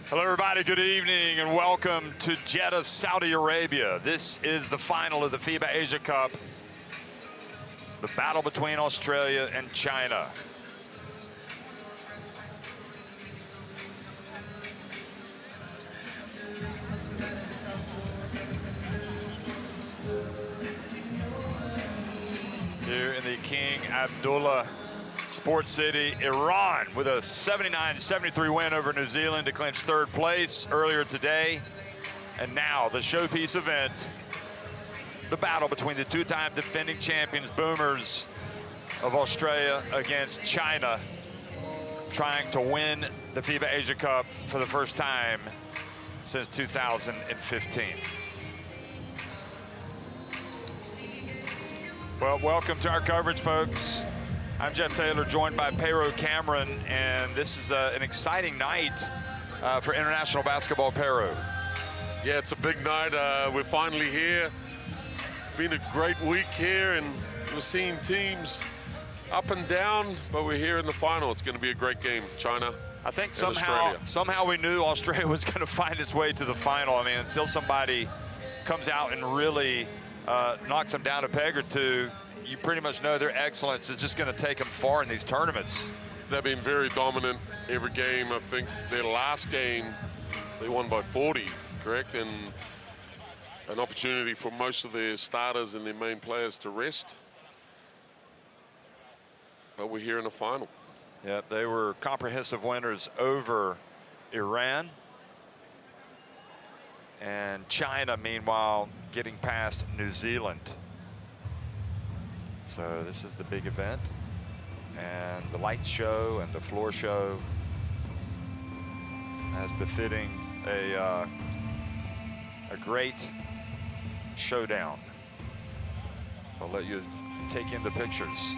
Hello everybody, good evening and welcome to Jeddah, Saudi Arabia. This is the final of the FIBA Asia Cup, the battle between Australia and China. Here in the King Abdullah Sports City, Iran, with a 79-73 win over New Zealand to clinch third place earlier today. And now the showpiece event, the battle between the two-time defending champions Boomers of Australia against China, trying to win the FIBA Asia Cup for the first time since 2015. Well, welcome to our coverage, folks. I'm Jeff Taylor, joined by Pero Cameron, and this is an exciting night for international basketball, Pero. Yeah, it's a big night. We're finally here. It's been a great week here, and we're seeing teams up and down, but we're here in the final. It's going to be a great game, China. I think somehow we knew Australia was going to find its way to the final. I mean, until somebody comes out and really knocks them down a peg or two, you pretty much know their excellence is just going to take them far in these tournaments. They've been very dominant every game. I think their last game, they won by 40, correct? And an opportunity for most of their starters and their main players to rest. But we're here in the final. Yeah, they were comprehensive winners over Iran. And China, meanwhile, getting past New Zealand. So this is the big event, and the light show and the floor show, as befitting a great showdown. I'll let you take in the pictures.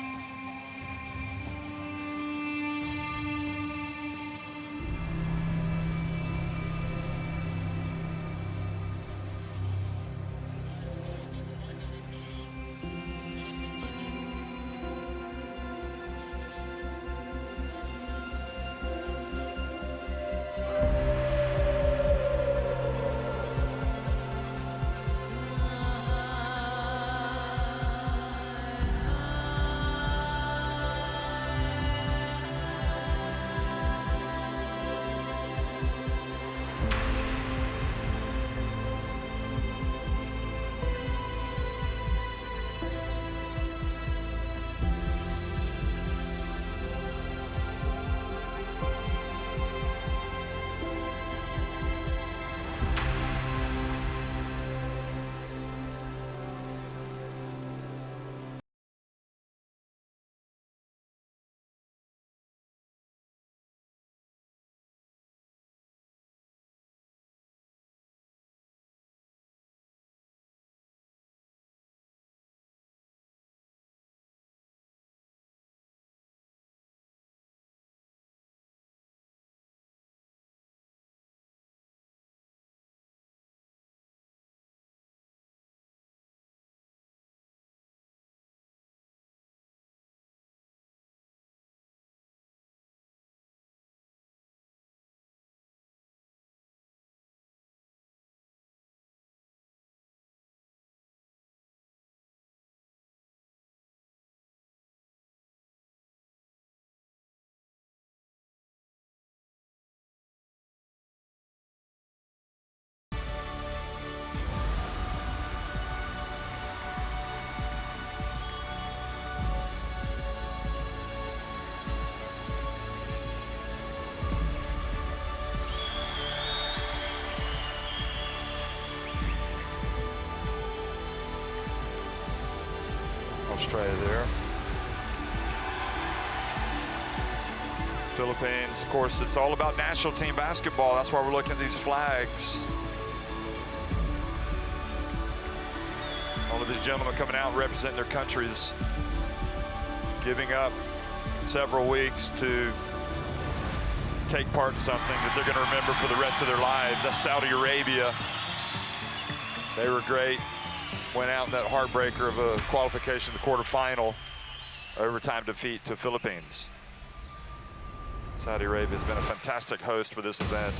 Australia there. Philippines, of course, it's all about national team basketball. That's why we're looking at these flags. All of these gentlemen coming out representing their countries, giving up several weeks to take part in something that they're going to remember for the rest of their lives. That's Saudi Arabia. They were great. Went out in that heartbreaker of a qualification to the quarterfinal, overtime defeat to Philippines. Saudi Arabia has been a fantastic host for this event.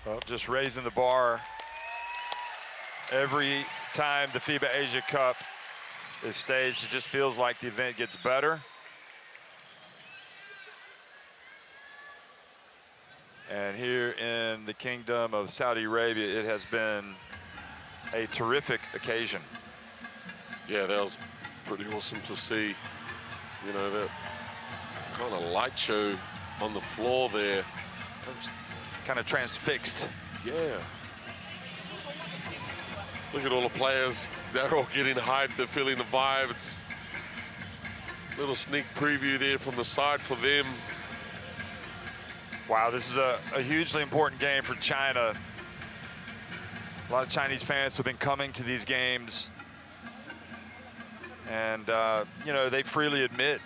Well, just raising the bar every time the FIBA Asia Cup is staged. It just feels like the event gets better. And here in the Kingdom of Saudi Arabia, it has been a terrific occasion. Yeah, that was pretty awesome to see. You know, that kind of light show on the floor there. Kind of transfixed. Yeah. Look at all the players. They're all getting hyped. They're feeling the vibe. It's a little sneak preview there from the side for them. Wow, this is a hugely important game for China. A lot of Chinese fans have been coming to these games. And, you know, they freely admit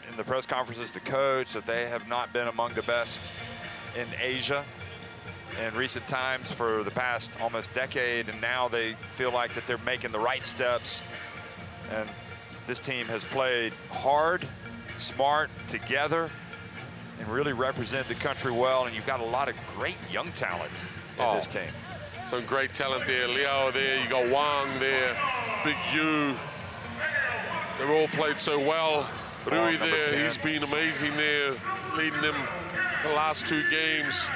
in the press conferences to coach that they have not been among the best in Asia in recent times for the past almost decade. And now they feel like that they're making the right steps. And this team has played hard, smart, together, and really represent the country well. And you've got a lot of great young talent in this team. Some great talent there. Liao there, you got Wang there, Big Yu. They've all played so well. Rui there, 10. He's been amazing there, leading them the last 2 games.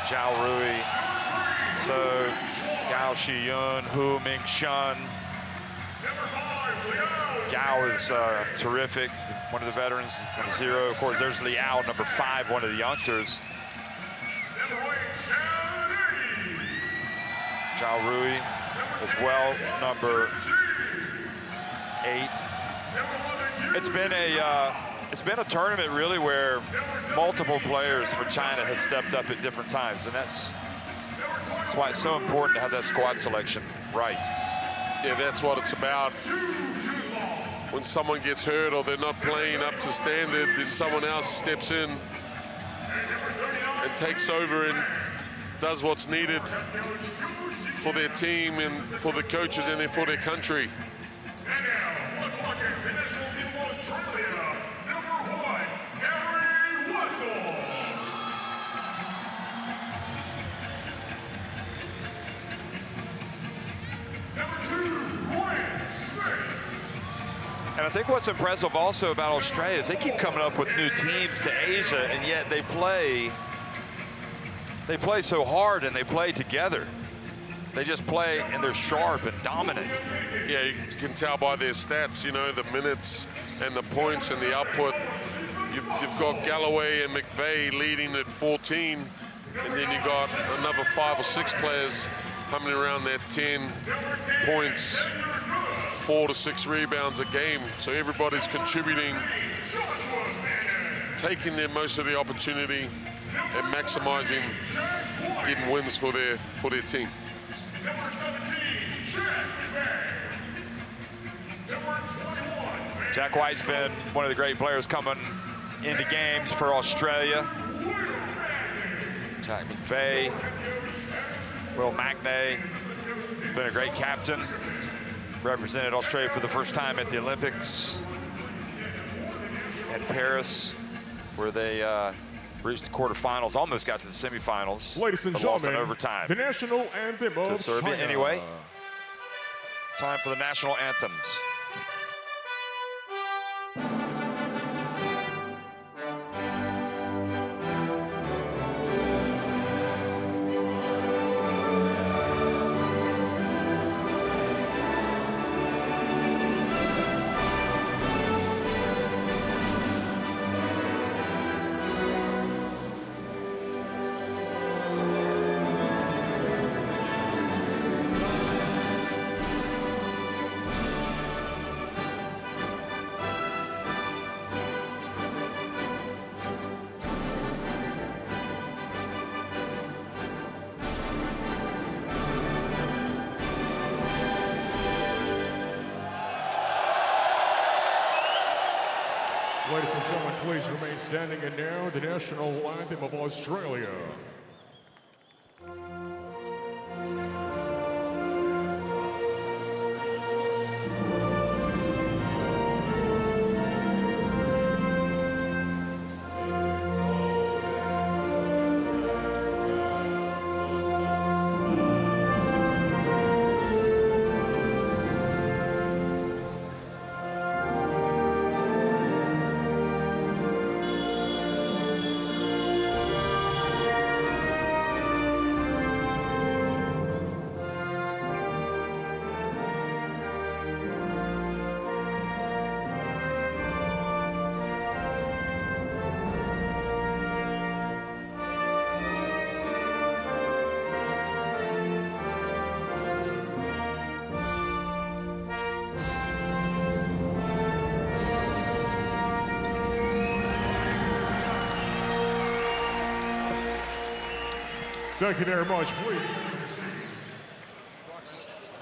Zhao Rui, so Gao Shiyun, Hu Mingshun. Gao is terrific, one of the veterans, number 0. Of course, there's Liao, number 5, one of the youngsters. Zhao Rui as well, number 8. It's been a tournament really where multiple players for China have stepped up at different times, and that's why it's so important to have that squad selection right. Yeah, that's what it's about. When someone gets hurt or they're not playing up to standard, then someone else steps in and takes over and does what's needed for their team and for the coaches and for their country. And I think what's impressive also about Australia is they keep coming up with new teams to Asia, and yet they play so hard and they play together. They just play and they're sharp and dominant. Yeah, you can tell by their stats, you know, the minutes and the points and the output. You've got Galloway and McVeigh leading at 14, and then you got another 5 or 6 players coming around that 10 points, 4 to 6 rebounds a game. So everybody's contributing, taking their most of the opportunity and maximizing getting wins for their team. Jack White's been one of the great players coming into games for Australia. Jack McVeigh, Will Magnay, been a great captain. Represented Australia for the first time at the Olympics in Paris, where they reached the quarterfinals, almost got to the semifinals. Ladies and gentlemen, overtime. the national anthem of Serbia. China. Anyway, time for the national anthems. Ladies and gentlemen, please remain standing. And now the national anthem of Australia. Thank you very much, please.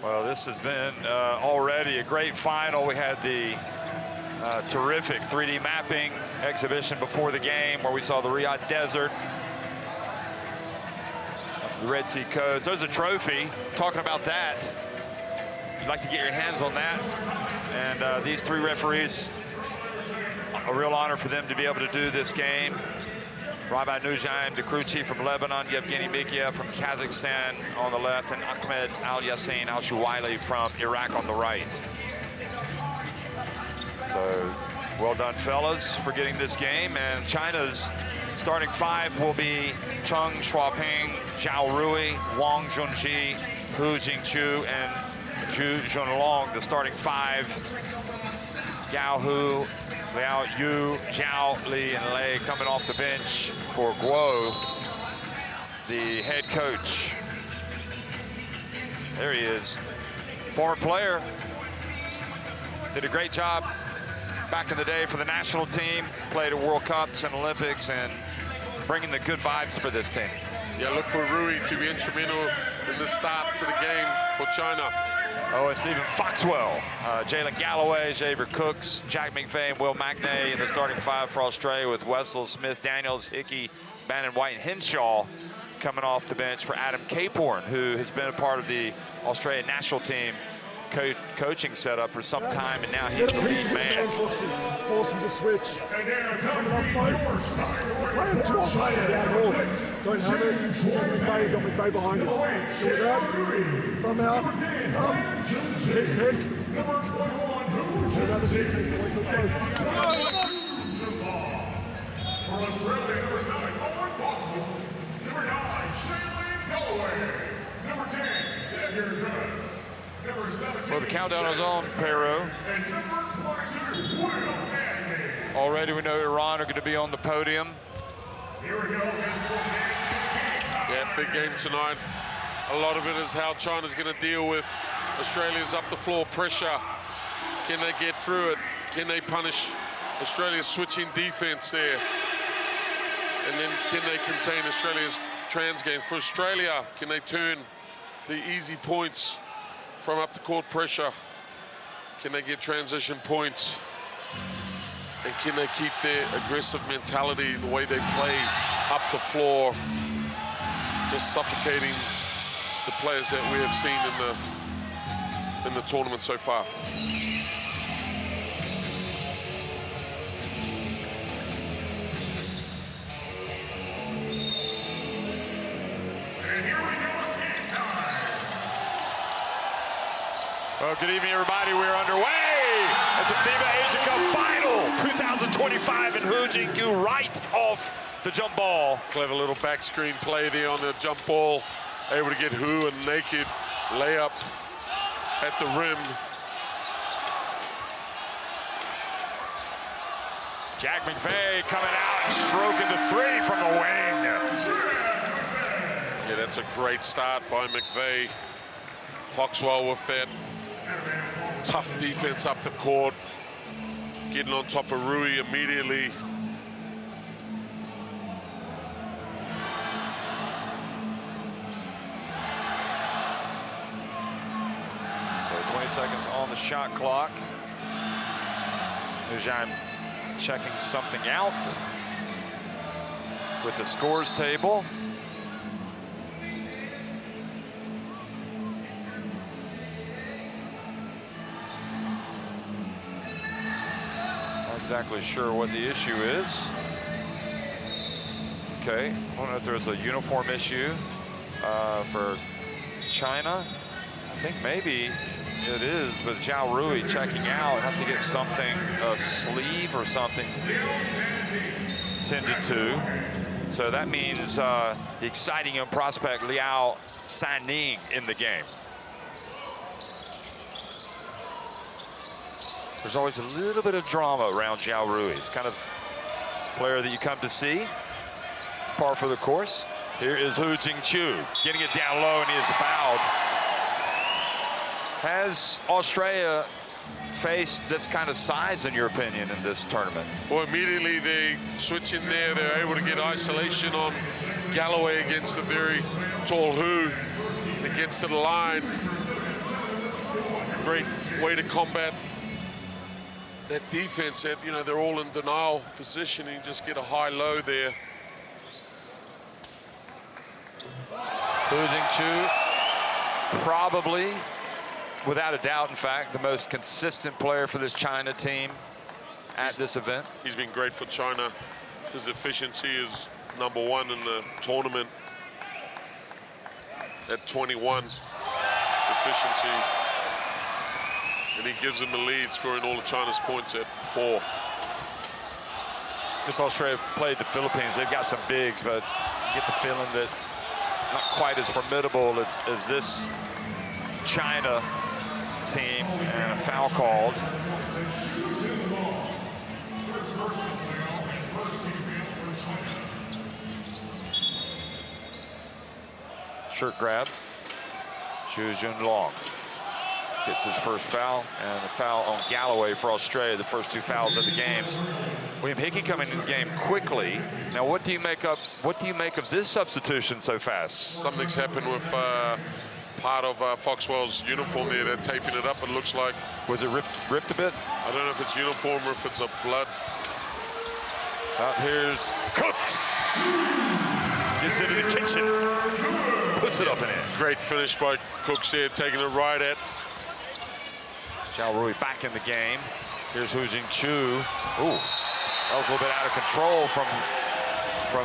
Well, this has been already a great final. We had the terrific 3D mapping exhibition before the game where we saw the Riyadh Desert, the Red Sea coast. There's a trophy. Talking about that, you'd like to get your hands on that. And these three referees, a real honor for them to be able to do this game. Rabbi Nujaim Dekruchi from Lebanon, Yevgeny Mikiev from Kazakhstan on the left, and Ahmed Al-Yassin Al-Shuwaili from Iraq on the right. So, well done, fellas, for getting this game. And China's starting five will be Cheng Shuaping, Zhao Rui, Wang Junji, Hu Jingqiu, and Zhu Junlong. The starting five, Gao Hu, Liao Yu, Zhao Li, and Lei coming off the bench for Guo, the head coach. There he is, former player. Did a great job back in the day for the national team, played at World Cups and Olympics, and bringing the good vibes for this team. Yeah, look for Rui to be instrumental in the start to the game for China. Oh, and Stephen Foxwell, Jalen Galloway, Xavier Cooks, Jack McVeigh, and Will Magnay in the starting five for Australia, with Wessel, Smith, Daniels, Hickey, Bannon White, and Henshaw coming off the bench for Adam Caporn, who has been a part of the Australian national team coaching setup for some time, and now he's the lead man. Force him to switch. Play him two on play down more. Don't have it. McVeigh, got McVeigh behind him. Do that. Thumb out. Thumb. Pick. Another defense, boys. Let's go. For Australia, number 7, Owen Boswell. Number 9, Shailene Galloway. Number 10, Xavier Cooks. Number 17, So the countdown is on, Pero. and number 22, Will Magnay. Already we know Iran are going to be on the podium. Here we go, basketball game. Yeah, big game tonight. A lot of it is how China's going to deal with Australia's up the floor pressure. Can they get through it? Can they punish Australia's switching defense there? And then can they contain Australia's trans game? For Australia, can they turn the easy points from up the court pressure? Can they get transition points? And can they keep their aggressive mentality, the way they play up the floor, just suffocating the players that we have seen in the tournament so far? Well, good evening, everybody. We're underway at the FIBA Asia Cup Final 2025, and Hu Jingqiu right off the jump ball. Clever little back screen play there on the jump ball. Able to get Hu a naked layup at the rim. Jack McVeigh coming out and stroking the three from the wing. Yeah, that's a great start by McVeigh. Foxwell with that tough defense up the court, getting on top of Rui immediately. So 20 seconds on the shot clock. Nujaim checking something out with the scores table. Exactly sure what the issue is. Okay, I don't know if there's a uniform issue for China. I think maybe it is, with Zhao Rui checking out, has to get something, a sleeve or something tended to. So that means the exciting young prospect Liao Sanning in the game. There's always a little bit of drama around Zhao Rui. He's kind of player that you come to see. Par for the course. Here is Hu Jingqiu getting it down low, and he is fouled. Has Australia faced this kind of size, in your opinion, in this tournament? Well, immediately they switch in there. They're able to get isolation on Galloway against a very tall Hu that gets to the line. Great way to combat that defense. That, you know, they're all in denial position, and you just get a high-low there. Hu Jingchu, probably, without a doubt, in fact, the most consistent player for this China team at this event. He's been great for China. His efficiency is #1 in the tournament at 21 efficiency. And he gives them the lead, scoring all of China's points at 4. This Australia played the Philippines. They've got some bigs, but you get the feeling that not quite as formidable as this China team, and a foul called. Shirt grab. Xu Junlong gets his first foul, and the foul on Galloway for Australia, the first 2 fouls of the games. William Hickey coming in the game quickly. Now, what do you make of this substitution so fast? Something's happened with part of Foxwell's uniform there. They're taping it up, it looks like. Was it ripped a bit? I don't know if it's uniform or if it's a blood. Here's Cooks. Gets into the kitchen. Puts it up and in. Great finish by Cooks here, taking it right at. Zhao Rui back in the game. Here's Hu Jingchu. Ooh, that was a little bit out of control from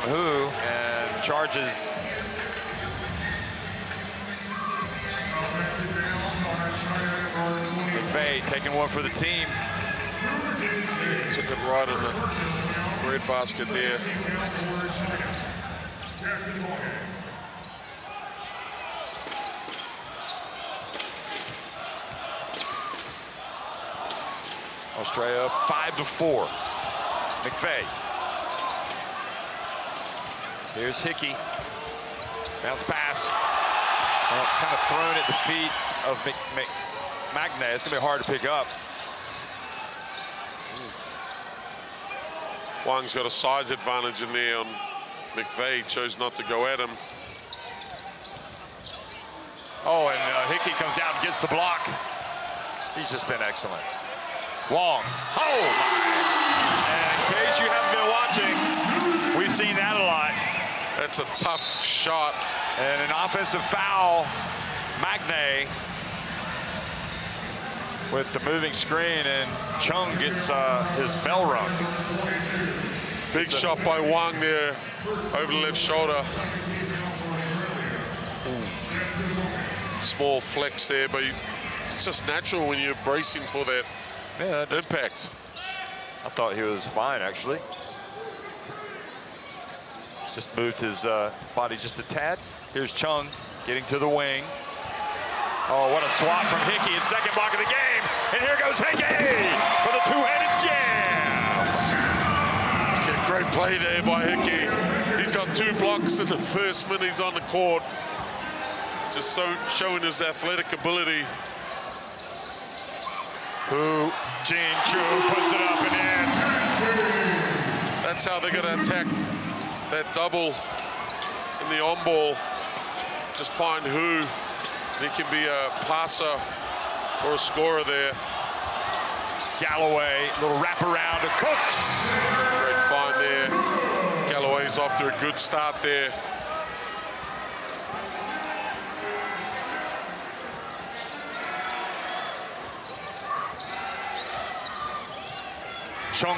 Hu, and charges. McVeigh taking one for the team. Took it right in the red basket there. Australia up 5-4. McVeigh. Here's Hickey. Bounce pass. Well, kind of thrown at the feet of Magne. It's going to be hard to pick up. Wang's got a size advantage in there on McVeigh. Chose not to go at him. Oh, and Hickey comes out and gets the block. He's just been excellent. Wong. Oh, my. And in case you haven't been watching, we've seen that a lot. That's a tough shot. And an offensive foul. Magne with the moving screen, and Chung gets his bell rung. Big shot by Wang there over the left shoulder. Small flex there, but it's just natural when you're bracing for that impact. I thought he was fine, actually. Just moved his body just a tad. Here's Chung getting to the wing. Oh, what a swat from Hickey. His second block of the game. And here goes Hickey for the two-handed jam. Yeah, great play there by Hickey. He's got 2 blocks in the first minute he's on the court. Just showing his athletic ability. Hu Jingchu puts it up and in. That's how they're going to attack that double in the on-ball. Just find Hu. He can be a passer or a scorer there. Galloway, little wraparound to Cooks. Great find there. Galloway's off to a good start there. Chung,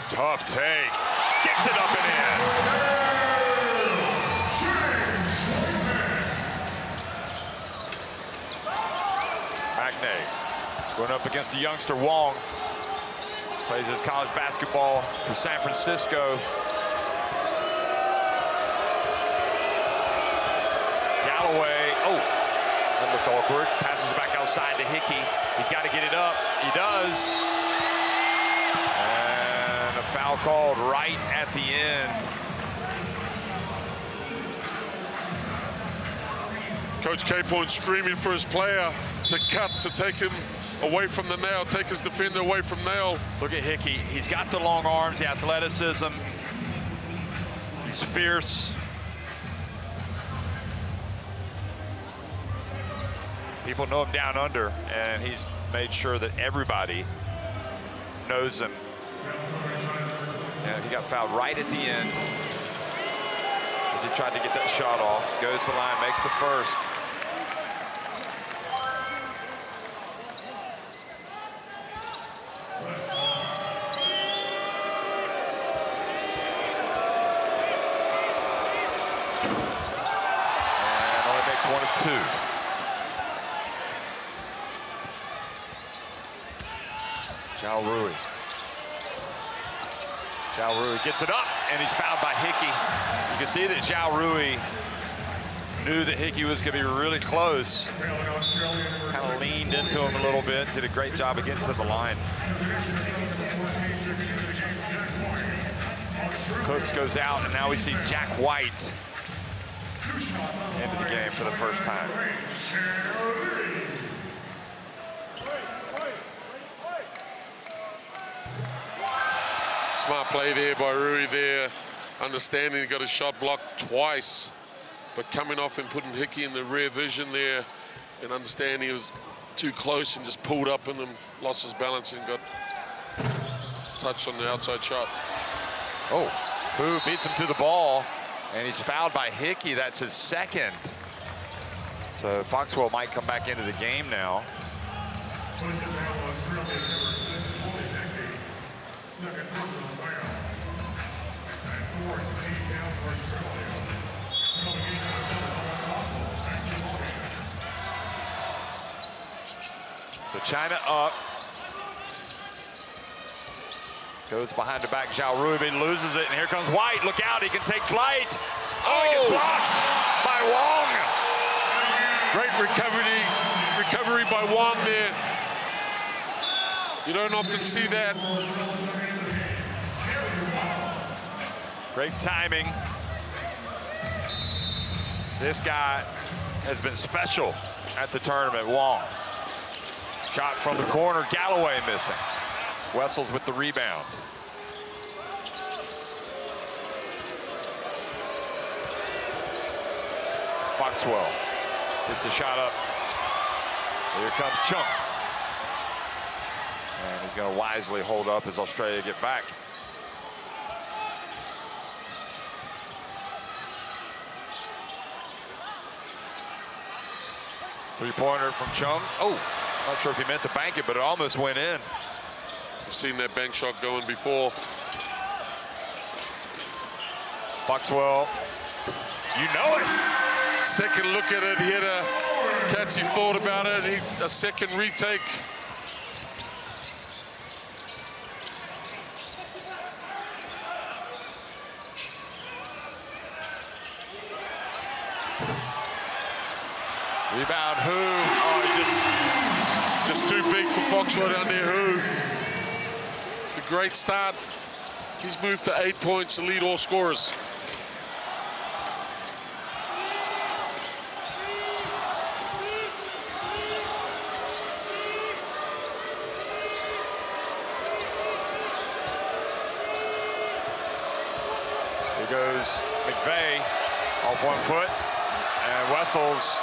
tough take. Gets it up and in. Magne going up against the youngster Wong. Plays his college basketball for San Francisco. Galloway, oh, that looked awkward. Passes it back outside to Hickey. He's got to get it up. He does. And a foul called right at the end. Coach K-Point screaming for his player to cut, to take him away from the nail, take his defender away from nail. Look at Hickey. He's got the long arms, the athleticism. He's fierce. People know him down under, and he's made sure that everybody knows him. And he got fouled right at the end as he tried to get that shot off. Goes to the line, makes the first. And only makes one of two. Zhao Rui. Zhao Rui gets it up, and he's fouled by Hickey. You can see that Zhao Rui knew that Hickey was going to be really close. Kind of leaned into him a little bit, did a great job of getting to the line. Cooks goes out, and now we see Jack White into the game for the first time. Smart play there by Rui there. Understanding he got his shot blocked twice, but coming off and putting Hickey in the rear vision there, and understanding he was too close and just pulled up and then lost his balance and got touched on the outside shot. Oh, who beats him to the ball, and he's fouled by Hickey. That's his second. So Foxwell might come back into the game now. So China up. Goes behind the back, Zhao Rui loses it, and here comes White. Look out, he can take flight. Oh, he gets blocked by Wong. Great recovery by Wong there. You don't often see that. Great timing. This guy has been special at the tournament, Wong. Shot from the corner, Galloway missing. Wessels with the rebound. Foxwell gets the shot up. Here comes Chung. And he's going to wisely hold up as Australia get back. Three-pointer from Chung. Oh, not sure if he meant to bank it, but it almost went in. We've seen that bank shot going before. Foxwell, you know it. Second look at it, he had a catchy thought about it. A second retake. Rebound, Hu. Oh, just too big for Foxwell down there, Hu. It's a great start. He's moved to 8 points to lead all scorers. Here goes McVeigh off 1 foot, and Wessels,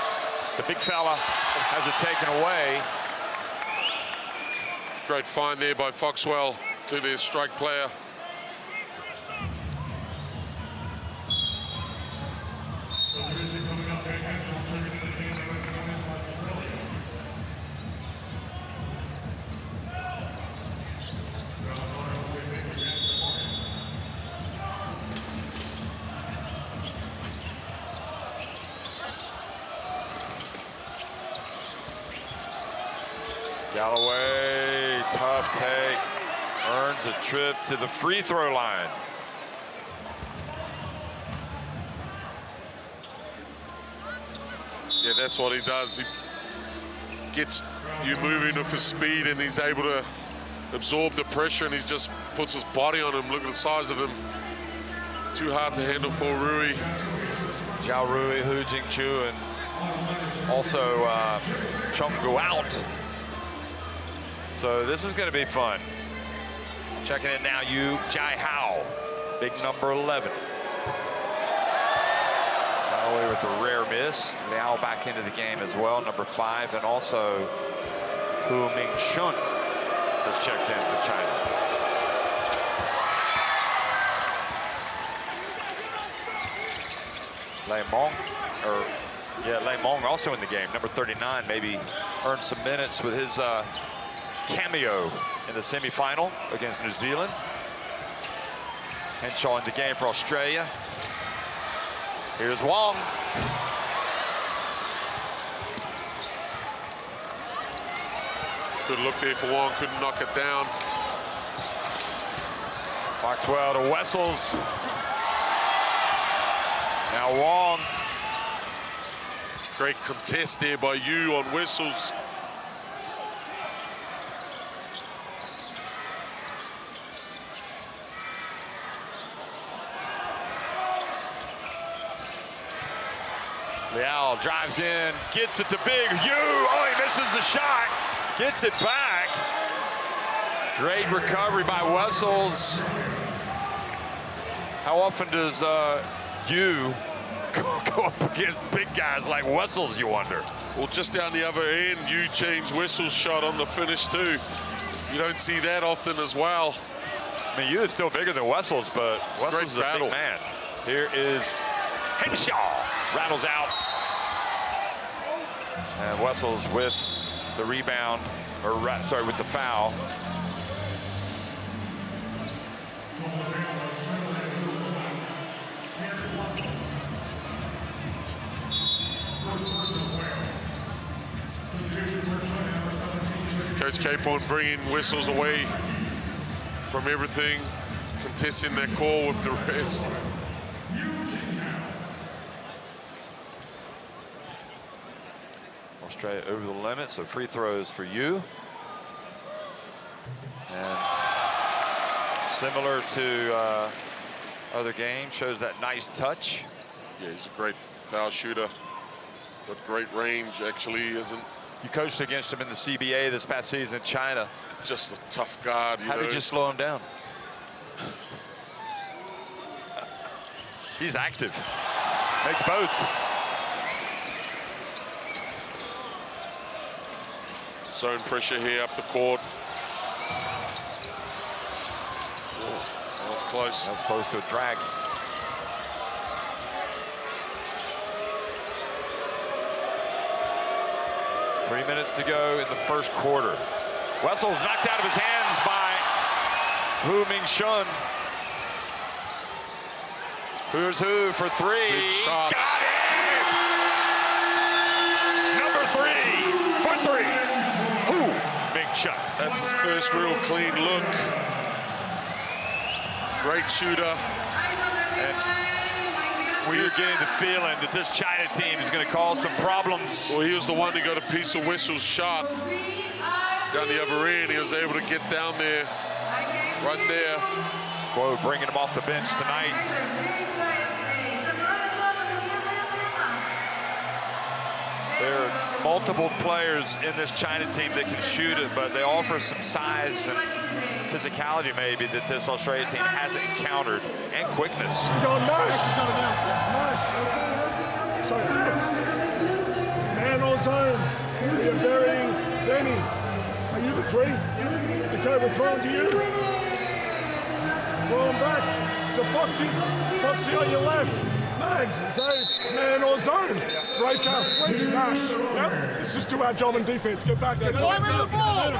the big fella, has it taken away. Great find there by Foxwell to their strike player. Galloway, tough take, earns a trip to the free throw line. Yeah, that's what he does. He gets you moving with his speed, and he's able to absorb the pressure, and he just puts his body on him. Look at the size of him. Too hard to handle for Rui. Zhao Rui, Hu Jingchu, and also Chung go out. So this is going to be fun. Checking in now, Yu Jai Hao, big number 11. Galloway with a rare miss. Liao back into the game as well, number 5, and also Hu Ming-shun has checked in for China. Lei Mong also in the game, number 39, maybe earned some minutes with his cameo in the semifinal against New Zealand. Henshaw in the game for Australia. Here's Wong. Good look there for Wong, couldn't knock it down. Foxwell to Wessels. Now Wong. Great contest there by Yu on Wessels. Liao drives in, gets it to big Yu. Oh, he misses the shot. Gets it back. Great recovery by Wessels. How often does Yu go up against big guys like Wessels, you wonder? Well, just down the other end, Yu changed Wessels' shot on the finish too. You don't see that often as well. I mean, Yu is still bigger than Wessels, but Wessels is a big man. Here is Henshaw. Rattles out. And Wessels with the rebound, or sorry, with the foul. Coach Capon bringing Wessels away from everything, contesting that call with the rest. Australia over the limit, so free throws for Yu. And similar to other games, shows that nice touch. Yeah, he's a great foul shooter. Got great range, actually, isn't. You coached against him in the CBA this past season in China. Just a tough guard, How did you slow him down? He's active. Makes both. Zone pressure here up the court. That was close. That was close to a drag. Three minutes to go in the first quarter. Wessels knocked out of his hands by Hu Ming-shun. Here's Hu for three. Big shots. Got it! Number 3 for 3. Hu Ming-shun. That's his first real clean look. Great shooter. And we're getting the feeling that this China team is going to cause some problems. Well, he was the one who got a piece of Wessels' shot down the other end. He was able to get down there, right there. Guo bringing him off the bench tonight. There are multiple players in this China team that can shoot it, but they offer some size and physicality maybe that this Australia team hasn't encountered, and quickness. You got Nash. Nash. Sorry, Max. Man on zone. You're burying Benny. Are you the 3? Okay, we're throwing to you. Throw him back to Foxy. Foxy on your left. Mags, save. Man on zone. Breaker. Reach Nash. Yep. Let's just do our job in defense. Get back there. Time in the ball.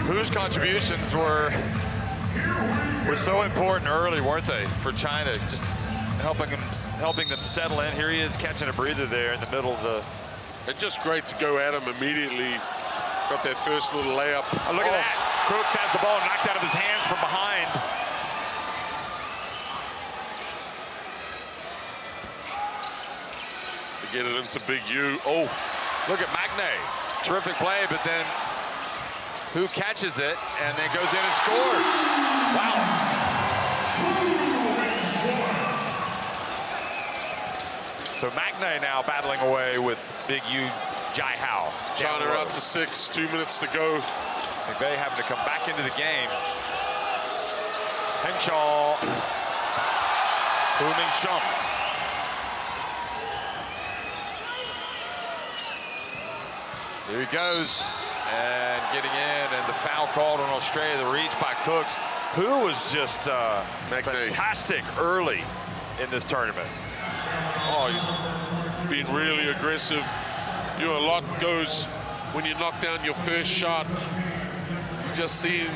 Hu's contributions were so important early, weren't they, for China? Just helping them settle in. Here he is catching a breather there in the middle of the. It's just great to go at him immediately. Got that first little layup. Oh, look at that. Crooks has the ball knocked out of his hands from behind. To get it into Big U. Oh, look at Magne. Terrific play, but then Hu catches it and then goes in and scores. Wow. So Magne Magne now battling away with Big Yu Jai Hao. China out to 6, 2 minutes to go. McVeigh having to come back into the game. Henshaw. Hu Ming Shum. There he goes. And getting in, and the foul called on Australia, the reach by Cooks, who was just fantastic early in this tournament. Oh, he's been really aggressive. You know, a lot goes when you knock down your first shot. You just seeing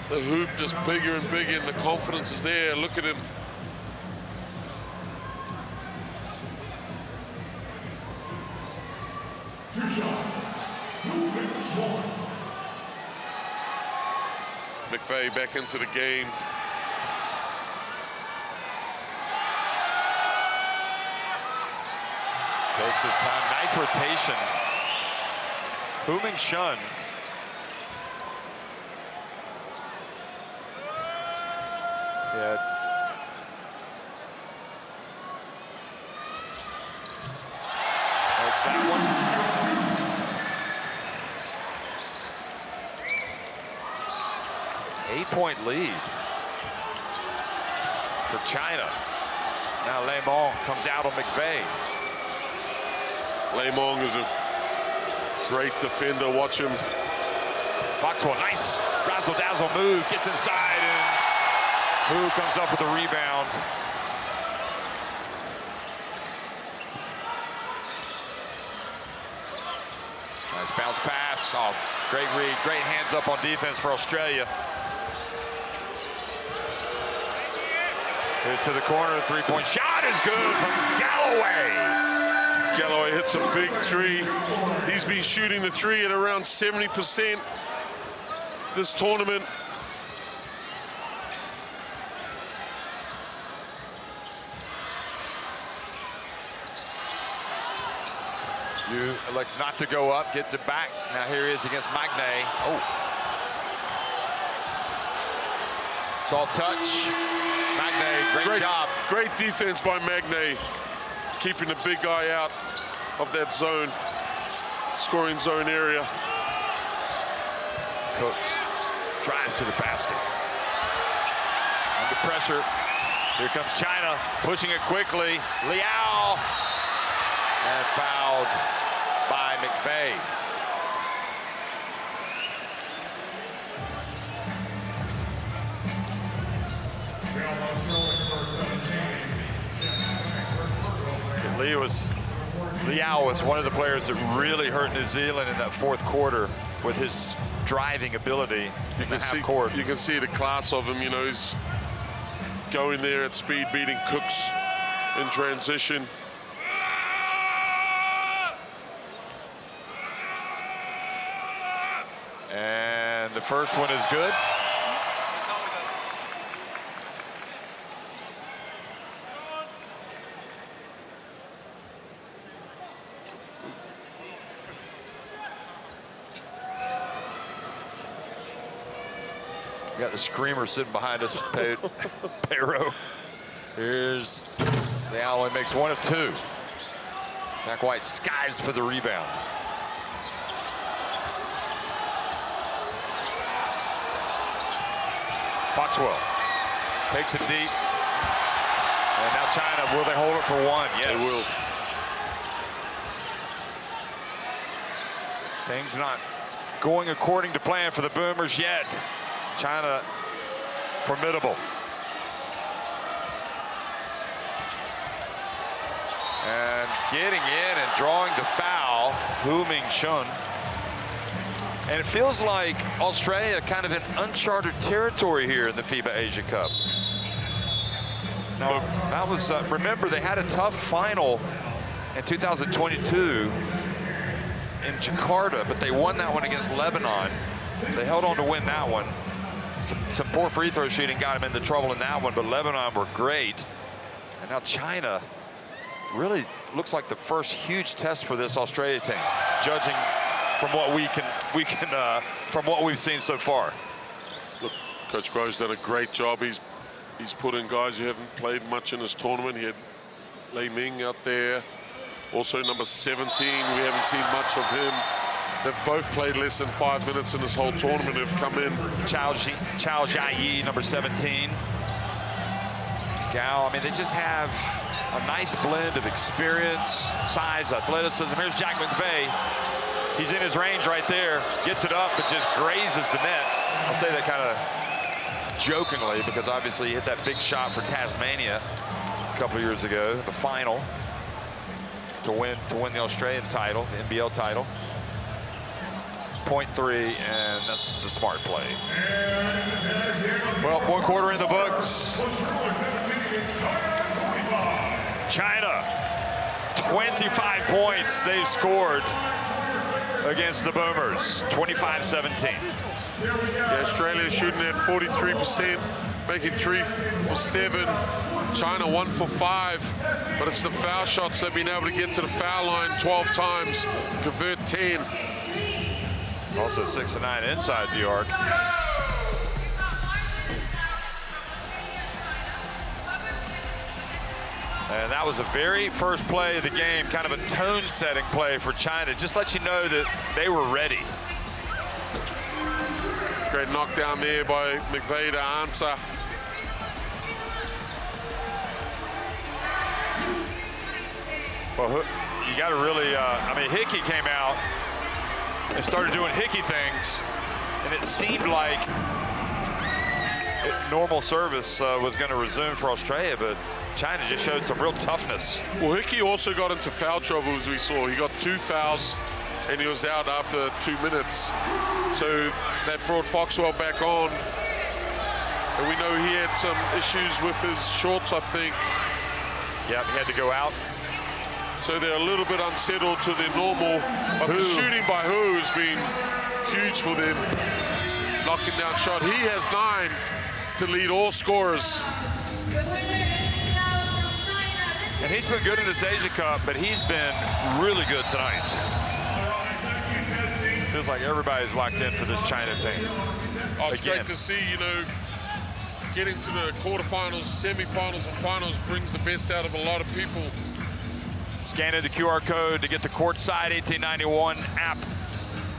the hoop just bigger and bigger, and the confidence is there. Look at him. McVeigh back into the game. Takes his time. Nice rotation. Hu Ming Shun. Yeah. Takes that one. Eight-point lead for China. Now Le Mong comes out on McVeigh. Le Mong is a great defender. Watch him. Foxwell, nice razzle-dazzle move, gets inside, and Hu comes up with a rebound. Nice bounce pass. Oh, great read, great hands up on defense for Australia. Here's to the corner, three-point shot is good from Galloway. Galloway hits a big three. He's been shooting the three at around 70% this tournament. Yu elects not to go up, gets it back. Now here he is against Magne. Oh. Soft touch. Magne, great job. Great defense by Magne, keeping the big guy out of that zone, scoring zone area. Cooks drives to the basket. Under pressure. Here comes China, pushing it quickly. Liao. And fouled by McVeigh. Liao was one of the players that really hurt New Zealand in that fourth quarter with his driving ability in the half court. You can see the class of him. You know, he's going there at speed, beating Cooks in transition. And the first one is good. Got the screamer sitting behind us, Pero. Here's Liao, makes one of two. Jack White skies for the rebound. Foxwell takes it deep. And now China, will they hold it for one? Yes. They will. Things not going according to plan for the Boomers yet. China, formidable. And getting in and drawing the foul, Hu Ming Shun. And it feels like Australia kind of in uncharted territory here in the FIBA Asia Cup. Now, that was, remember, they had a tough final in 2022 in Jakarta, but they won that one against Lebanon. They held on to win that one. Some poor free throw shooting got them into trouble in that one, but Lebanon were great. And now China really looks like the first huge test for this Australia team, judging from what from what we've seen so far. Look, Coach Grove's done a great job. He's put in guys who haven't played much in this tournament. He had Lei Ming out there, Also number 17, we haven't seen much of him. They've both played less than 5 minutes in this whole tournament, have come in. Chao Jiayi, number 17. Gao, I mean, they just have a nice blend of experience, size, athleticism. Here's Jack McVeigh. He's in his range right there, gets it up, but just grazes the net. I'll say that kind of jokingly because obviously he hit that big shot for Tasmania a couple of years ago, the final, to win the Australian title, the NBL title. 0.3, and that's the smart play. Well, 1 quarter in the books. China, 25 points they've scored against the Boomers, 25-17. Yeah, Australia shooting at 43%, making 3 for 7. China 1 for 5, but it's the foul shots they've been able to get to the foul line 12 times, convert 10. Also 6 of 9 inside the arc. And that was the very first play of the game, kind of a tone-setting play for China. Just let you know that they were ready. Great knockdown there by McVeigh to answer. Well, you got to really, I mean, Hickey came out and started doing Hickey things, and it seemed like normal service was going to resume for Australia, but China just showed some real toughness. Well, Hickey also got into foul trouble, as we saw. He got 2 fouls, and he was out after 2 minutes. So that brought Foxwell back on. And we know he had some issues with his shorts, I think. Yep, he had to go out. So they're a little bit unsettled to their normal. But the shooting by Hu has been huge for them. Knocking down shot. He has 9 to lead all scorers. And he's been good in this Asia Cup, but he's been really good tonight. Feels like everybody's locked in for this China team. Oh, it's great to see, you know, getting to the quarterfinals, semifinals, and finals brings the best out of a lot of people. Scan in the QR code to get the Courtside 1891 app,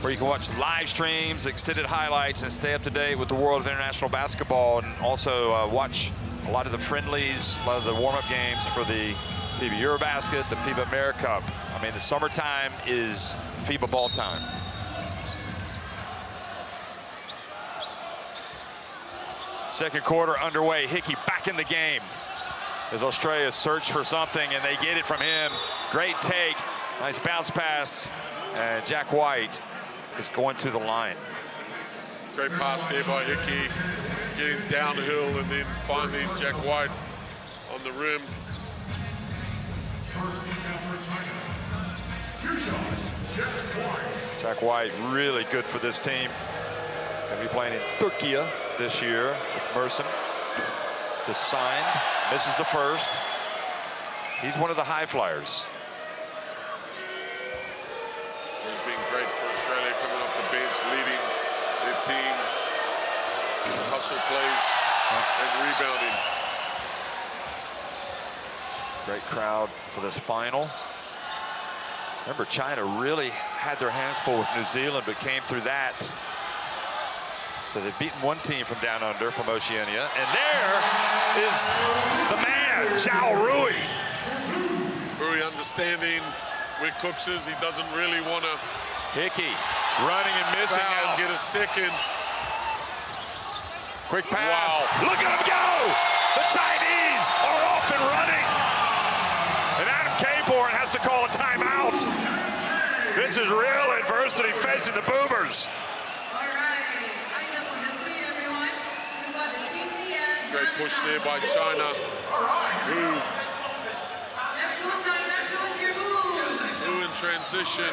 where you can watch live streams, extended highlights, and stay up to date with the world of international basketball, and also watch a lot of the friendlies, a lot of the warm-up games for the FIBA Eurobasket, the FIBA Asia Cup. I mean, the summertime is FIBA ball time. Second quarter underway. Hickey back in the game as Australia search for something, and they get it from him. Great take, nice bounce pass, and Jack White is going to the line. Great pass there by Hickey, getting downhill, and then finding Jack White on the rim. Jack White really good for this team. Going to be playing in Turkey this year with Mersin. Just signed, misses the first. He's one of the high flyers. He's been great for Australia, coming off the bench, leading their team in hustle plays and rebounding. Great crowd for this final. Remember, China really had their hands full with New Zealand, but came through that. So they've beaten one team from down under, from Oceania. And there is the man, Zhao Rui. Rui understanding where Cooks is. He doesn't really want to. Hickey running and missing out. Get a second. Quick pass. Wow. Look at him go! The Chinese are off and running. And Adam Caporn has to call a timeout. This is real adversity facing the Boomers. Great push there by China. Hu in transition.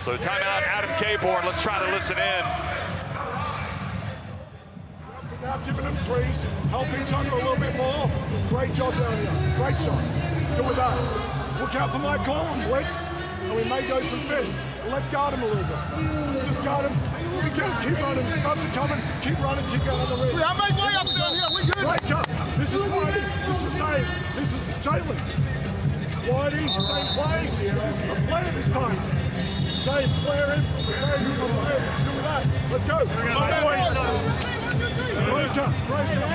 So timeout, Adam Caporn. Let's try to listen in. Now giving them threes, help each other a little bit more. Great job down here. Great shots. Good with that. Look out for my call, Blitz. and we may go some fists. Well, let's guard him a little bit. Just guard him. We can keep running. Subs are coming. Keep running. Keep going on the ring. I make layups down here. We good. Break up. This is Whitey. This is Save. This is Jalen. Whitey, same play. This is a flare this time. Save, flare him. Save, you can flare. Good with that. Let's go. My boy. Break up. Break up.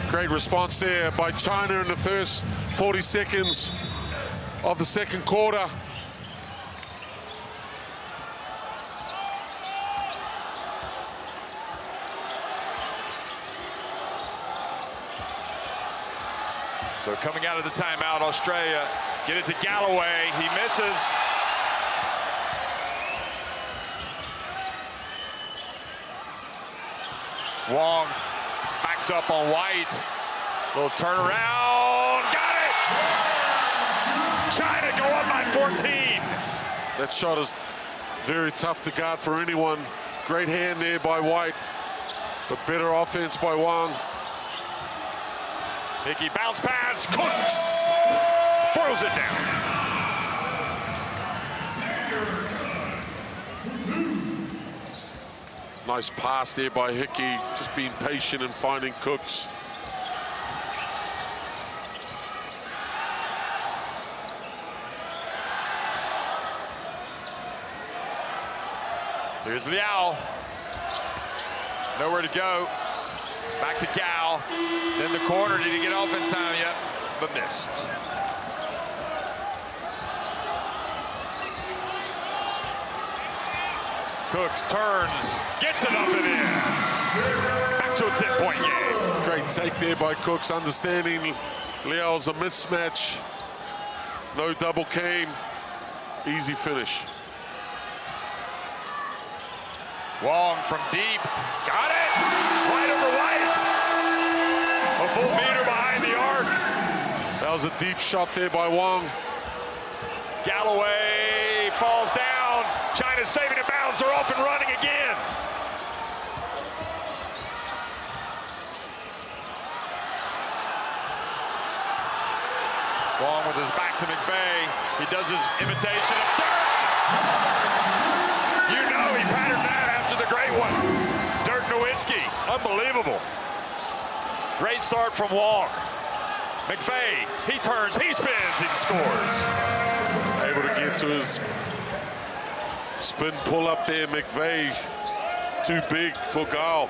Great response there by China in the first 40 seconds of the second quarter. So coming out of the timeout, Australia get it to Galloway. He misses. Wong backs up on White. Little turnaround. Got it! China go up by 14. That shot is very tough to guard for anyone. Great hand there by White, but better offense by Wong. Hickey bounce pass. Cooks throws it down. Nice pass there by Hickey, just being patient and finding Cooks. Here's Liao. Nowhere to go. Back to Gal. In the corner. Did he get off in time yet? But missed. Cooks turns, gets it up and in. Back to a 10-point game. Great take there by Cooks, understanding Liao's a mismatch. No double came. Easy finish. Wong from deep. Got it! Right over White. A full meter behind the arc. That was a deep shot there by Wong. Galloway falls down. China's saving it bounds. They're off and running again. Wong with his back to McVay. He does his imitation of Dirk. You know he patterned that after the great one. Dirk Nowitzki. Unbelievable. Great start from Wong. McVay, he turns, he spins, he scores. Able to get to his spin pull up there, McVay. Too big for Gal.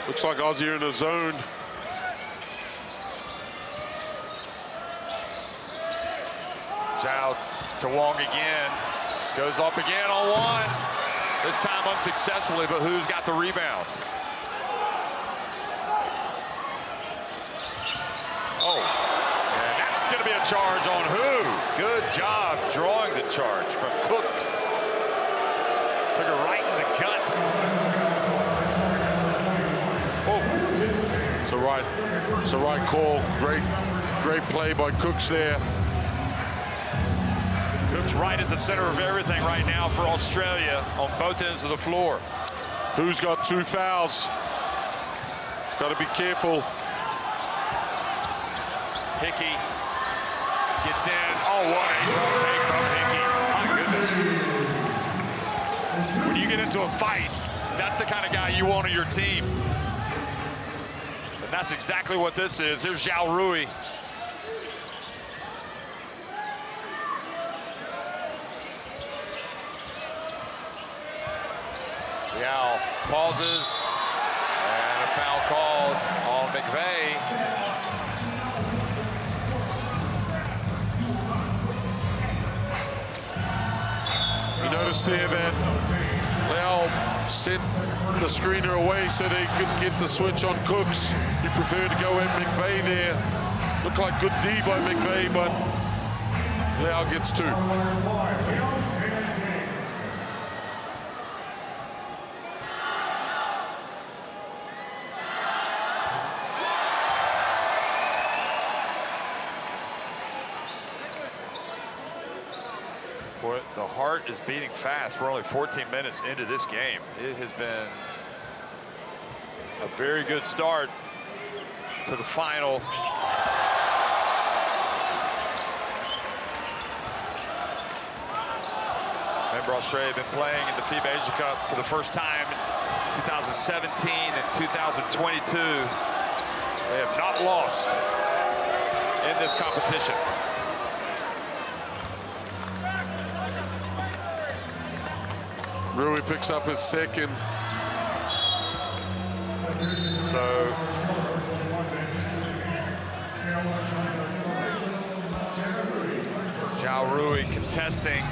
Looks like Aussie are in a zone. Zhao to Wong again. Goes up again on one. This time unsuccessfully, but who's got the rebound? Oh, and that's going to be a charge on who? Good job drawing the charge from Cooks. Took her right in the gut. Oh, It's a right call. Great play by Cooks there. Cooks right at the center of everything right now for Australia on both ends of the floor. Who's got 2 fouls? Got to be careful. Hickey gets in. Oh, what a tough take from Hickey. My goodness. When you get into a fight, that's the kind of guy you want on your team. And that's exactly what this is. Here's Zhao Rui. Liao pauses. And a foul called on McVay. You notice there that Liao sent the screener away so they couldn't get the switch on Cooks. He preferred to go at McVay there. Looked like good D by McVay, but Liao gets 2. Boy, the heart is beating fast. We're only 14 minutes into this game. It has been a very good start to the final. Remember, Australia have been playing in the FIBA Asia Cup for the first time in 2017 and 2022. They have not lost in this competition. Rui picks up his second. So Zhao Rui contesting.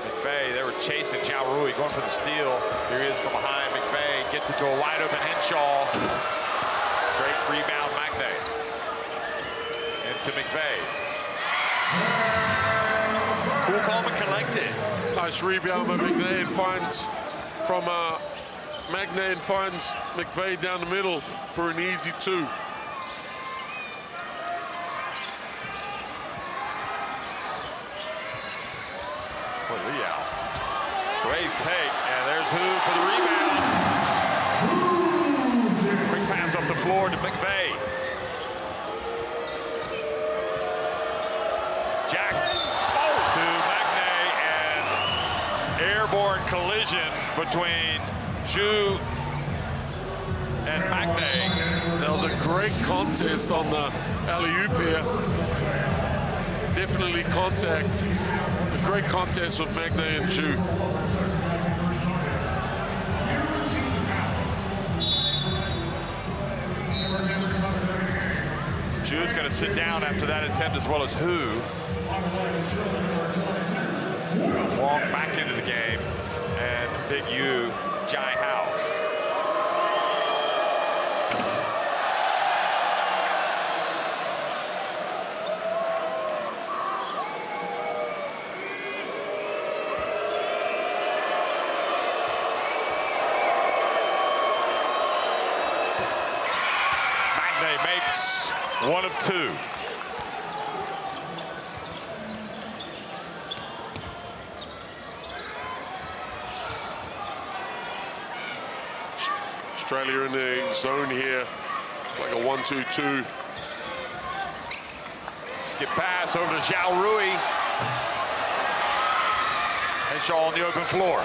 McVeigh, they were chasing Zhao Rui, going for the steal. Here he is from behind. McVeigh gets it to a wide open Henshaw. Great rebound, Magne. Into McVeigh. Cool, calm, and collected. Nice rebound by McVeigh, finds from Magne and finds McVeigh down the middle for an easy two. Brave take, and there's Hu for the rebound. Quick pass up the floor to McVeigh. Jack to Magne, and airborne collision between Zhu and Magne. That was a great contest on the alley-oop here. Definitely contact. A great contest with Magne and Zhu. Zhu's going to sit down after that attempt, as well as Hu. Walk back into the game, and Big Yu, Jai Hao. Makes one of two. Australia in the zone here. It's like a 1-2-2. Skip pass over to Zhao Rui. Henshaw on the open floor.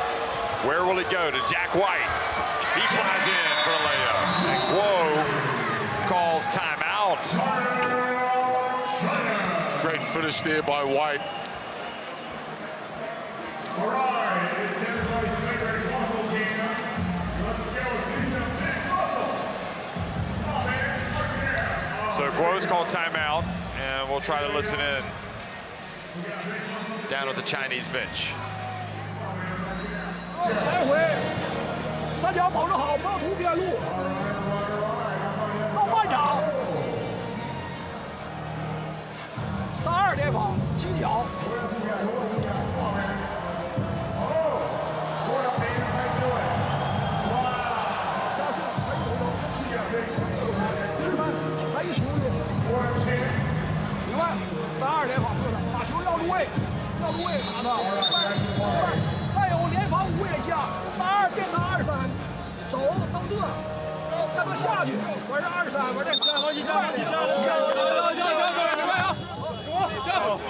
Where will it go? To Jack White. He flies in for the layup. And Guo calls timeout. Great finish there by White. All right, it's everybody's favorite muscle game. Let's go see some big muscle. Come on, man. Let's So Guo's called timeout, and we'll try to listen in down at the Chinese bench. 来回，三角保持好，不要图边路。到半场，32联防起脚。下次还有60分，还一球的。另外，32联防做的，把球要入位，要入位打的。再有联防5位下，32变成23，走都对，让他下去，玩是23，玩这。加油！加油！加油！加油！加油！不要后悔。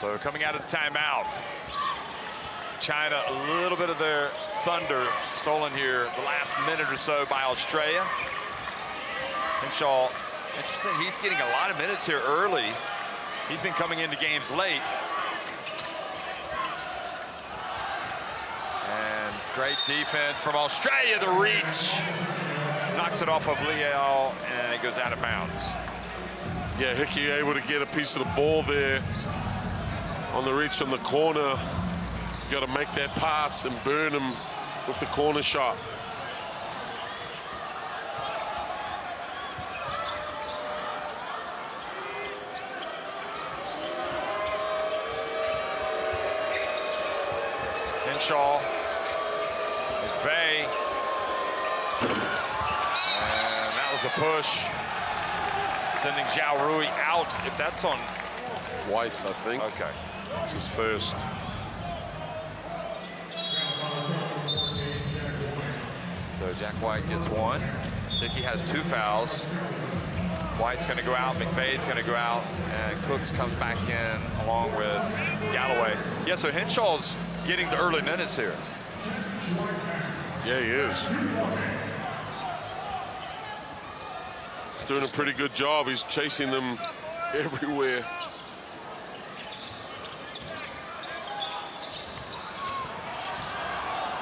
So coming out of the timeout, China, a little bit of their thunder stolen here the last minute or so by Australia. Henshaw, interesting, he's getting a lot of minutes here early. He's been coming into games late. And great defense from Australia, the reach. Knocks it off of Liao, and it goes out of bounds. Yeah, Hickey able to get a piece of the ball there on the reach on the corner. You got to make that pass and burn him with the corner shot. Henshaw, McVeigh, and that was a push, sending Zhao Rui out. If that's on White, I think. okay, It's his first. so Jack White gets one. Dickey has 2 fouls. White's going to go out, McVeigh's going to go out, and Cooks comes back in along with Galloway. Yeah, so Henshaw's getting the early minutes here. Yeah, he is. He's doing a pretty good job. He's chasing them everywhere.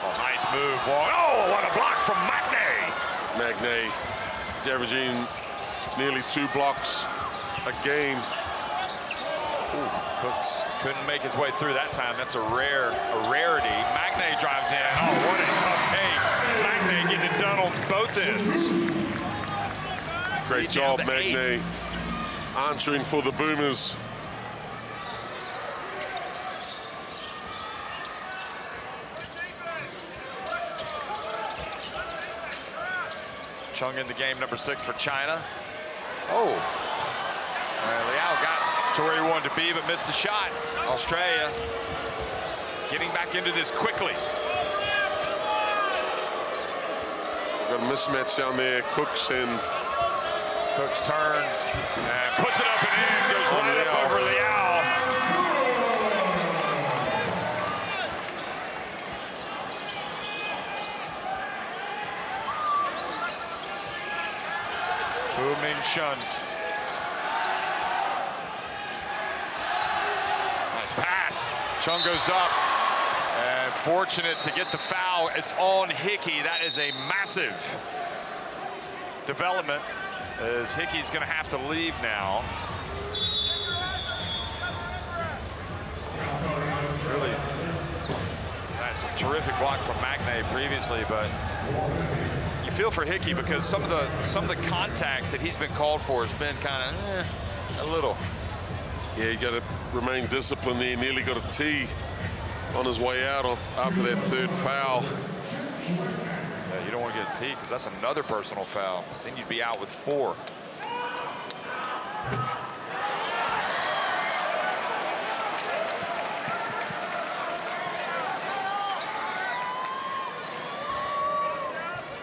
Oh, nice move. Oh, what a block from Magnay. Magnay is averaging nearly 2 blocks a game. Ooh, Cooks couldn't make his way through that time. That's a rarity. Magnay drives in. Oh, what a tough take. Magnay getting it done on both ends. Great job, Magnay, answering for the Boomers. Chung in the game, number 6 for China. Oh, Liao got to where he wanted to be, but missed the shot. Australia getting back into this quickly. We've got a mismatch down there. Cooks and Cooks turns and puts it up and in, goes right up over Liao. Hu Ming Shun. Nice pass. Chung goes up. And fortunate to get the foul. It's on Hickey. That is a massive development, as Hickey's going to have to leave now. Really, that's a terrific block from Magnay previously, but you feel for Hickey because some of the contact that he's been called for has been kind of a little. yeah, you got to remain disciplined there. He nearly got a tee on his way out after that 3rd foul. Yeah, you don't want to get a tee because that's another personal foul. Then you'd be out with 4.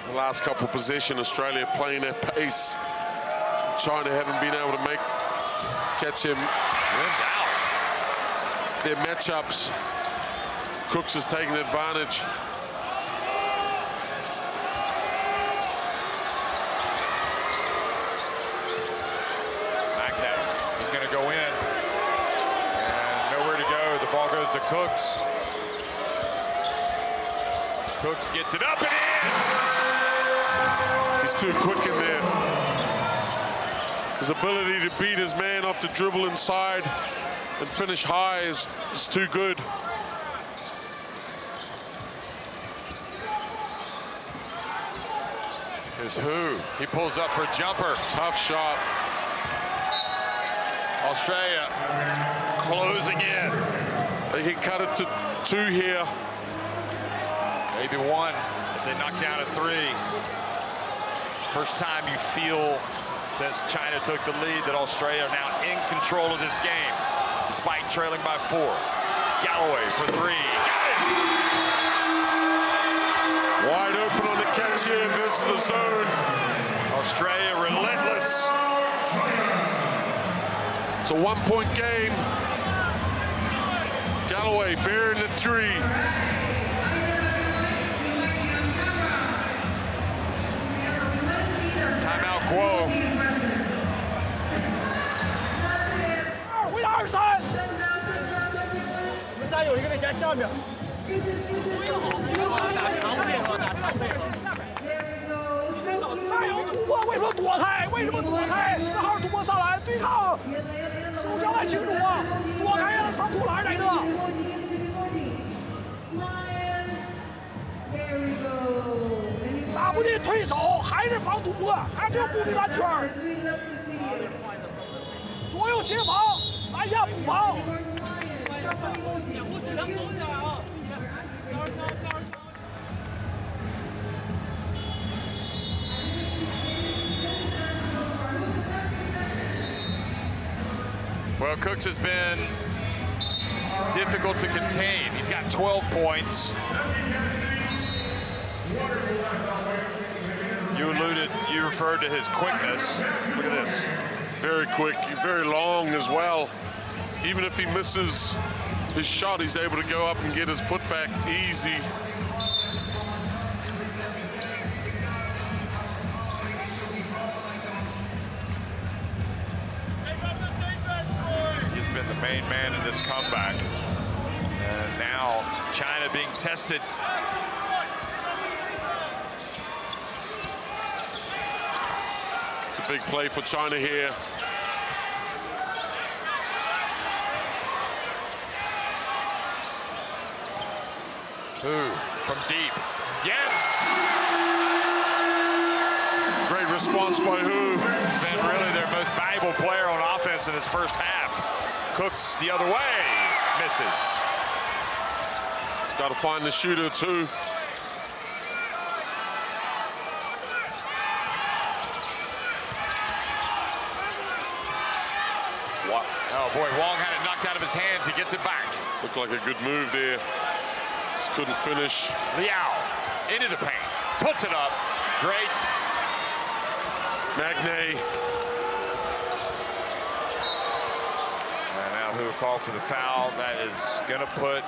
The last couple of possessions, Australia playing at pace. China haven't been able to catch him. Rimmed out. Their matchups. Cooks has taken advantage. Magnay, he's going to go in. And nowhere to go. The ball goes to Cooks. Cooks gets it up and in. He's too quick in there. His ability to beat his man off the dribble inside and finish high is too good. Here's Hu. He pulls up for a jumper. Tough shot. Australia closing in. They can cut it to 2 here. Maybe 1 if they knock down a 3. First time you feel since China took the lead that Australia are now in control of this game, despite trailing by 4. Galloway for 3. Got it! Wide open on the catch here versus the zone. Australia relentless. It's a 1-point game. Galloway burying the 3. Timeout, Guo. 回到23，我们再有一个人在下面。再有突破，为什么躲开？为什么躲开？10号突破上来对抗，手交代清楚啊！躲开呀，上投篮来的。不得退守，还是防突破，看这个攻击完圈。左右前防，篮下补防。 Well, Cooks has been difficult to contain. He's got 12 points. You referred to his quickness. Look at this. Very quick, very long as well. Even if he misses his shot, he's able to go up and get his putback easy. He's been the main man in this comeback. And now China being tested. It's a big play for China here. Hu from deep. Yes! Great response by Hu. He's been really their most valuable player on offense in this first half. Cooks the other way, misses. He's got to find the shooter too. Oh boy, Wong had it knocked out of his hands. He gets it back. Looked like a good move there. Just couldn't finish. Liao into the paint, puts it up. Great. Magne. And now Hu called for the foul. That is gonna put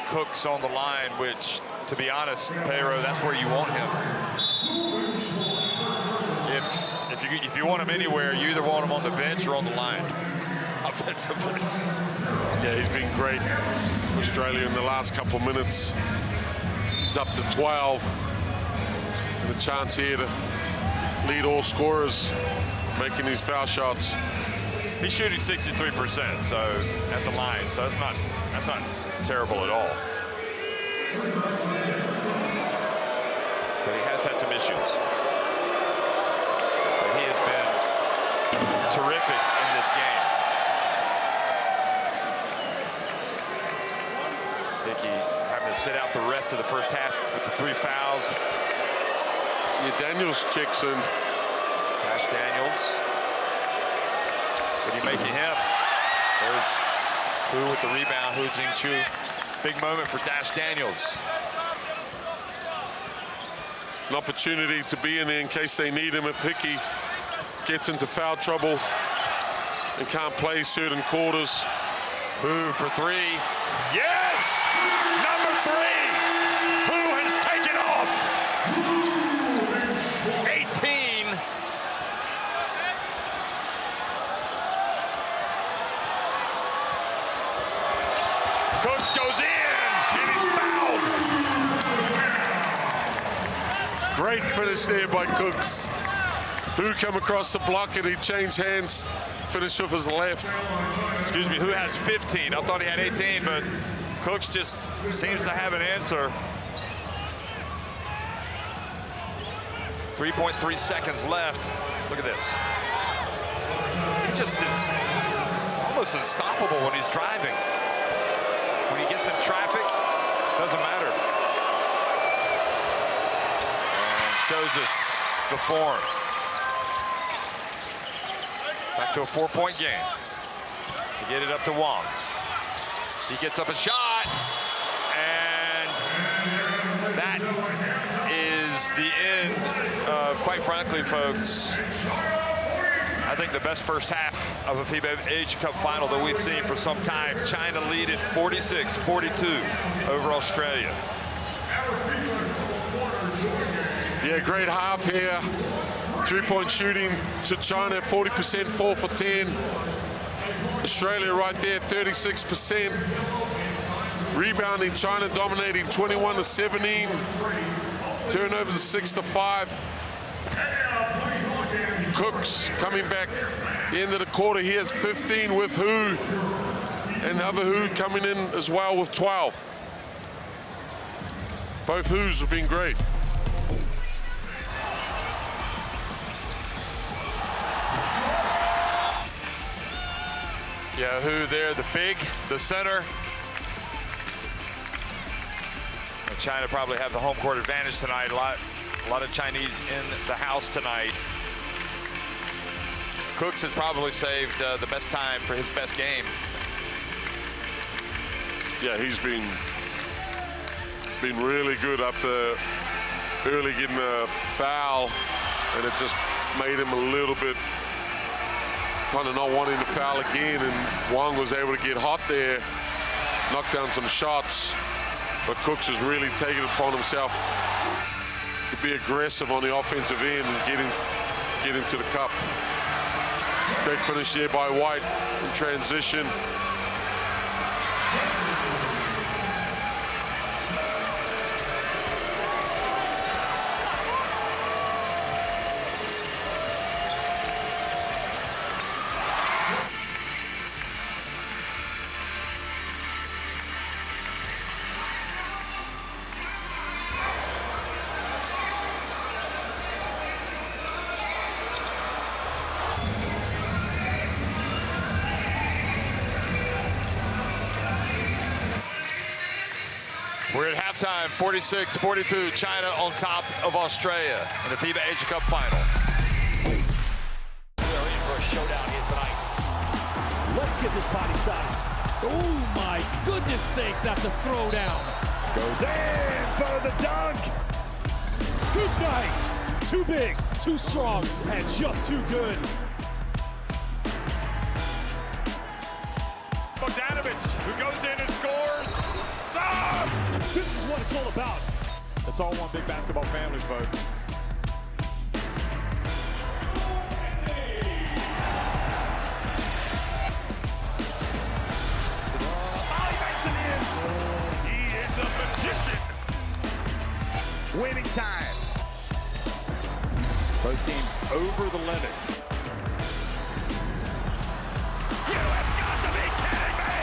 Cooks on the line, which, to be honest, Pedro, that's where you want him. If you want him anywhere, you either want him on the bench or on the line, offensively. Yeah, he's been great for Australia in the last couple of minutes. He's up to 12. And a chance here to lead all scorers, making these foul shots. He's shooting 63%, so at the line, so that's not terrible at all. But he has had some issues. But he has been terrific in this game. Hickey having to sit out the rest of the first half with the 3 fouls. Yeah, Daniels checks in. Dash Daniels. What do you make of him? There's Hu with the rebound, Hu Jingchu. Big moment for Dash Daniels. An opportunity to be in there in case they need him if Hickey gets into foul trouble and can't play certain quarters. Hu for 3. Yes! Number 3! Hu has taken off! 18. Cooks goes in, and he's fouled. Great finish there by Cooks. Hu come across the block and he changed hands, finished with his left. Excuse me, Hu has 15. I thought he had 18, but Cooks just seems to have an answer. 3.3 seconds left. Look at this. He just is almost unstoppable when he's driving. When he gets in traffic, doesn't matter. And shows us the form. Back to a 4-point game. To get it up to Wong. He gets up a shot, and that is the end of, quite frankly, folks, I think the best first half of a FIBA Asia Cup final that we've seen for some time. China lead at 46-42 over Australia. Yeah, great half here. 3-point shooting to China, 40%, 4 for 10. Australia right there, 36%. Rebounding, China dominating 21-17. Turnovers 6-5. Cooks coming back at the end of the quarter. He has 15 with Hu. And the other Hu coming in as well with 12. Both Hus have been great. Yeah, who there, the big, the center. And China probably have the home court advantage tonight. A lot of Chinese in the house tonight. Cooks has probably saved the best time for his best game. Yeah, he's been really good after early getting a foul, and it just made him a little bit kind of not wanting to foul again, and Wang was able to get hot there, knock down some shots, but Cooks has really taken it upon himself to be aggressive on the offensive end and get into the cup. Great finish there by White in transition. We're at halftime, 46-42, China on top of Australia in the FIBA Asia Cup final. We're in for a showdown here tonight. Let's get this party started. Oh my goodness sakes, that's a throwdown. Goes in for the dunk. Good night. Too big, too strong, and just too good. Bogdanovich, who goes in and scores. This is what it's all about. It's all one big basketball family, folks. He is a magician. Winning time. Both teams over the limit. You have got to be kidding me!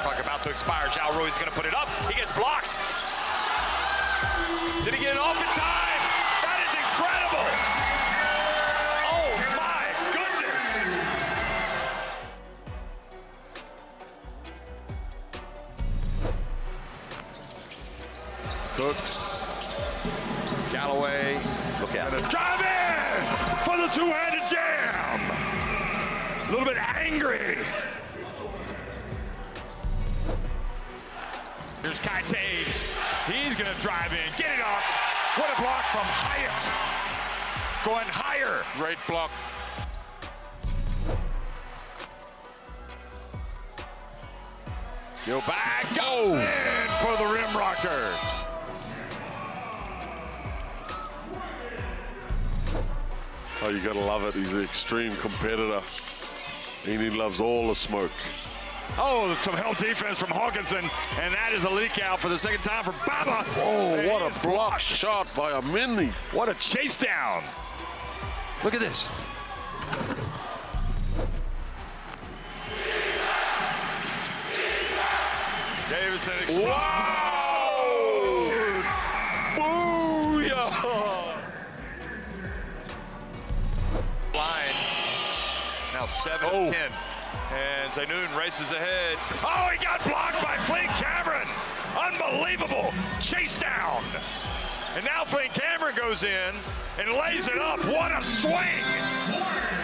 Clock about to expire. Zhao Rui's going to put it up. He gets blocked. Did he get it off in time? That is incredible. Oh my goodness. Cooks. Galloway. Look out. Drive in for the two-handed jam. A little bit angry. Here's Kai Taves. He's going to drive in. Get it up. What a block from Hyatt. Going higher. Great block. Go back. Go in for the rim rocker. Oh, you gotta love it. He's an extreme competitor, and he loves all the smoke. Oh, some hell defense from Hawkinson, and that is a leak out for the second time for Baba. Oh, what a block shot by Amini. What a chase down. Look at this. Davidson explodes. Booyah! Line. Now 7-10. And Zainoun races ahead. Oh, he got blocked by Flint Cameron. Unbelievable chase down. And now Flint Cameron goes in and lays it up. What a swing.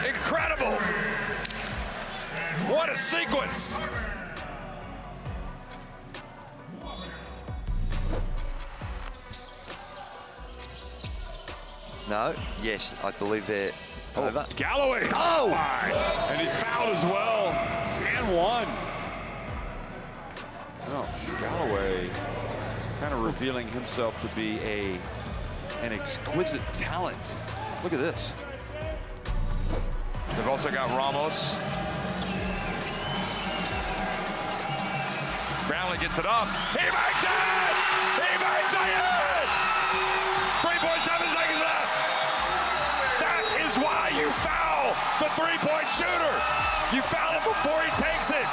Incredible. What a sequence. No, yes, I believe they're over. Galloway. Oh! And he's fouled as well. And one. Oh, Galloway kind of revealing himself to be an exquisite talent. Look at this. They've also got Ramos. Brownlee gets it up. He makes it! He makes it! 3.7 seconds left. That is why you foul the three-point shooter. You foul him before he takes it.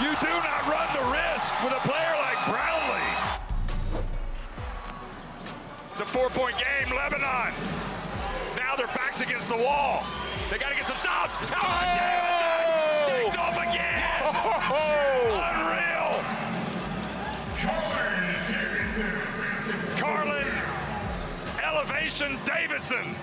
You do not run the risk with a player like Brownlee. It's a 4-point game, Lebanon. Now their backs against the wall. They got to get some stops. Oh, Davidson takes off again. Unreal. Carlin Elevation Davidson.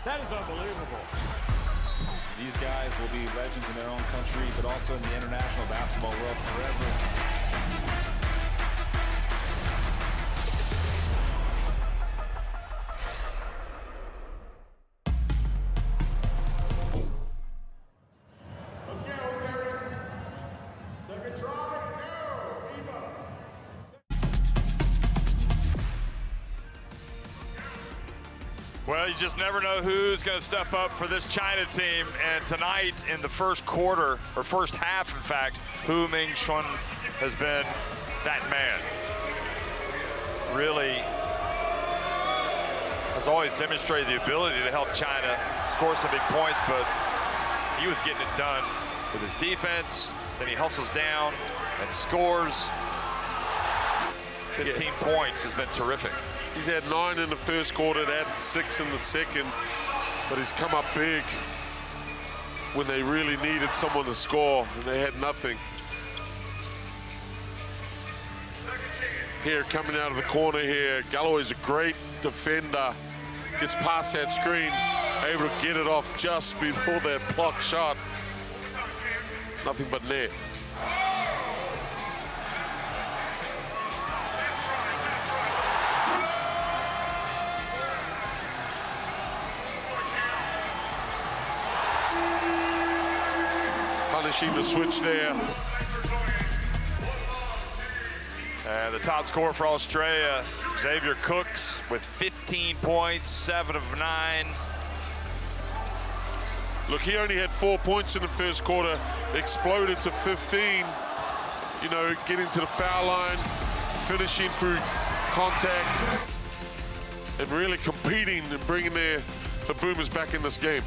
That is unbelievable. These guys will be legends in their own country, but also in the international basketball world forever. Let's go, Sarah. Second try, no, FIBA. Well, you just never know who's going to step up for this China team. And tonight, in the first quarter, or first half, in fact, Hu Ming-shun has been that man. Really has always demonstrated the ability to help China score some big points, but he was getting it done with his defense. Then he hustles down and scores. 15 points has been terrific. He's had 9 in the first quarter, added 6 in the second, but he's come up big when they really needed someone to score, and they had nothing. Here, coming out of the corner here, Galloway's a great defender. Gets past that screen, able to get it off just before that block shot. Nothing but net. Punishing the switch there. And the top scorer for Australia, Xavier Cooks, with 15 points, 7 of 9. Look, he only had 4 points in the first quarter, exploded to 15. You know, getting to the foul line, finishing through contact, and really competing and bringing the Boomers back in this game.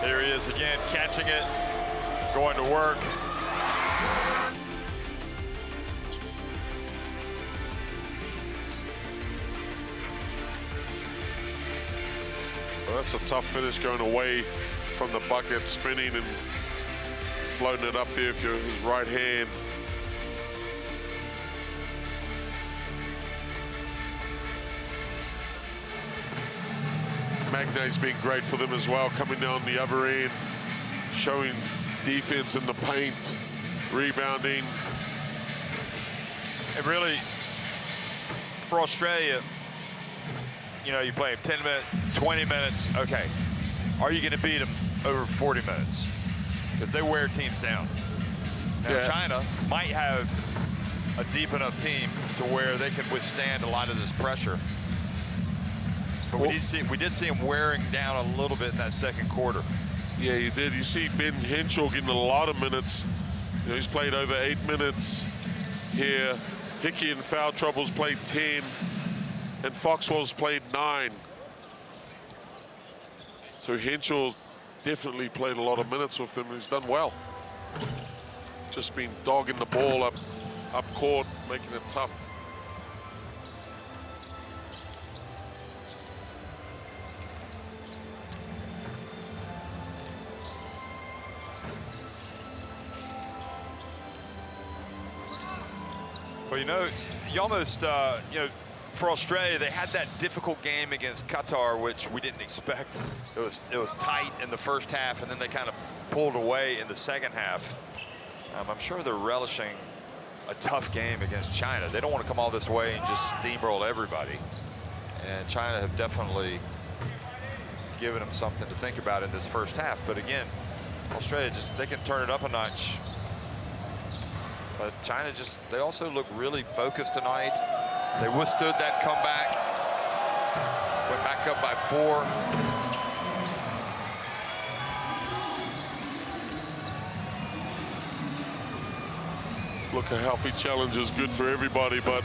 Here he is again, catching it, going to work. Well, that's a tough finish, going away from the bucket, spinning and floating it up there with his right hand. Magna's been great for them as well, coming down the other end, showing defense in the paint, rebounding. And really, for Australia, you know, you play them 10 minutes, 20 minutes, okay. Are you gonna beat them over 40 minutes? Because they wear teams down. Now, China might have a deep enough team to where they can withstand a lot of this pressure. But we did see him wearing down a little bit in that second quarter. Yeah, you did. You see Ben Henshaw getting a lot of minutes. You know, he's played over 8 minutes here. Hickey in foul trouble's played 10, and Foxwell's played 9. So Henshaw definitely played a lot of minutes with them. He's done well. Just been dogging the ball up court, making it tough. Well, you know, you almost, you know, for Australia, they had that difficult game against Qatar, which we didn't expect. It was tight in the first half, and then they kind of pulled away in the second half. I'm sure they're relishing a tough game against China. They don't want to come all this way and just steamroll everybody. And China have definitely given them something to think about in this first half. But again, Australia they can turn it up a notch. But China they also look really focused tonight. They withstood that comeback. Went back up by 4. Look, a healthy challenge is good for everybody, but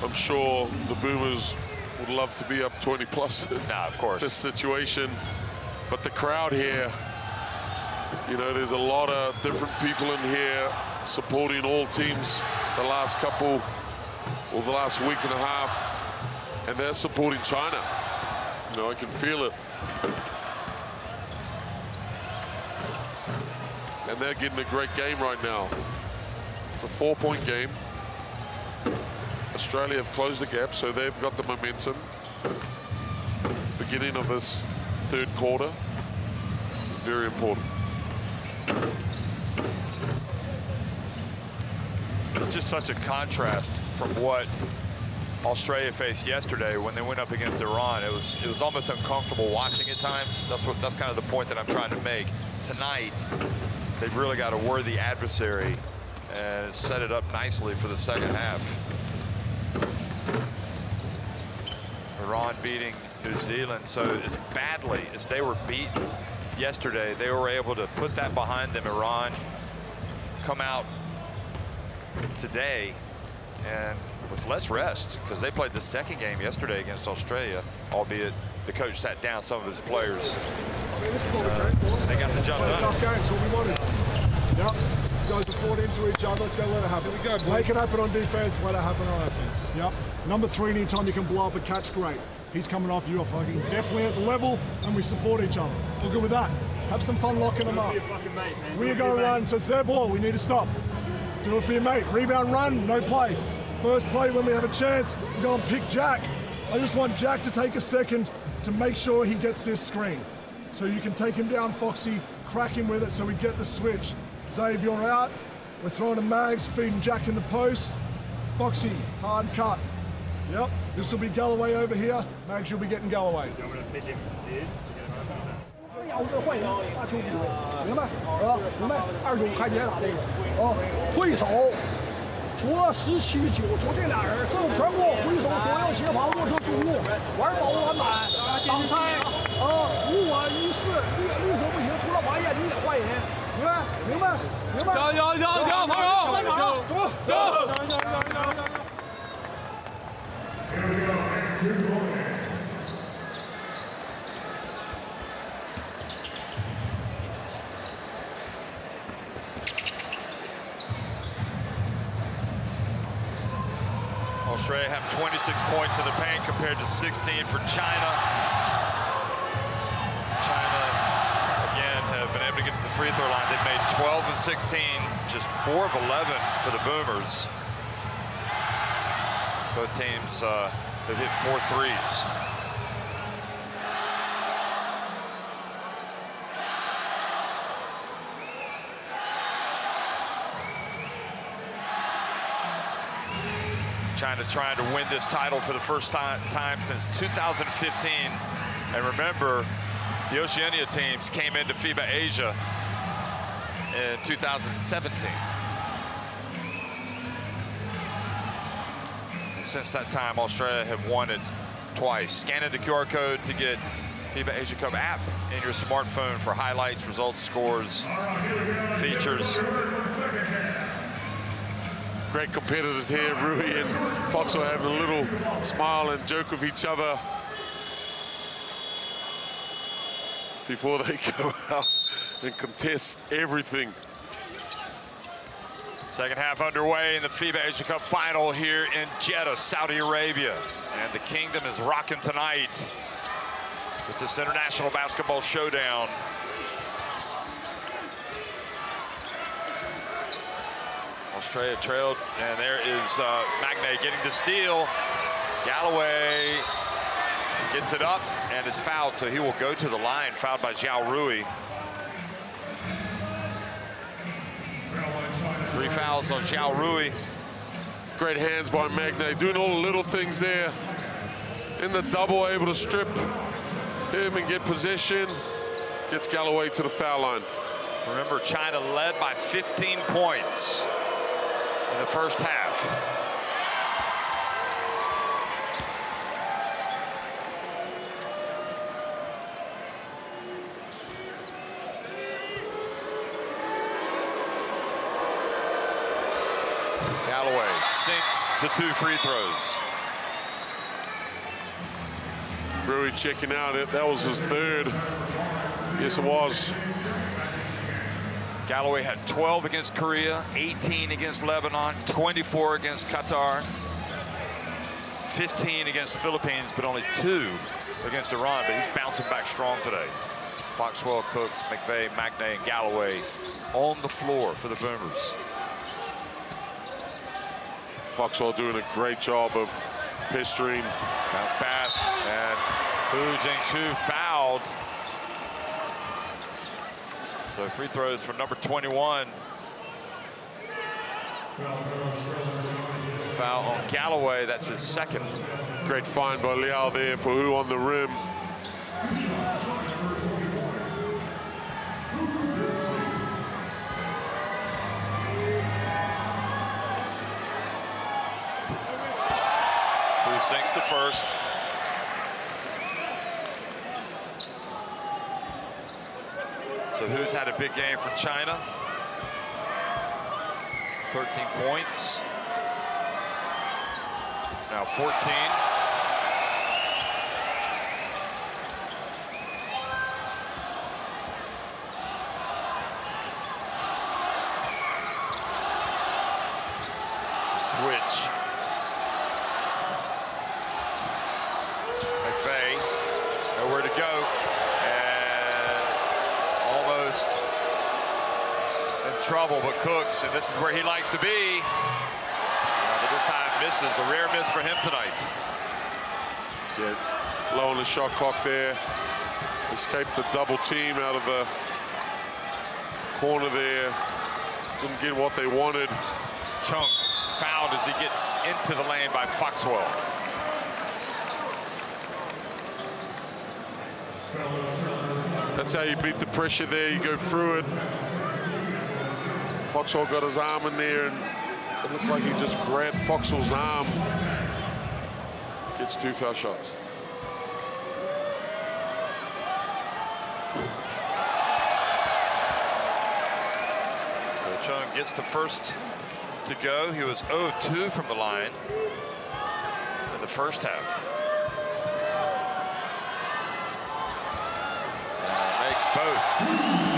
I'm sure the Boomers would love to be up 20 plus in of course. This situation. But the crowd here, you know, there's a lot of different people in here supporting all teams the last couple, or the last week and a half, and they're supporting China. You know, I can feel it. And they're getting a great game right now. It's a 4-point game. Australia have closed the gap, so they've got the momentum. Beginning of this third quarter is very important. It's just such a contrast from what Australia faced yesterday when they went up against Iran. It was almost uncomfortable watching at times. That's kind of the point that I'm trying to make. Tonight, they've really got a worthy adversary and set it up nicely for the second half. Iran beating New Zealand. So as badly as they were beaten yesterday, they were able to put that behind them. Iran come out today and with less rest, because they played the second game yesterday against Australia, albeit the coach sat down some of his players. This is what we came for. They got the job done. Tough games, what we wanted. Yep. You guys have poured into each other. Let's go, let it happen. Here we go. Make it happen on defense, let it happen on offense. Yep. Number 3, anytime you can blow up a catch, great. He's coming off, you are fucking definitely at the level, and we support each other. We're good with that. Have some fun locking them up. We are going to run, so it's their ball. We need to stop. Do it for your mate. Rebound, run, no play. First play when we have a chance, we go and pick Jack. I just want Jack to take a second to make sure he gets this screen. So you can take him down, Foxy, crack him with it so we get the switch. Zave, you're out. We're throwing a mags, feeding Jack in the post. Foxy, hard cut. Yep, this will be Galloway over here. Mags, you'll be getting Galloway. 要这换人打球不多，明白？明白。29看见了这个，回手，除了17、9，就这俩人，正全国回手，左右协防，握球中路，玩保护篮板，挡拆，如果一顺绿手不行，突然发现你也换人，明白？明白？明白？加油！换场，走！ Australia have 26 points in the paint compared to 16 for China. China, again, have been able to get to the free throw line. They've made 12 of 16, just 4 of 11 for the Boomers. Both teams have hit 4 threes. China trying to win this title for the first time since 2015. And remember, the Oceania teams came into FIBA Asia in 2017. And since that time, Australia have won it twice. Scan in the QR code to get FIBA Asia Cup app in your smartphone for highlights, results, scores, features. Great competitors here. Rui and Fox are having a little smile and joke with each other before they go out and contest everything. Second half underway in the FIBA Asia Cup final here in Jeddah, Saudi Arabia. And the Kingdom is rocking tonight with this international basketball showdown. Australia trailed, and there is Magne getting the steal. Galloway gets it up and is fouled, so he will go to the line, fouled by Zhao Rui. 3 fouls on Zhao Rui. Great hands by Magne, doing all the little things there. In the double, able to strip him and get possession. Gets Galloway to the foul line. Remember, China led by 15 points in the first half. Galloway sinks to 2 free throws. Rui checking out. That was his third. Yes, it was. Galloway had 12 against Korea, 18 against Lebanon, 24 against Qatar, 15 against the Philippines, but only 2 against Iran. But he's bouncing back strong today. Foxwell, Cooks, McVeigh, Magnay, and Galloway on the floor for the Boomers. Foxwell doing a great job of pestering. Bounce pass, and Hu Jingchu fouled. So free throws from number 21. Foul on Galloway, that's his second. Great find by Liao there for Hu on the rim. Hu sinks to first. So Hu's had a big game for China. 13 points. Now 14. Switch. McVeigh, nowhere to go. Trouble, but Cooks, and this is where he likes to be. But this time misses, a rare miss for him tonight. Yeah, low on the shot clock there. Escaped the double team out of the corner there. Didn't get what they wanted. Chung fouled as he gets into the lane by Foxwell. That's how you beat the pressure there. You go through it. Foxwell got his arm in there, and it looked like he just grabbed Foxwell's arm. Gets 2 foul shots. So Chung gets the first to go. He was 0 of 2 from the line in the first half. Makes both.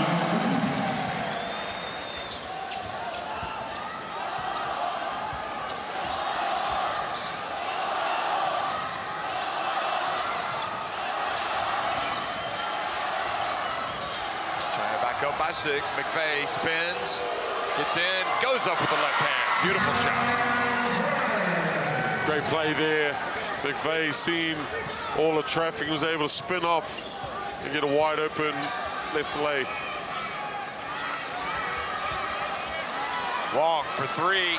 Up by 6. McVeigh spins, gets in, goes up with the left hand. Beautiful shot. Great play there. McVeigh seen all the traffic, was able to spin off and get a wide open left lay. Wong for 3.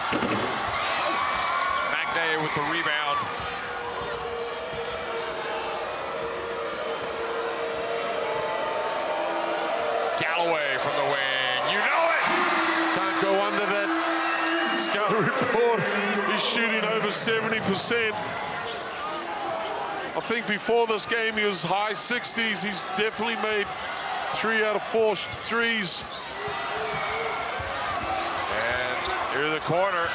Magnay with the rebound. Galloway from the wing, you know it! Can't go under that scout report. He's shooting over 70%. I think before this game he was high 60s. He's definitely made 3 out of 4 threes. And here's the corner.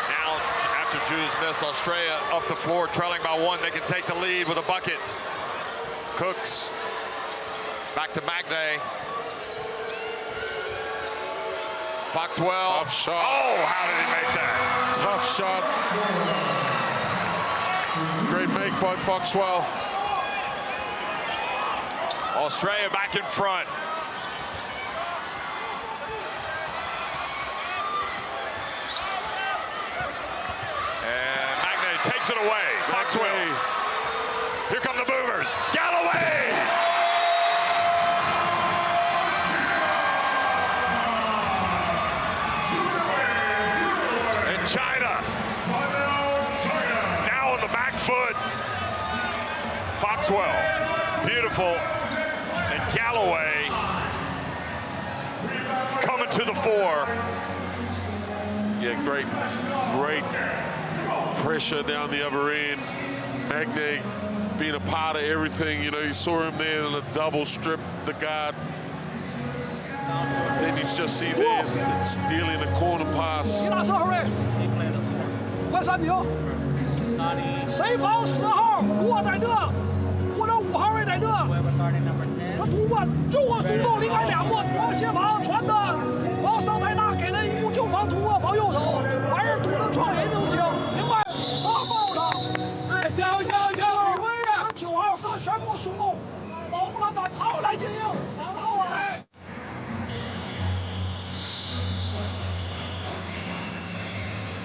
Now, after Drew's miss, Australia up the floor, trailing by 1. They can take the lead with a bucket. Cooks back to Magnay. Foxwell. Tough shot. Oh, how did he make that? Tough shot. Great make by Foxwell. Australia back in front. And Magnay takes it away. Foxwell. Here come the Boomers. Galloway! And China now on the back foot. Foxwell, beautiful, and Galloway coming to the fore. Yeah, great pressure down the other end. Magne being a part of everything. You know, you saw him there in a double strip, the guard. Then you just see there stealing a corner pass. 你打4号位，快3名。谁防4号？如果在这，或者5号位在这，他突破中国速度离开2步，往斜防传的，往上台大给他1步就防突破防右手，完事堵着创也就行，明白？大爆他，哎，加油！9号上全部速度，保护篮板跑来接应，打到我来。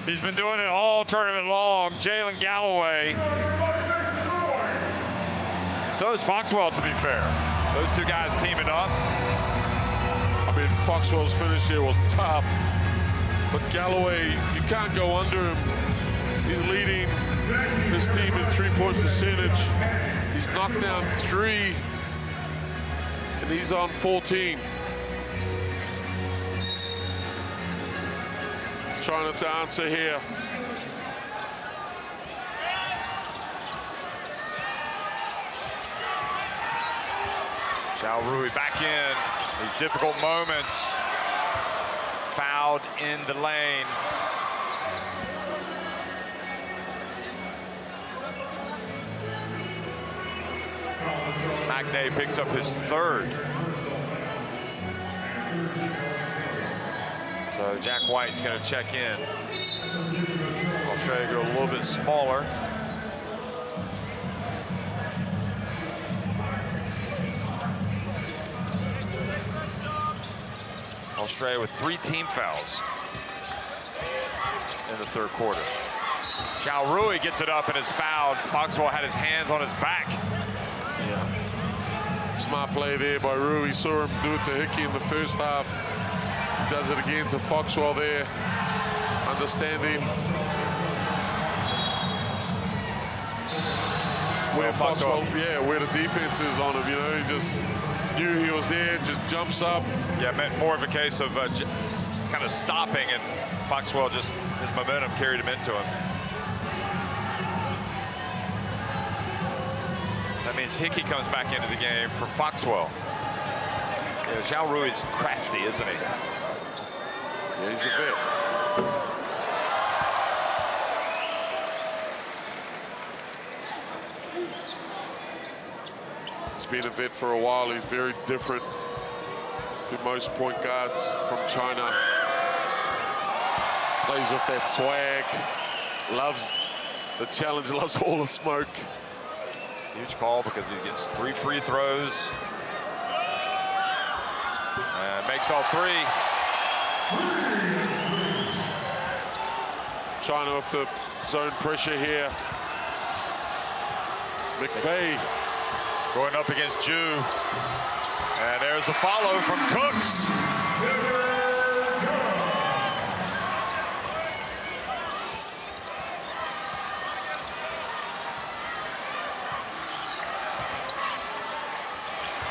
He's been doing it all tournament long, Jalen Galloway. So is Foxwell, to be fair. Those two guys teaming up. I mean, Foxwell's finish here was tough, but Galloway, you can't go under him. He's leading his team in three-point percentage. He's knocked down 3, and he's on 14. Trying to answer here. Xiao Rui back in. These difficult moments. Fouled in the lane. Magne picks up his 3rd. So Jack White's going to check in. Australia go a little bit smaller. Australia with 3 team fouls in the 3rd quarter. Xiao Rui gets it up and is fouled. Foxwell had his hands on his back. Yeah. Smart play there by Rui. We saw him do it to Hickey in the first half. Does it again to Foxwell there. Understanding where Foxwell, where the defense is on him. You know, he just knew he was there, just jumps up. Yeah, meant more of a case of kind of stopping, and Foxwell just, his momentum carried him into him. That means Hickey comes back into the game for Foxwell. Yeah, Xiao Rui is crafty, isn't he? Yeah, he's a vet. He's been a vet for a while. He's very different to most point guards from China. Plays with that swag. Loves the challenge, loves all the smoke. Huge call because he gets 3 free throws. And makes all 3. China with the zone pressure here. McVeigh going up against Ju. And there's a follow from Cooks.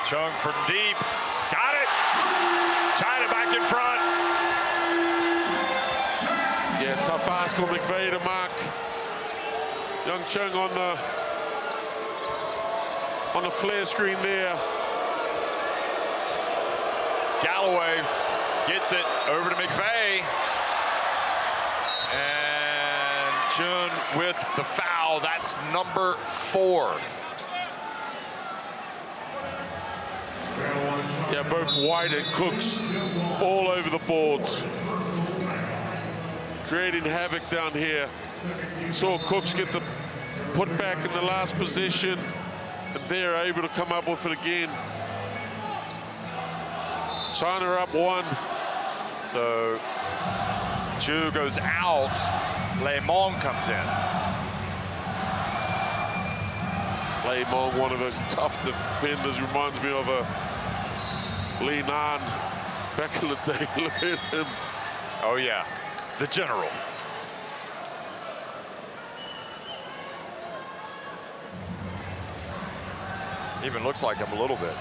Chung from deep. Got it. China back in front. Yeah, tough ask for McVeigh to mark. Young Chung on the flare screen there. Galloway gets it over to McVeigh. And Jun with the foul. That's number 4. Yeah, both White and Cooks all over the boards. Creating havoc down here. Saw Cooks get the putback in the last possession, and they're able to come up with it again. China up 1. So Chu goes out. Le Mong comes in. Le Mong, one of those tough defenders, reminds me of a Li Nan back in the day. Look at him. Oh yeah, the general. Even looks like him a little bit.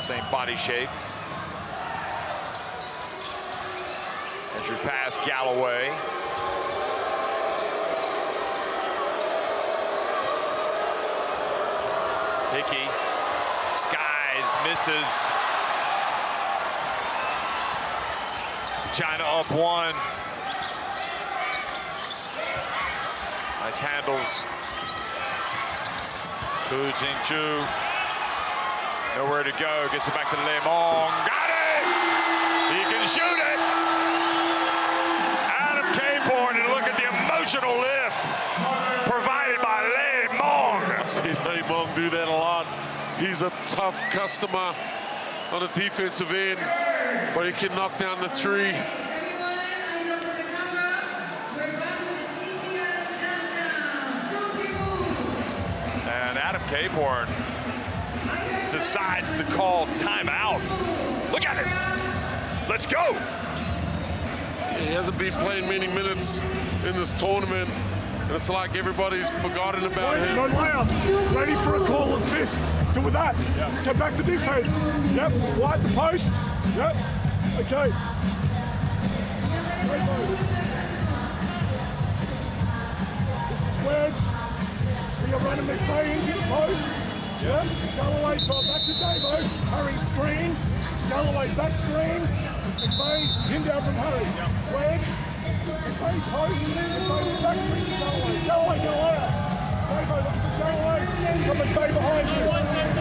Same body shape. Entry pass, Galloway. Hickey, skies, misses. China up 1. Nice handles. Hu Jingju, nowhere to go. Gets it back to Le Mong. Got it! He can shoot it! Adam Caborn, and look at the emotional lift provided by Le Mong. I see Le Mong do that a lot. He's a tough customer on the defensive end, but he can knock down the 3. And Adam Caborn decides to call timeout. Look at him. Let's go. He hasn't been playing many minutes in this tournament, and it's like everybody's forgotten about him. No layups. Ready for a call of fist. Good with that. Yeah. Let's get back to defense. Yep. Light the post. Yep. Okay. This is wedge. We are running McVay into the post. Yep. Galloway got back to Davo. Hurry screen. Galloway back screen. McVay pin down from Hurry. Wedge. McVay post. McVay back screen to Galloway. Galloway, go out. Davo, look for Galloway. Got McVay behind you.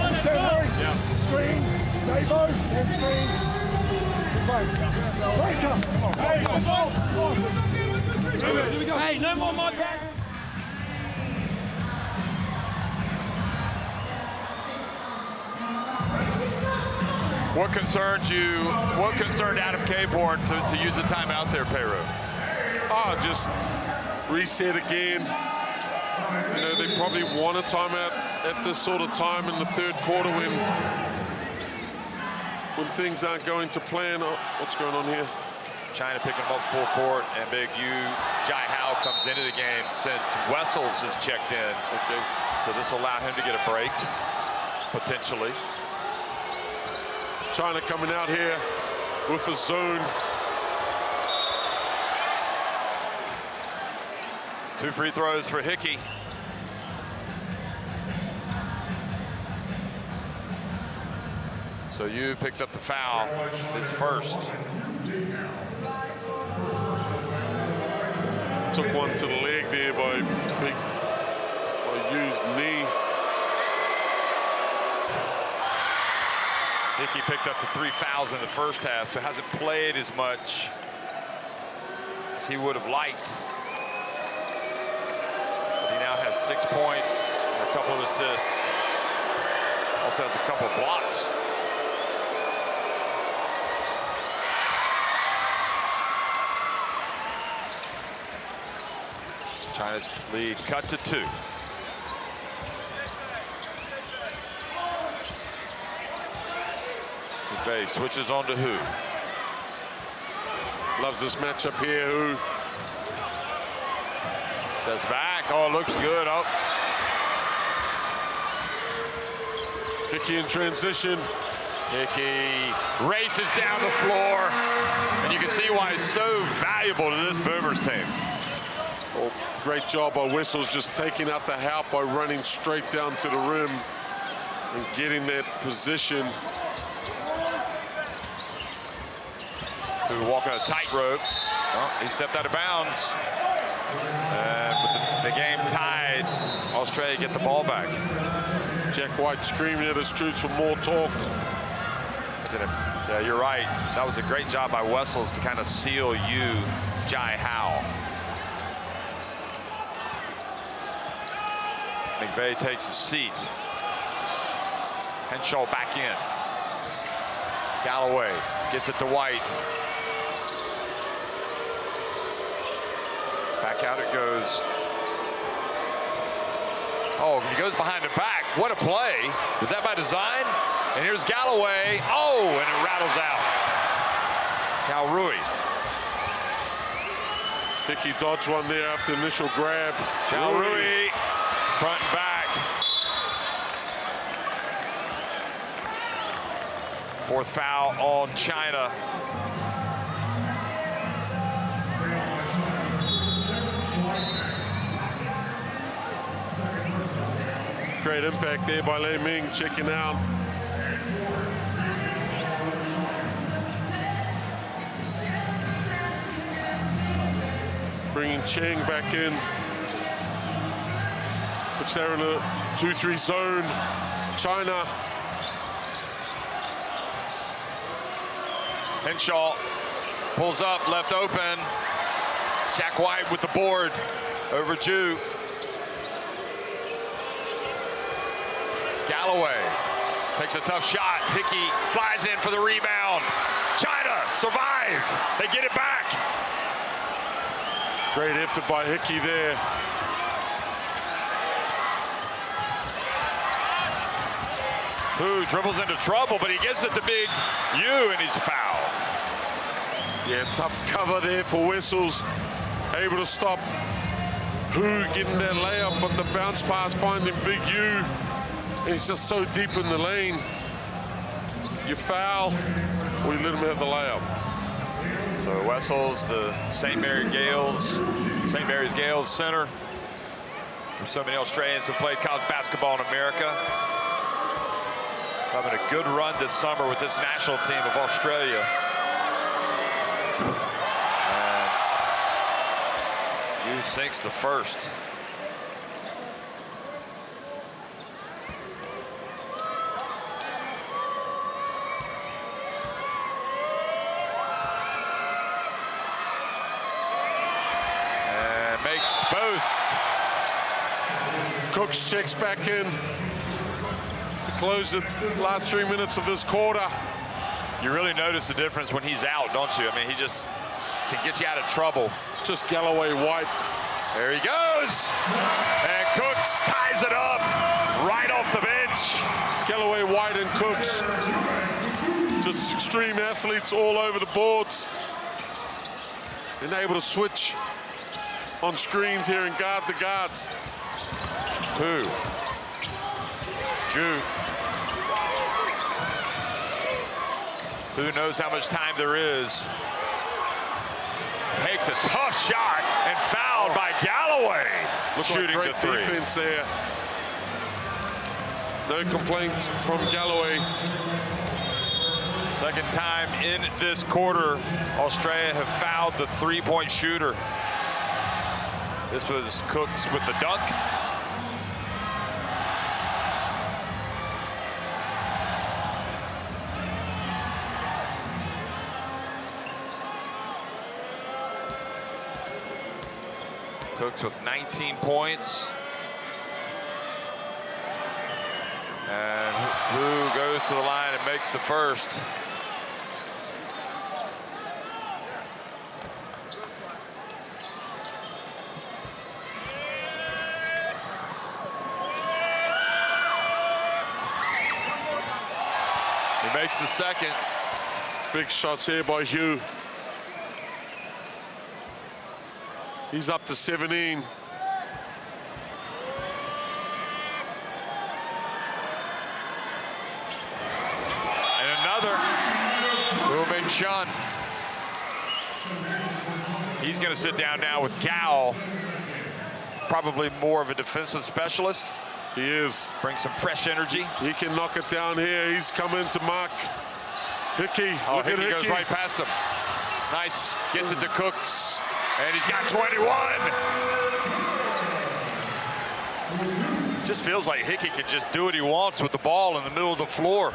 Understand, Hurry? Yeah. Screen. Davo. And screen. McVay. Breaker. Hey, come on. Hey, no more my back. What concerned you? What concerned Adam Caborn to use a timeout there, Peru? Oh, just reset again. You know, they probably want a timeout at this sort of time in the third quarter when things aren't going to plan. Oh, what's going on here? China picking him up full court, and big Jai Hao comes into the game since Wessels has checked in. Okay. So this will allow him to get a break, potentially. China coming out here with a zone. 2 free throws for Hickey. So Yu picks up the foul, his first. Took one to the leg there by Yu's knee. Hickey picked up the 3 fouls in the first half, so hasn't played as much as he would have liked. But he now has 6 points and a couple of assists. Also has a couple of blocks. China's lead cut to 2. McVay switches on to Hu. Loves this matchup here, Hu. Steps back. Oh, looks good. Oh. Hickey in transition. Hickey races down the floor. And you can see why he's so valuable to this Boomers team. Oh, great job by Wessels, just taking out the help by running straight down to the rim and getting that position. Who walking a tightrope. Oh, he stepped out of bounds. And with the game tied, Australia get the ball back. Jack White screaming at his troops for more talk. Yeah, you're right. That was a great job by Wessels to kind of seal Jai Hao. McVay takes a seat. Henshaw back in. Galloway gets it to White. Back out it goes. Oh, he goes behind the back. What a play. Was that by design? And here's Galloway. Oh, and it rattles out. Cal Rui. Hickey dodged one there after initial grab. Cal Rui, front and back. Fourth foul on China. Great impact there by Lei Ming, checking out. Bringing Cheng back in, which they're in a 2-3 zone. China. Henshaw pulls up, left open. Jack White with the board over Ju. Galloway takes a tough shot. Hickey flies in for the rebound. China survive. They get it back. Great effort by Hickey there. Who dribbles into trouble, but he gets it to big U, and he's fouled. Yeah, tough cover there for Wessels. Able to stop Who getting that layup, but the bounce pass finding big U. And he's just so deep in the lane. You foul, or you let him have the layup. So Wessels, the St. Mary's Gales center. So many Australians have played college basketball in America. Having a good run this summer with this national team of Australia. And U sinks the first. And makes both. Cooks checks back in to close the last 3 minutes of this quarter. You really notice the difference when he's out, don't you? I mean, he just can get you out of trouble. Just Galloway White. There he goes. And Cooks ties it up right off the bench. Galloway White and Cooks. Just extreme athletes all over the boards. And able to switch on screens here and guard the guards. Who? Ju. Who knows how much time there is. Takes a tough shot and fouled by Galloway. Looks shooting like great the three. defense there. No complaints from Galloway. Second time in this quarter, Australia have fouled the three-point shooter. This was Cooks with the dunk. Cooks with 19 points. And who goes to the line and makes the first? He makes the second. Big shots here by Hugh. He's up to 17. And another. Wu-Ming Chun. He's going to sit down now with Gao. Probably more of a defensive specialist. He is. Brings some fresh energy. He can knock it down here. He's come in to mark Hickey. Oh, Look at Hickey goes Hickey. right past him. Nice. Gets it to Cooks. And he's got 21. Just feels like Hickey can just do what he wants with the ball in the middle of the floor.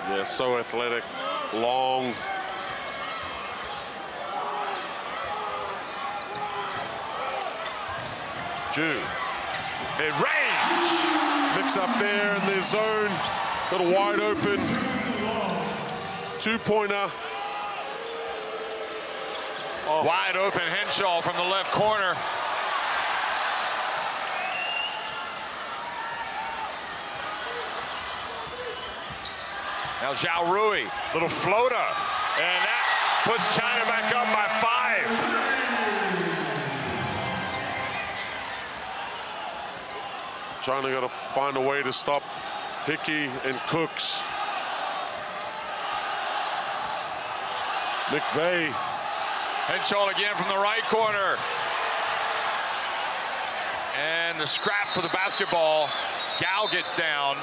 Yeah, so athletic, long. Ju. Mid-range. Mix up there in their zone. Got a wide open two-pointer. Oh. Wide open Henshaw from the left corner. Now Zhao Rui, little floater. And that puts China back up by 5. China got to find a way to stop Hickey and Cooks. McVeigh. Henshaw again from the right corner. And the scrap for the basketball. Gal gets down.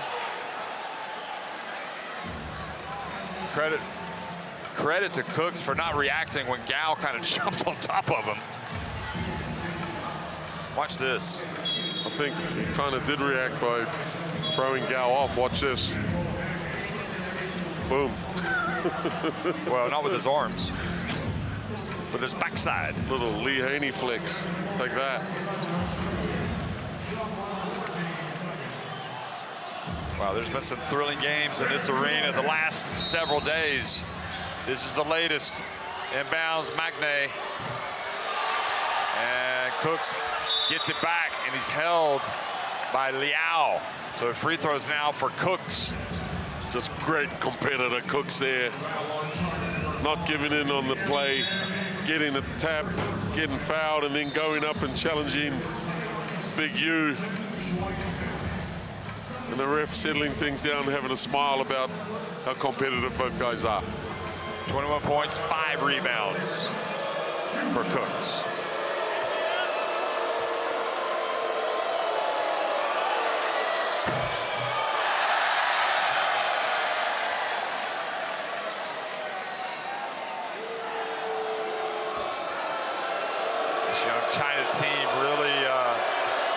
Credit to Cooks for not reacting when Gal kind of jumped on top of him. Watch this. I think he kind of did react by throwing Gal off. Watch this. Boom. Well, not with his arms. With his backside. Little Lee Haney flicks. Take that. Wow, there's been some thrilling games in this arena the last several days. This is the latest. Inbounds, Magne. And Cooks gets it back, and he's held by Liao. So free throws now for Cooks. Just great competitor, Cooks there. Not giving in on the play, getting a tap, getting fouled, and then going up and challenging Big U. And the ref settling things down, having a smile about how competitive both guys are. 21 points, 5 rebounds for Cooks. This young China team really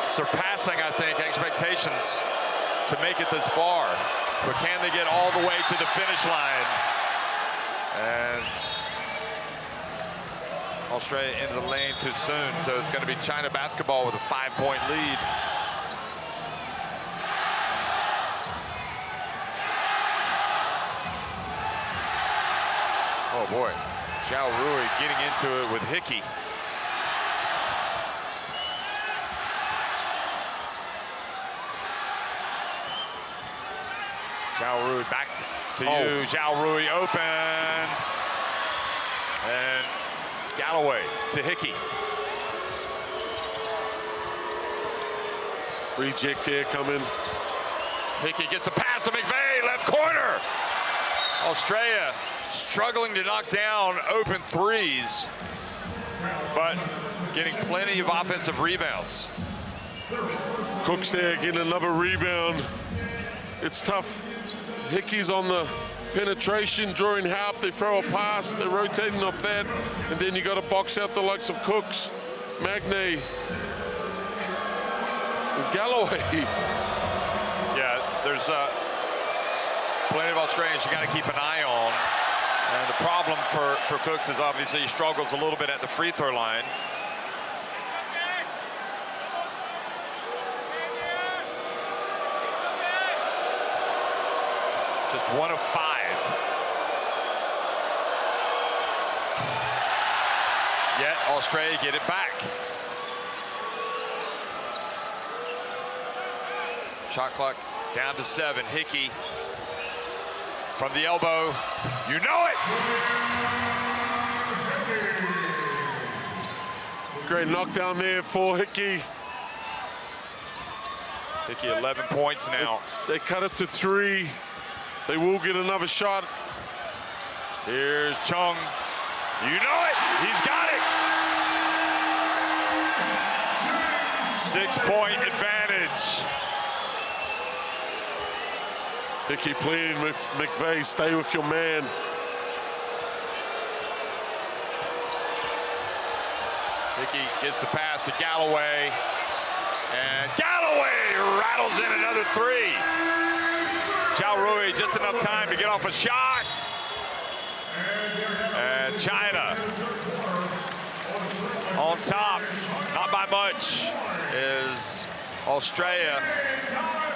surpassing, I think, expectations to make it this far. But can they get all the way to the finish line? And Australia into the lane too soon, so it's going to be China basketball with a 5-point lead. Oh boy, Zhao Rui getting into it with Hickey. Zhao Rui back to you. Zhao Rui open. And Galloway to Hickey. Reject there coming. Hickey gets a pass to McVeigh, left corner. Australia struggling to knock down open threes, but getting plenty of offensive rebounds. Cooks there getting another rebound. It's tough. Hickey's on the penetration, drawing help. They throw a pass, they're rotating off that, and then you got to box out the likes of Cooks, Magne, and Galloway. Yeah, there's plenty of Australians you got to keep an eye on. And the problem for Cooks is obviously he struggles a little bit at the free throw line. Just 1 of 5. Yet Australia get it back. Shot clock down to 7. Hickey from the elbow. You know it! Great knockdown there for Hickey. Hickey 11 points now. They cut it to 3. They will get another shot. Here's Chung. You know it! He's got it! 6-point advantage. Hickey pleading with McVeigh, stay with your man. Hickey gets the pass to Galloway. And Galloway rattles in another 3. Zhao Rui just enough time to get off a shot. And China on top, not by much, is Australia.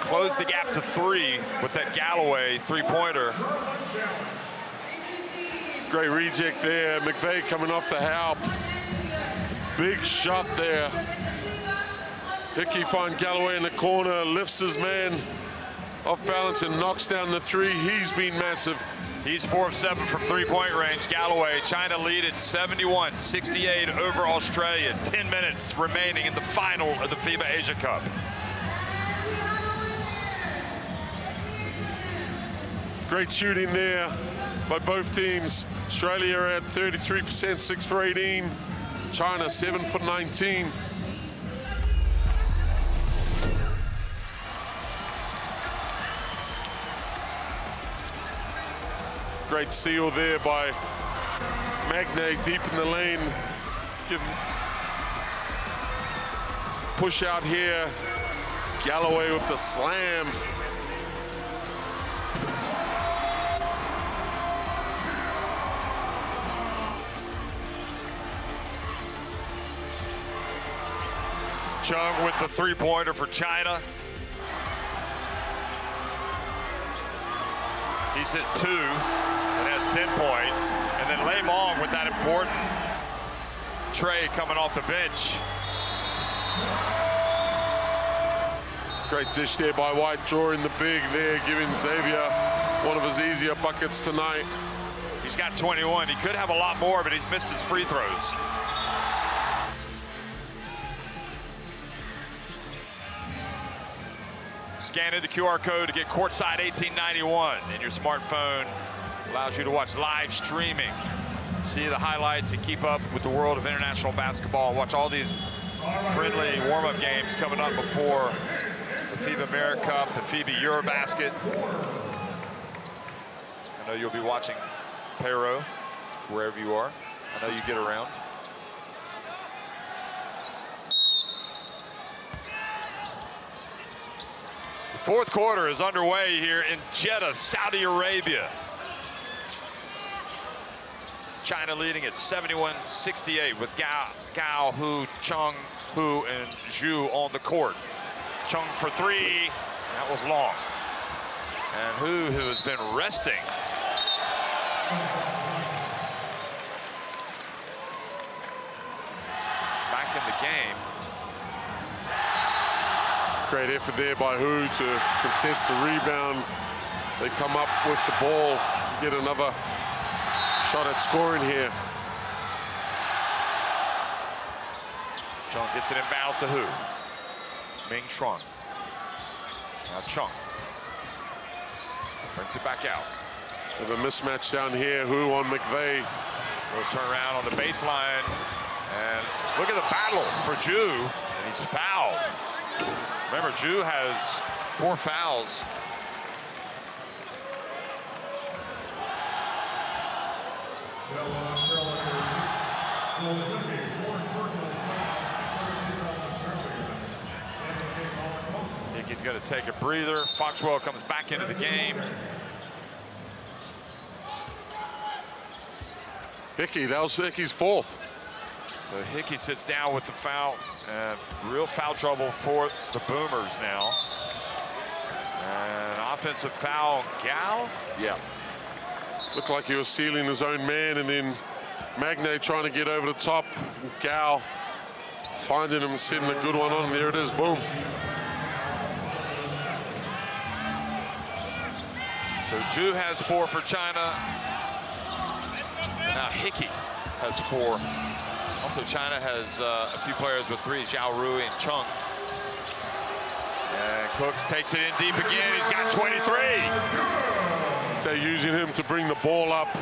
Close the gap to 3 with that Galloway 3-pointer. Great reject there. McVeigh coming off the help. Big shot there. Hickey finds Galloway in the corner, lifts his man off balance and knocks down the 3. He's been massive. He's 4 of 7 from 3-point range. Galloway, China lead at 71-68 over Australia. 10 minutes remaining in the final of the FIBA Asia Cup. Great shooting there. by both teams. Australia at 33%, 6 for 18. China 7 for 19. Great seal there by Magne deep in the lane. Push out here. Galloway with the slam. Chung with the three-pointer for China. He's hit 2 and has 10 points. And then Lei Mong with that important tray coming off the bench. Great dish there by White, drawing the big there, giving Xavier one of his easier buckets tonight. He's got 21. He could have a lot more, but he's missed his free throws. Scanning the QR code to get courtside 1891 in your smartphone. Allows you to watch live streaming, see the highlights, and keep up with the world of international basketball. Watch all these friendly warm-up games coming up before the FIBA Asia Cup, the FIBA Eurobasket. I know you'll be watching Pero wherever you are. I know you get around. The fourth quarter is underway here in Jeddah, Saudi Arabia. China leading at 71-68 with Gao, Hu, Chung, Hu, and Zhu on the court. Chung for 3, that was long. And Hu has been resting. Back in the game. Great effort there by Hu to contest the rebound. They come up with the ball, get another shot at scoring here. Chung gets it inbounds to Hu. Ming Chuan. Now Chung brings it back out. With a mismatch down here, Hu on McVeigh. We'll turn around on the baseline. And look at the battle for Zhu. And he's fouled. Remember, Zhu has 4 fouls. Hickey's going to take a breather. Foxwell comes back into the game. Hickey, that was Hickey's 4th. So Hickey sits down with the foul, and real foul trouble for the Boomers now. And offensive foul, Gao? Yeah. Looked like he was sealing his own man, and then Magne trying to get over the top. Gao finding him, setting a good one on. There it is, boom. So Zhu has 4 for China. Now Hickey has 4. Also, China has a few players with 3, Zhao Rui and Chung. And Cooks takes it in deep again. He's got 23. They're using him to bring the ball up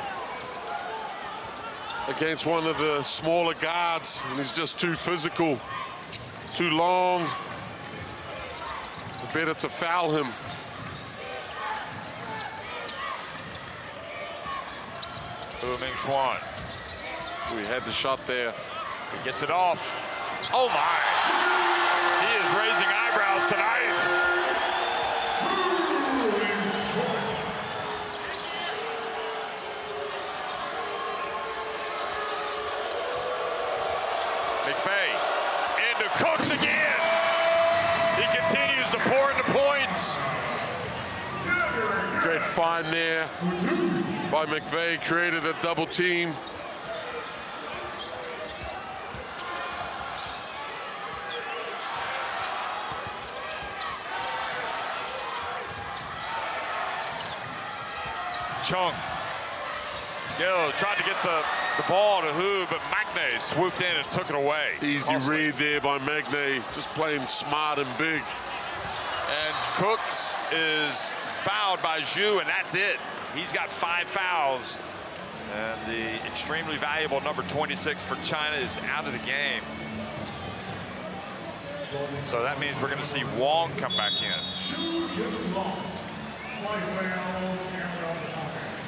against one of the smaller guards, and he's just too physical, too long. Better to foul him. Ming Chuan. We had the shot there. He gets it off. Oh my! He is raising eyebrows tonight. McVeigh into Cooks again. He continues to pour into points. Great find there by McVeigh, created a double team. Chung. Gill tried to get the ball to Hu, but Magne swooped in and took it away. Easy read there by Magne, just playing smart and big. And Cooks is fouled by Zhu, and that's it. He's got 5 fouls. And the extremely valuable number 26 for China is out of the game. So that means we're going to see Wong come back in.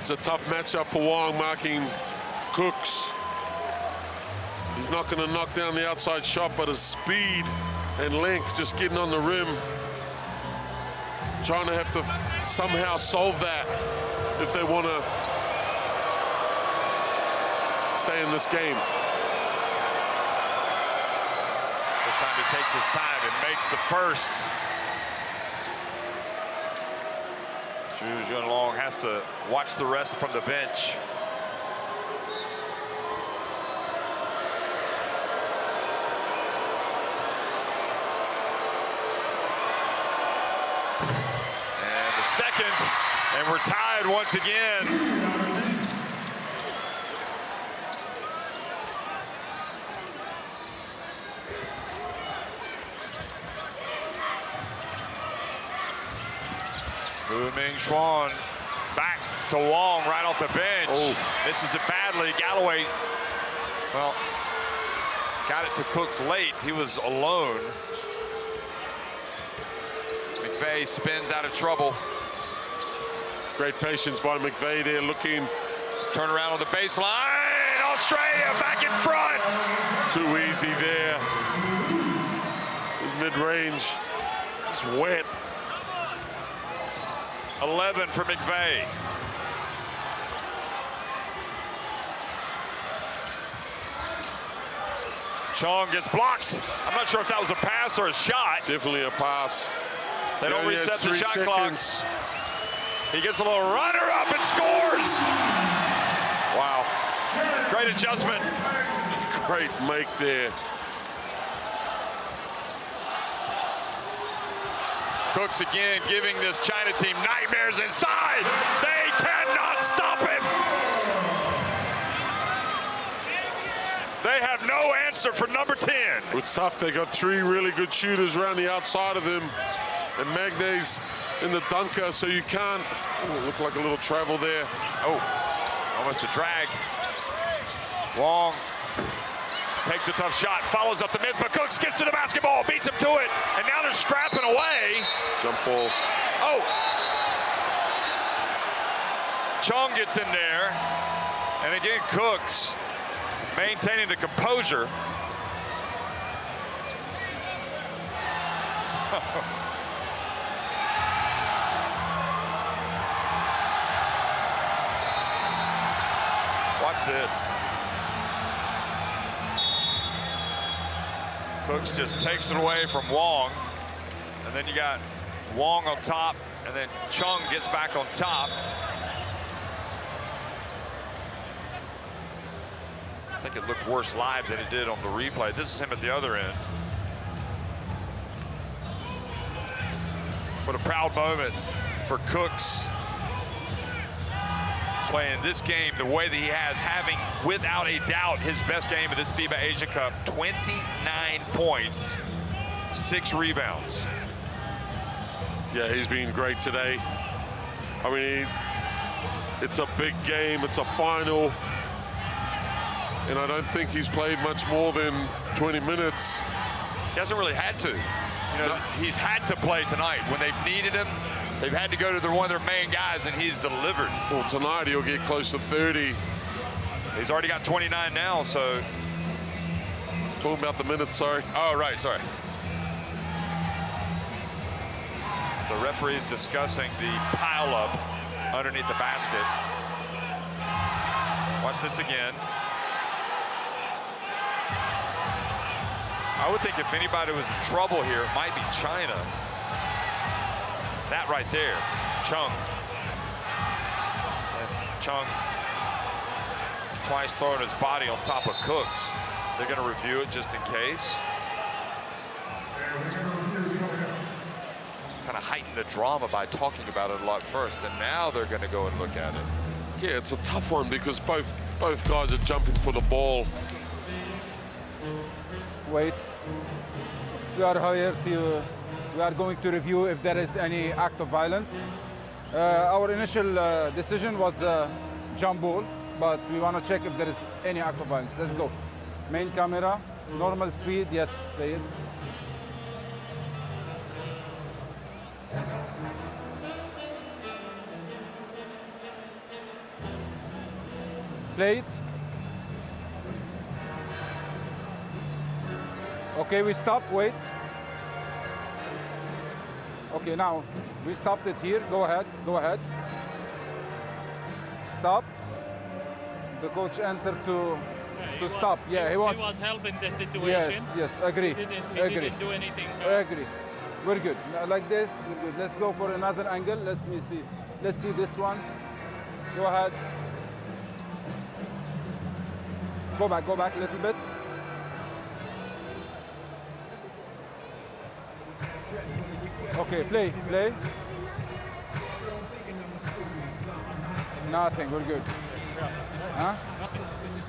It's a tough matchup for Wong, marking Cooks. He's not going to knock down the outside shot, but his speed and length just getting on the rim. China have to somehow solve that if they want to stay in this game. This time he takes his time and makes the first. Zhu Junlong has to watch the rest from the bench. And the second, and we're tied once again. Wu Ming Xuan back to Wong right off the bench. Oh. Misses it badly. Galloway, well, got it to Cooks late. He was alone. McVeigh spins out of trouble. Great patience by McVeigh there, looking. Turn around on the baseline. Australia back in front. Too easy there. His mid-range is wet. 11 for McVeigh. Chong gets blocked. I'm not sure if that was a pass or a shot. Definitely a pass. They don't He only reset has the 3 shot seconds. clocks. He gets a little runner up and scores. Wow. Great adjustment. Great make there. Cooks again giving this China team nightmares inside. They cannot stop him. They have no answer for number 10. It's tough. They got 3 really good shooters around the outside of them. And Magnay's in the dunker, so you can't. Oh, looked like a little travel there. Oh, almost a drag. Wong takes a tough shot, follows up the miss, but Cooks gets to the basketball, beats him to it, and now they're scrapping away. Jump ball. Oh! Chong gets in there, and again, Cooks maintaining the composure. Watch this. Cooks just takes it away from Wong, and then you got Wong on top, and then Chung gets back on top. I think it looked worse live than it did on the replay. This is him at the other end. What a proud moment for Cooks, playing this game the way that he has, having without a doubt his best game of this FIBA Asia Cup. 29 points, 6 rebounds. Yeah, he's been great today. I mean, it's a big game, it's a final, and I don't think he's played much more than 20 minutes. He hasn't really had to. You know, he's had to play tonight. When they've needed him, they've had to go to one of their main guys, and he's delivered. Well, tonight he'll get close to 30. He's already got 29 now, so. Talking about the minutes, sorry. Oh, right, sorry. The referee's discussing the pileup underneath the basket. Watch this again. I would think if anybody was in trouble here, it might be China. That right there, Chung. And Chung twice throwing his body on top of Cooks. They're going to review it just in case. Kind of heighten the drama by talking about it a lot first, and now they're going to go and look at it. Yeah, it's a tough one because both guys are jumping for the ball. Wait. We are here to. We are going to review if there is any act of violence. Our initial decision was jump ball, but we want to check if there is any act of violence. Let's go. Main camera, normal speed, yes, play it. Play it. Okay, we stop, wait. Okay, now we stopped it here. Go ahead, go ahead. Stop. The coach entered to stop. Yeah, he was helping the situation. Yes, yes, agree. He didn't do anything. Agree. We're good. Now, like this, we're good. Let's go for another angle. Let's see. Let's see this one. Go ahead. Go back a little bit. Okay, play. Nothing, we're good. Huh?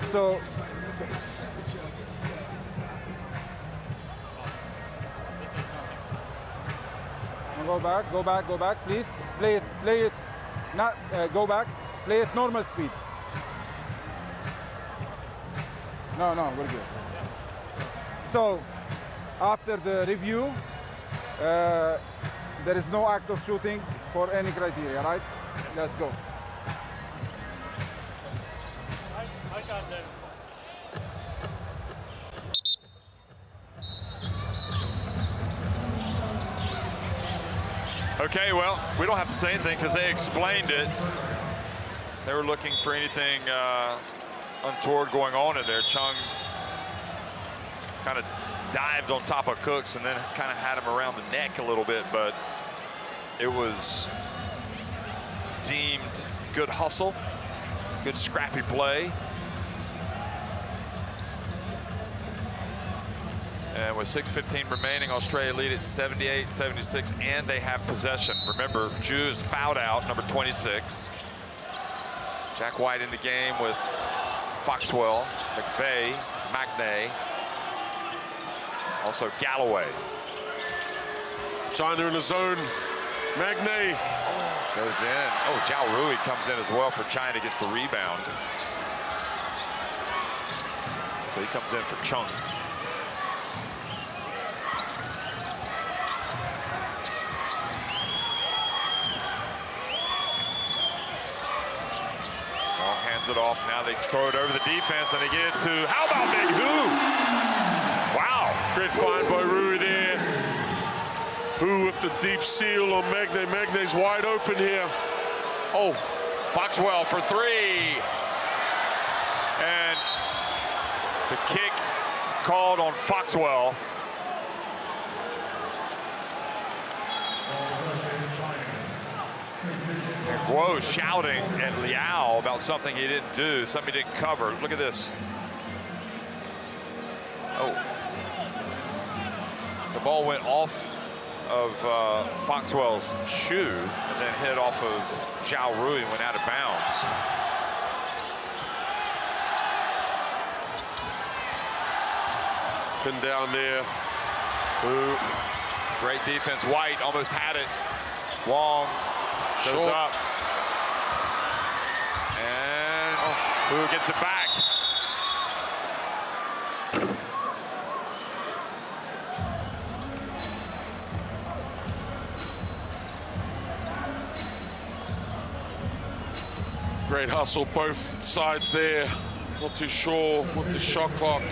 So go back, please. Play it. Not go back. Play it normal speed. No, we're good. So, after the review, there is no act of shooting for any criteria, right? Let's go. I got that. Okay, well, we don't have to say anything because they explained it. They were looking for anything untoward going on in there. Chung kind of dived on top of Cooks and then kind of had him around the neck a little bit, but it was deemed good hustle, good scrappy play. And with 6:15 remaining, Australia lead at 78-76, and they have possession. Remember, Ju's fouled out, number 26. Jack White in the game with Foxwell, McVeigh, Magnay, also Galloway. China in the zone. Magnay goes in. Oh, Zhao Rui comes in as well for China, gets the rebound. So he comes in for Chung. It off. Now they throw it over the defense and they get it to, how about Big Hu? Wow. Great find by Rui there. Hu with the deep seal on Magnay. Magnay's wide open here. Oh, Foxwell for three. And the kick called on Foxwell. Guo shouting at Liao about something he didn't do, something he didn't cover. Look at this. Oh. The ball went off of Foxwell's shoe and then hit off of Zhao Rui and went out of bounds. Pinned down there. Hu, great defense. White almost had it. Wong goes up. And Hu gets it back. Great hustle, both sides there. Not too sure with the shot clock.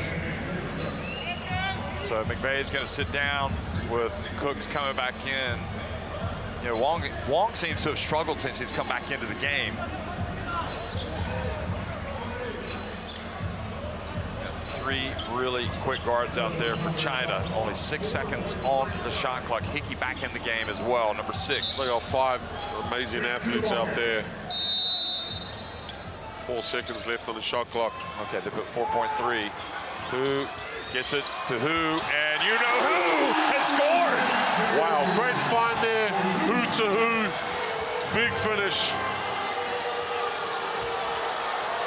So McVeigh's going to sit down with Cooks coming back in. You know, Wong seems to have struggled since he's come back into the game. Three really quick guards out there for China. Only 6 seconds on the shot clock. Hickey back in the game as well, number 6. They got 5 amazing athletes out there. 4 seconds left on the shot clock. Okay, they put 4.3. Hu gets it to Hu, and you know Hu has scored! Wow, great find there. Hu to Hu. Big finish.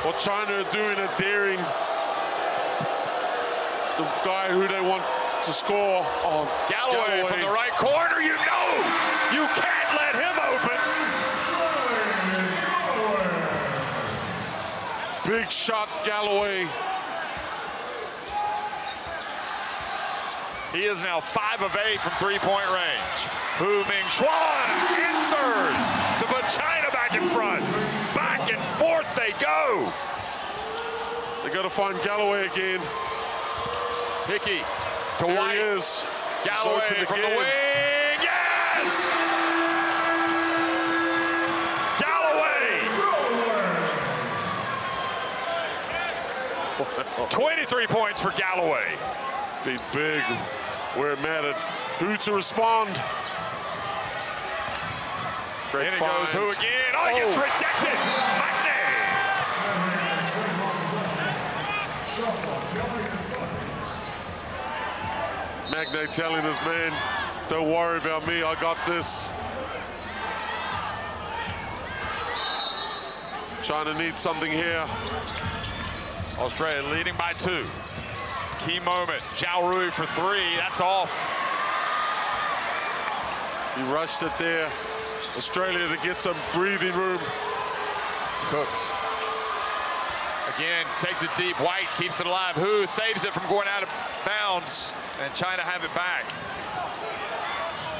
What China are doing are daring the guy who they want to score. Oh, Galloway from the right corner, you know! You can't let him open! Big shot, Galloway. He is now 5 of 8 from three-point range. Hu Ming Xuan answers to put China back in front. Back and forth they go. They got to find Galloway again. Hickey to Here White. he is. Galloway He's open from the again. wing. Yes! Galloway. 23 points for Galloway. Be big where it mattered. Who to respond? Great And it find. goes Hu again. Oh, he gets rejected. Magnay telling his man, don't worry about me, I got this. China needs something here. Australia leading by 2. Key moment. Zhao Rui for 3. That's off. He rushed it there. Australia to get some breathing room. Cooks. Again, takes it deep. White keeps it alive. Hu saves it from going out of bounds. And China have it back.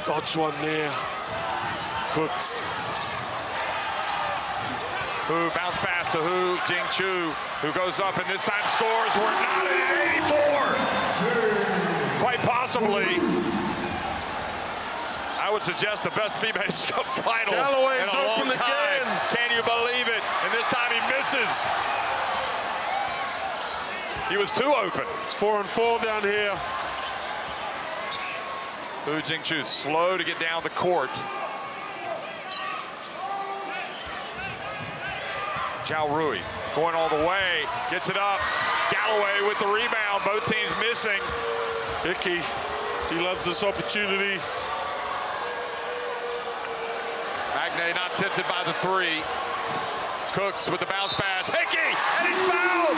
Dodged one there. Cooks. Hu bounce pass to Hu Jingchu, who goes up and this time scores. We're not at 84. Quite possibly, I would suggest the best FIBA Asia Cup final Galloway's in a long open time. again. Can you believe it? And this time he misses. He was too open. It's 4-4 down here. Hu Jingchu slow to get down the court. Zhao Rui going all the way, gets it up. Galloway with the rebound, both teams missing. Hickey, he loves this opportunity. Magnay not tempted by the 3. Cooks with the bounce pass. Hickey, and he's fouled!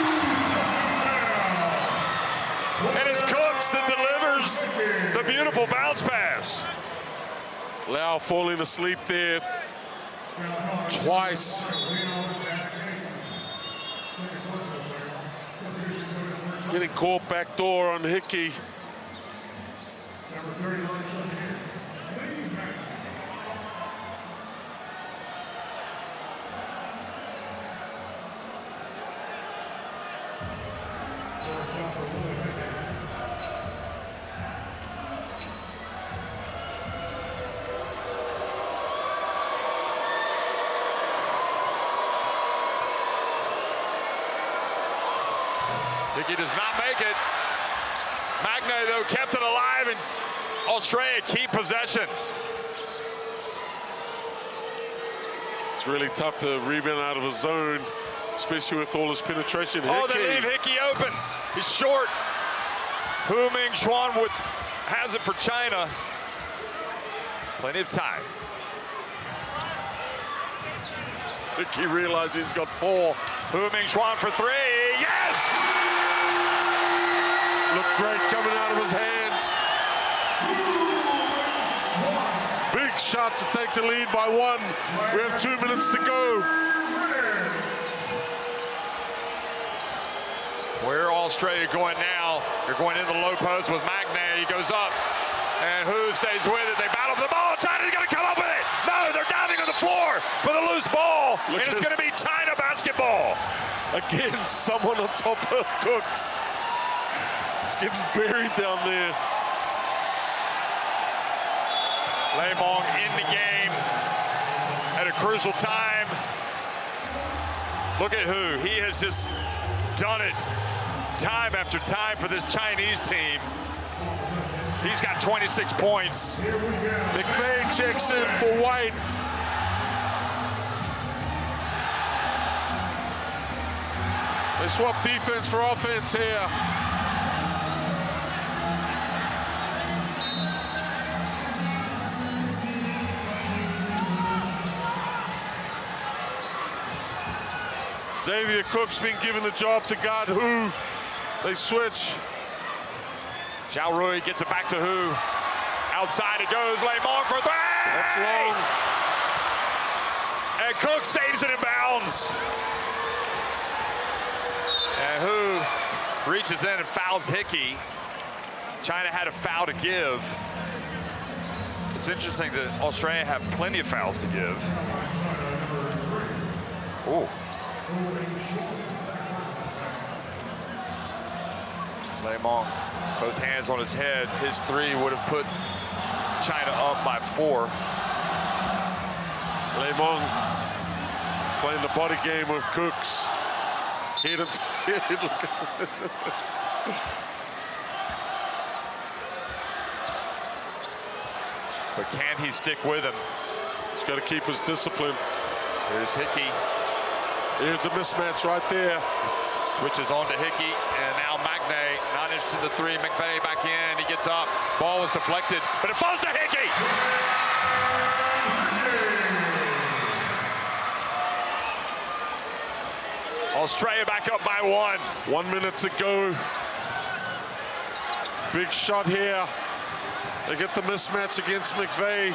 And it's Cooks that delivers the beautiful bounce pass. Lau falling asleep there twice. Getting caught back door on Hickey. Hickey does not make it. Magnay, though, kept it alive, and Australia keep possession. It's really tough to rebound out of a zone, especially with all his penetration. Oh, Hickey. they leave Hickey open. He's short. Hu Ming Xuan has it for China. Plenty of time. Hickey realizing he's got 4. Hu Ming Xuan for 3. Yes! Looked great coming out of his hands. Big shot to take the lead by 1. We have 2 minutes to go. Where Australia going now? They're going into the low post with Magnay. He goes up, and Hu stays with it. They battle for the ball. China's going to come up with it. No, they're diving on the floor for the loose ball, and it's going to be China basketball. Again, someone on top of Cooks. It's getting buried down there. Lei Mong in the game at a crucial time. Look at Hu. He has just done it time after time for this Chinese team. He's got 26 points. McVeigh checks in for White. They swap defense for offense here. Xavier Cook's been given the job to guard Hu. They switch. Zhao Rui gets it back to Hu. Outside it goes. Lei Mong for 3. That's long. And Cook saves it in bounds. reaches in and fouls Hickey. China had a foul to give. It's interesting that Australia have plenty of fouls to give. Ooh. Lei Mong, both hands on his head. His three would have put China up by 4. Lei Mong playing the body game with Cooks. Hit it. But can he stick with him? He's got to keep his discipline. Here's Hickey. Here's the mismatch right there. Switches on to Hickey, and now Magnay, not interested in the three. McVeigh back in, he gets up. Ball was deflected, but it falls to Hickey. Australia back up by 1. 1 minute to go. Big shot here. They get the mismatch against McVeigh.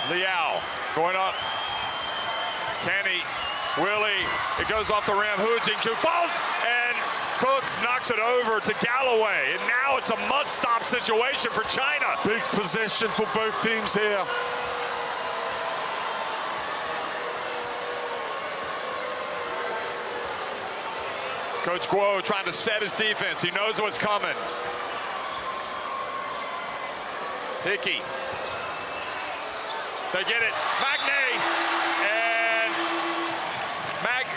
Liao going up. Kenny, Willie, it goes off the rim. Hu Jingju falls, and Cooks knocks it over to Galloway. And now it's a must-stop situation for China. Big possession for both teams here. Coach Guo trying to set his defense. He knows what's coming. Hickey. They get it. Magnay.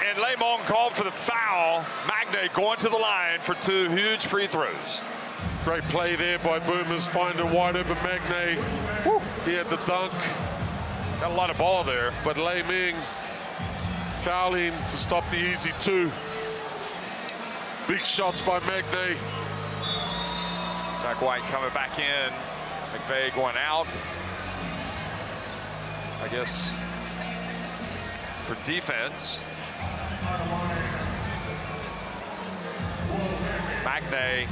And Lei Mong called for the foul. Magnay going to the line for 2 huge free throws. Great play there by Boomers, finding wide open Magnay. Woo. He had the dunk. Got a lot of ball there. But Lei Ming fouling to stop the easy 2. Big shots by Magnay. Jack White coming back in. McVeigh going out. I guess for defense. Magnay,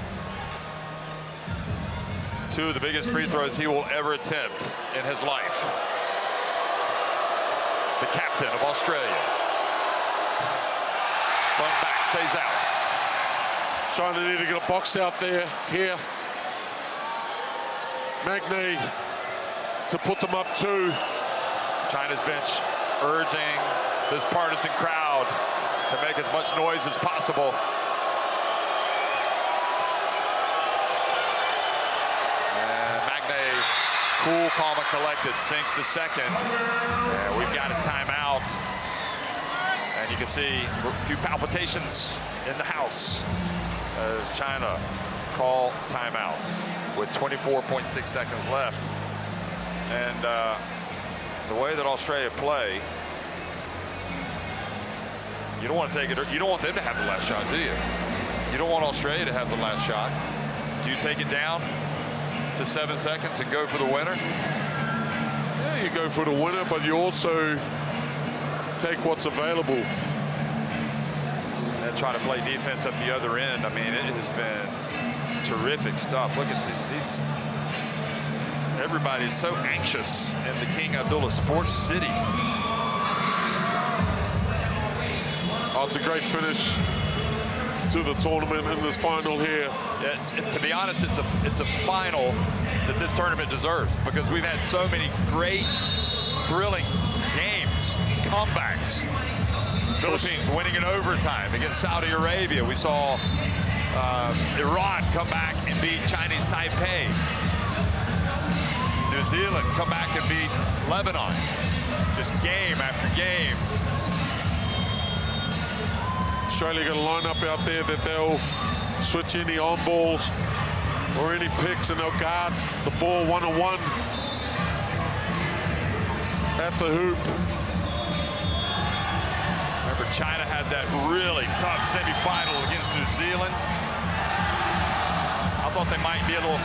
2 of the biggest free throws he will ever attempt in his life. The captain of Australia. Front back stays out. China need to get a box out there here. Magnay to put them up 2. China's bench urging this partisan crowd to make as much noise as possible. And Magnay, cool, calm, and collected, sinks the second. And we've got a timeout. And you can see a few palpitations in the house as China call timeout with 24.6 seconds left. And the way that Australia play, you don't want to take it, you don't want them to have the last shot, do you? You don't want Australia to have the last shot. Do you take it down to 7 seconds and go for the winner? Yeah, you go for the winner, but you also take what's available. And try to play defense at the other end. I mean, it has been terrific stuff. Look at these. Everybody's so anxious in the King Abdullah Sports City. Oh, it's a great finish to the tournament in this final here. Yeah, to be honest, it's a final that this tournament deserves, because we've had so many great, thrilling games, comebacks. Philippines winning in overtime against Saudi Arabia. We saw Iran come back and beat Chinese Taipei. New Zealand come back and beat Lebanon. Just game after game. Australia got a lineup out there that they'll switch any on balls or any picks, and they'll guard the ball one-on-one at the hoop. Remember, China had that really tough semifinal against New Zealand. I thought they might be a little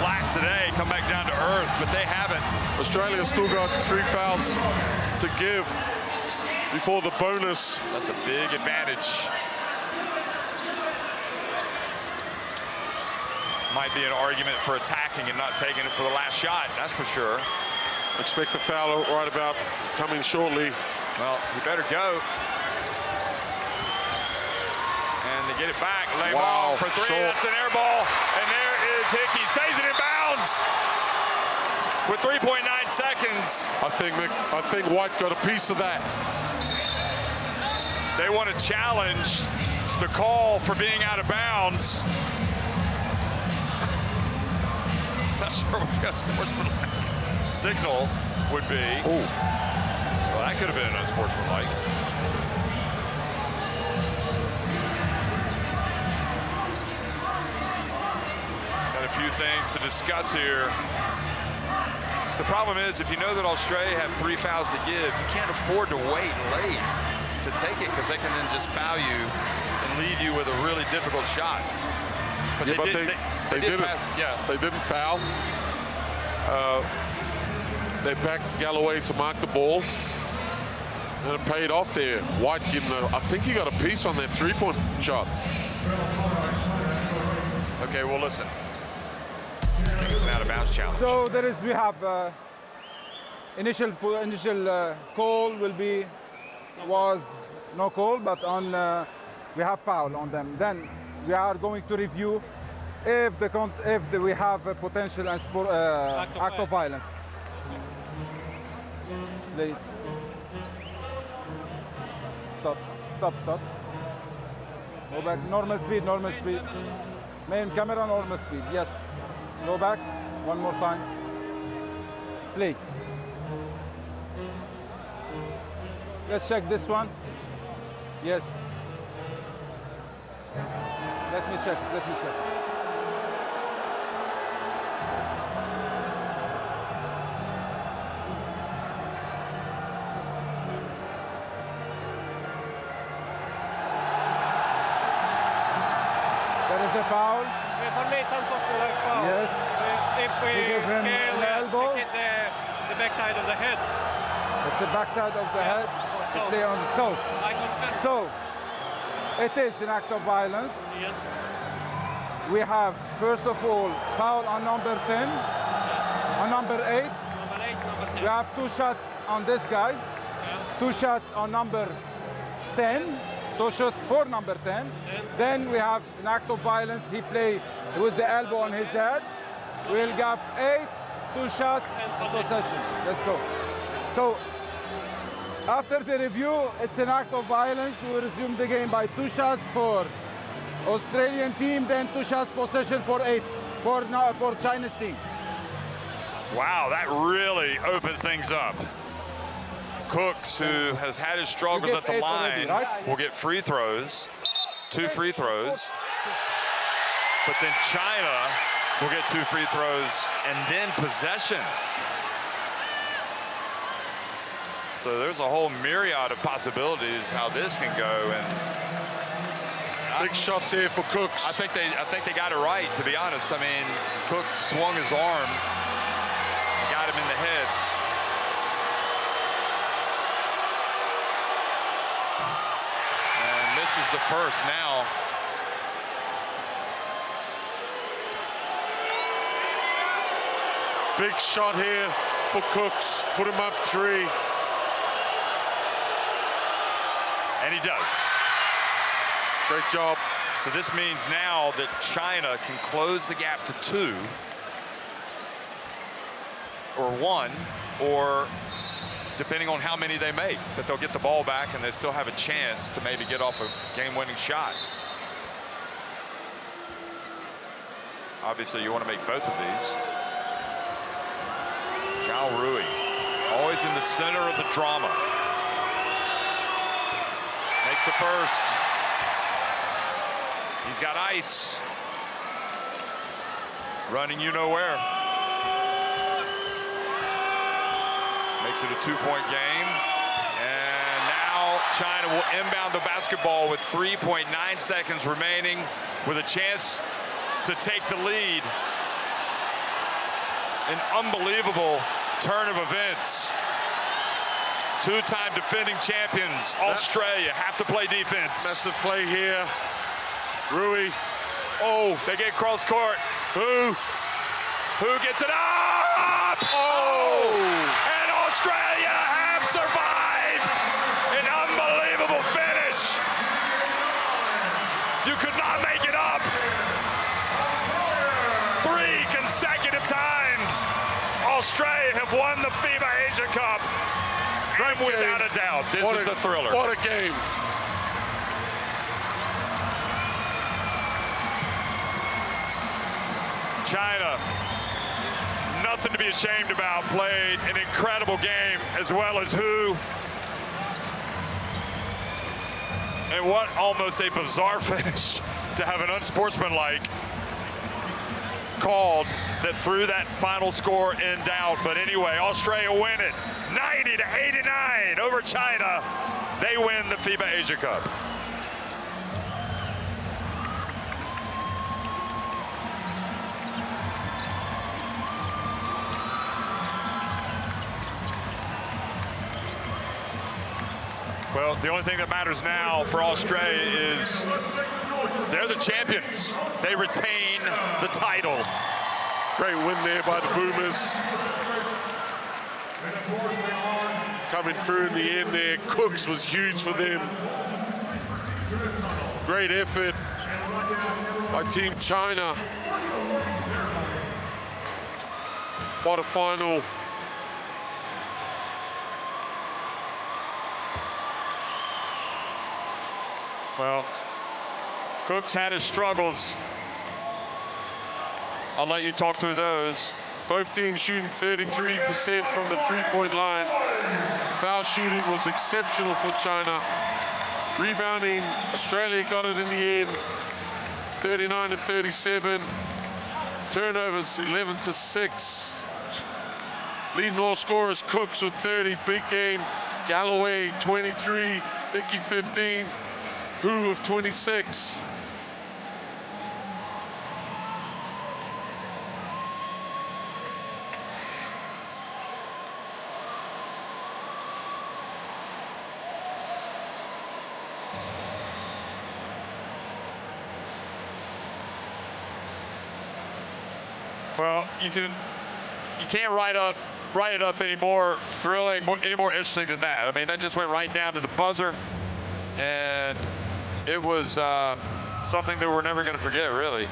flat today, come back down to earth, but they haven't. Australia still got 3 fouls to give before the bonus. That's a big advantage. Might be an argument for attacking and not taking it for the last shot, that's for sure. Expect a foul right about coming shortly. Well, he better go. And get it back. Lay Wow, long for three. short. That's an air ball. And there is Hickey. Saves it in bounds with 3.9 seconds. I think White got a piece of that. They want to challenge the call for being out of bounds. Not sure what the unsportsmanlike signal would be. Oh. Well, that could have been unsportsmanlike. Got a few things to discuss here. The problem is, if you know that Australia have 3 fouls to give, you can't afford to wait late to take it, because they can then just foul you and leave you with a really difficult shot. But Yeah, they didn't. Yeah, they didn't foul. They backed Galloway to mark the ball, and it paid off there. White getting I think he got a piece on that three-point shot. Okay, well, listen. I think it's an out-of-bounds challenge. So we have initial call was no call, but we have foul on them. Then we are going to review if we have a potential act of violence. Late. Stop. Go back. Normal speed. Main camera, normal speed. Yes. Go back. One more time. Play. Let's check this one. Yes. Let me check. There is a foul. For me, it's unsportsmanlike foul. Yes. If we give him an elbow. hit the backside of the head. It's the backside of the head. To play on the so. I confess. So, it is an act of violence. Yes. We have, first of all, foul on number 10, on number 8. Number 8, number 10. We have 2 shots on this guy, 2 shots on number 10, 2 shots for number 10. Then we have an act of violence. He played with the elbow on his head. We'll get 8, 2 shots, possession. Let's go. So, after the review, it's an act of violence. We resume the game by 2 shots for Australian team, then 2 shots possession for 8 for China's team. Wow, that really opens things up. Cooks, who has had his struggles at the line, already, right? will get free throws, 2 free throws. But then China will get 2 free throws and then possession. So there's a whole myriad of possibilities how this can go. And big shots here for Cooks. I think they got it right, to be honest. I mean, Cooks swung his arm, got him in the head. And misses the first now. Big shot here for Cooks. Put him up 3. And he does. Great job. So this means now that China can close the gap to 2 or 1, or depending on how many they make, that they'll get the ball back and they still have a chance to maybe get off a game-winning shot. Obviously, you want to make both of these. Zhao Rui, always in the center of the drama. Makes the first. He's got ice. Running you know where. Makes it a 2-point game. And now China will inbound the basketball with 3.9 seconds remaining, with a chance to take the lead. An unbelievable turn of events. 2-time defending champions, Australia, have to play defense. Massive play here. Rui. Oh, they get cross court. Who gets it up? Oh! And Australia have survived. An unbelievable finish. You could not make it up. 3 consecutive times, Australia have won the FIBA Asia Cup. And without a doubt, this is the thriller. What a game. China, nothing to be ashamed about, played an incredible game, as well as who. And what almost a bizarre finish to have an unsportsmanlike called that threw that final score in doubt. But anyway, Australia win it 90-89 over China. They win the FIBA Asia Cup. Well, the only thing that matters now for Australia is they're the champions. They retain the title. Great win there by the Boomers. Coming through in the end there. Cooks was huge for them. Great effort by Team China. Quarterfinal. Well, Cooks had his struggles. I'll let you talk through those. Both teams shooting 33% from the three-point line. Foul shooting was exceptional for China. Rebounding, Australia got it in the end, 39-37. Turnovers, 11-6. Leading all scorers, Cooks with 30, big game. Galloway, 23, Hickey, 15. Hu with 26. Well, you can't write it up any more thrilling, any more interesting than that. I mean, that just went right down to the buzzer, and it was something that we're never going to forget, really.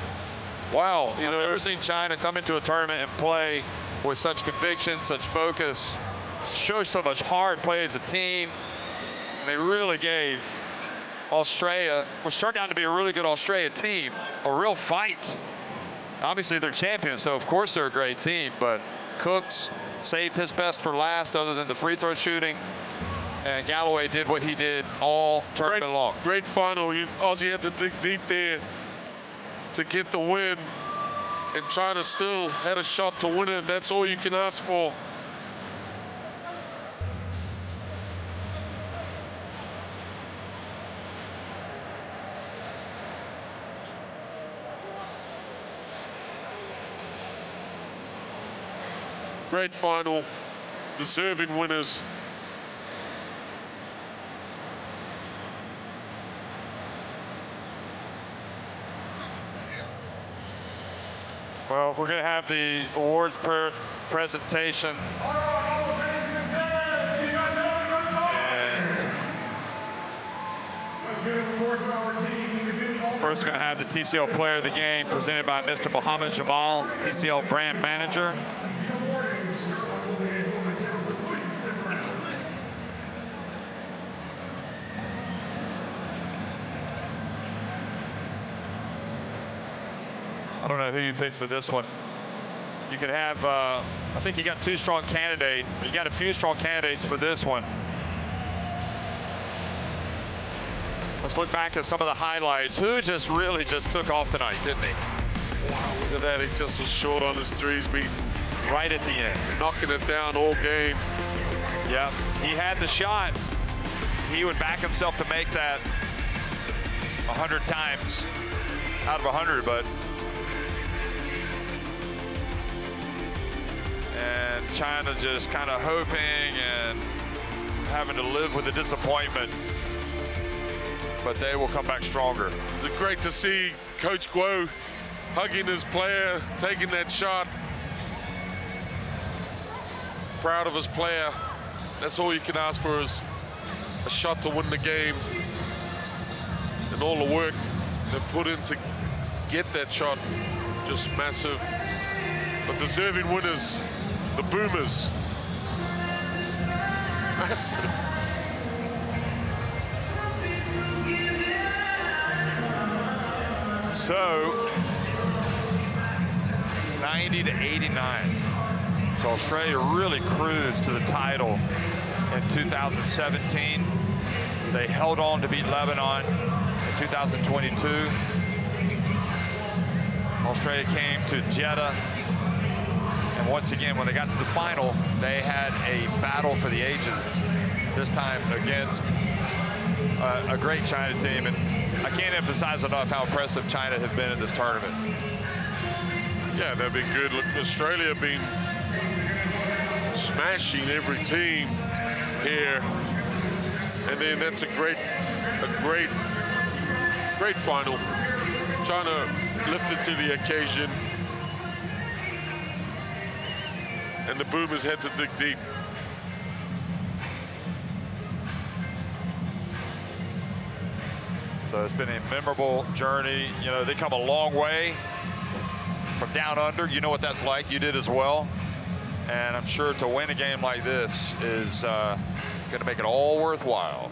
Wow, I've never seen China come into a tournament and play with such conviction, such focus, show so much heart, play as a team. And they really gave Australia, which turned out to be a really good Australia team, a real fight. Obviously, they're champions, so of course they're a great team, but Cooks saved his best for last other than the free throw shooting. And Galloway did what he did all tournament long. Great final. Aussie had to dig deep there to get the win. And China still had a shot to win it. That's all you can ask for. Great final. Deserving winners. Well, we're going to have the awards presentation. And first, we're going to have the TCL Player of the Game presented by Mr. Mohammed Jamal, TCL Brand Manager. I don't know who you picked for this one. You could have, I think you got two strong candidates. You got a few strong candidates for this one. Let's look back at some of the highlights. Who just really just took off tonight, didn't he? Wow, look at that. He just was short on his threes, beating right at the end. Knocking it down all game. Yeah, he had the shot. He would back himself to make that 100 times out of 100, but and China just kind of hoping and having to live with the disappointment, but they will come back stronger. It's great to see Coach Guo hugging his player, taking that shot. Proud of his player. That's all you can ask for, is a shot to win the game. And all the work they're put in to get that shot, just massive. But deserving winners, the Boomers. Massive. So 90 to 89. So Australia really cruised to the title in 2017. They held on to beat Lebanon in 2022. Australia came to Jeddah. And once again, when they got to the final, they had a battle for the ages, this time against a great China team. And I can't emphasize enough how impressive China have been in this tournament. Yeah, they've been good. Look, Australia have been smashing every team here. And then that's a great final. China lifted to the occasion. And the Boomers had to dig deep. So it's been a memorable journey. You know, they come a long way from down under. You know what that's like. You did as well. And I'm sure to win a game like this is going to make it all worthwhile.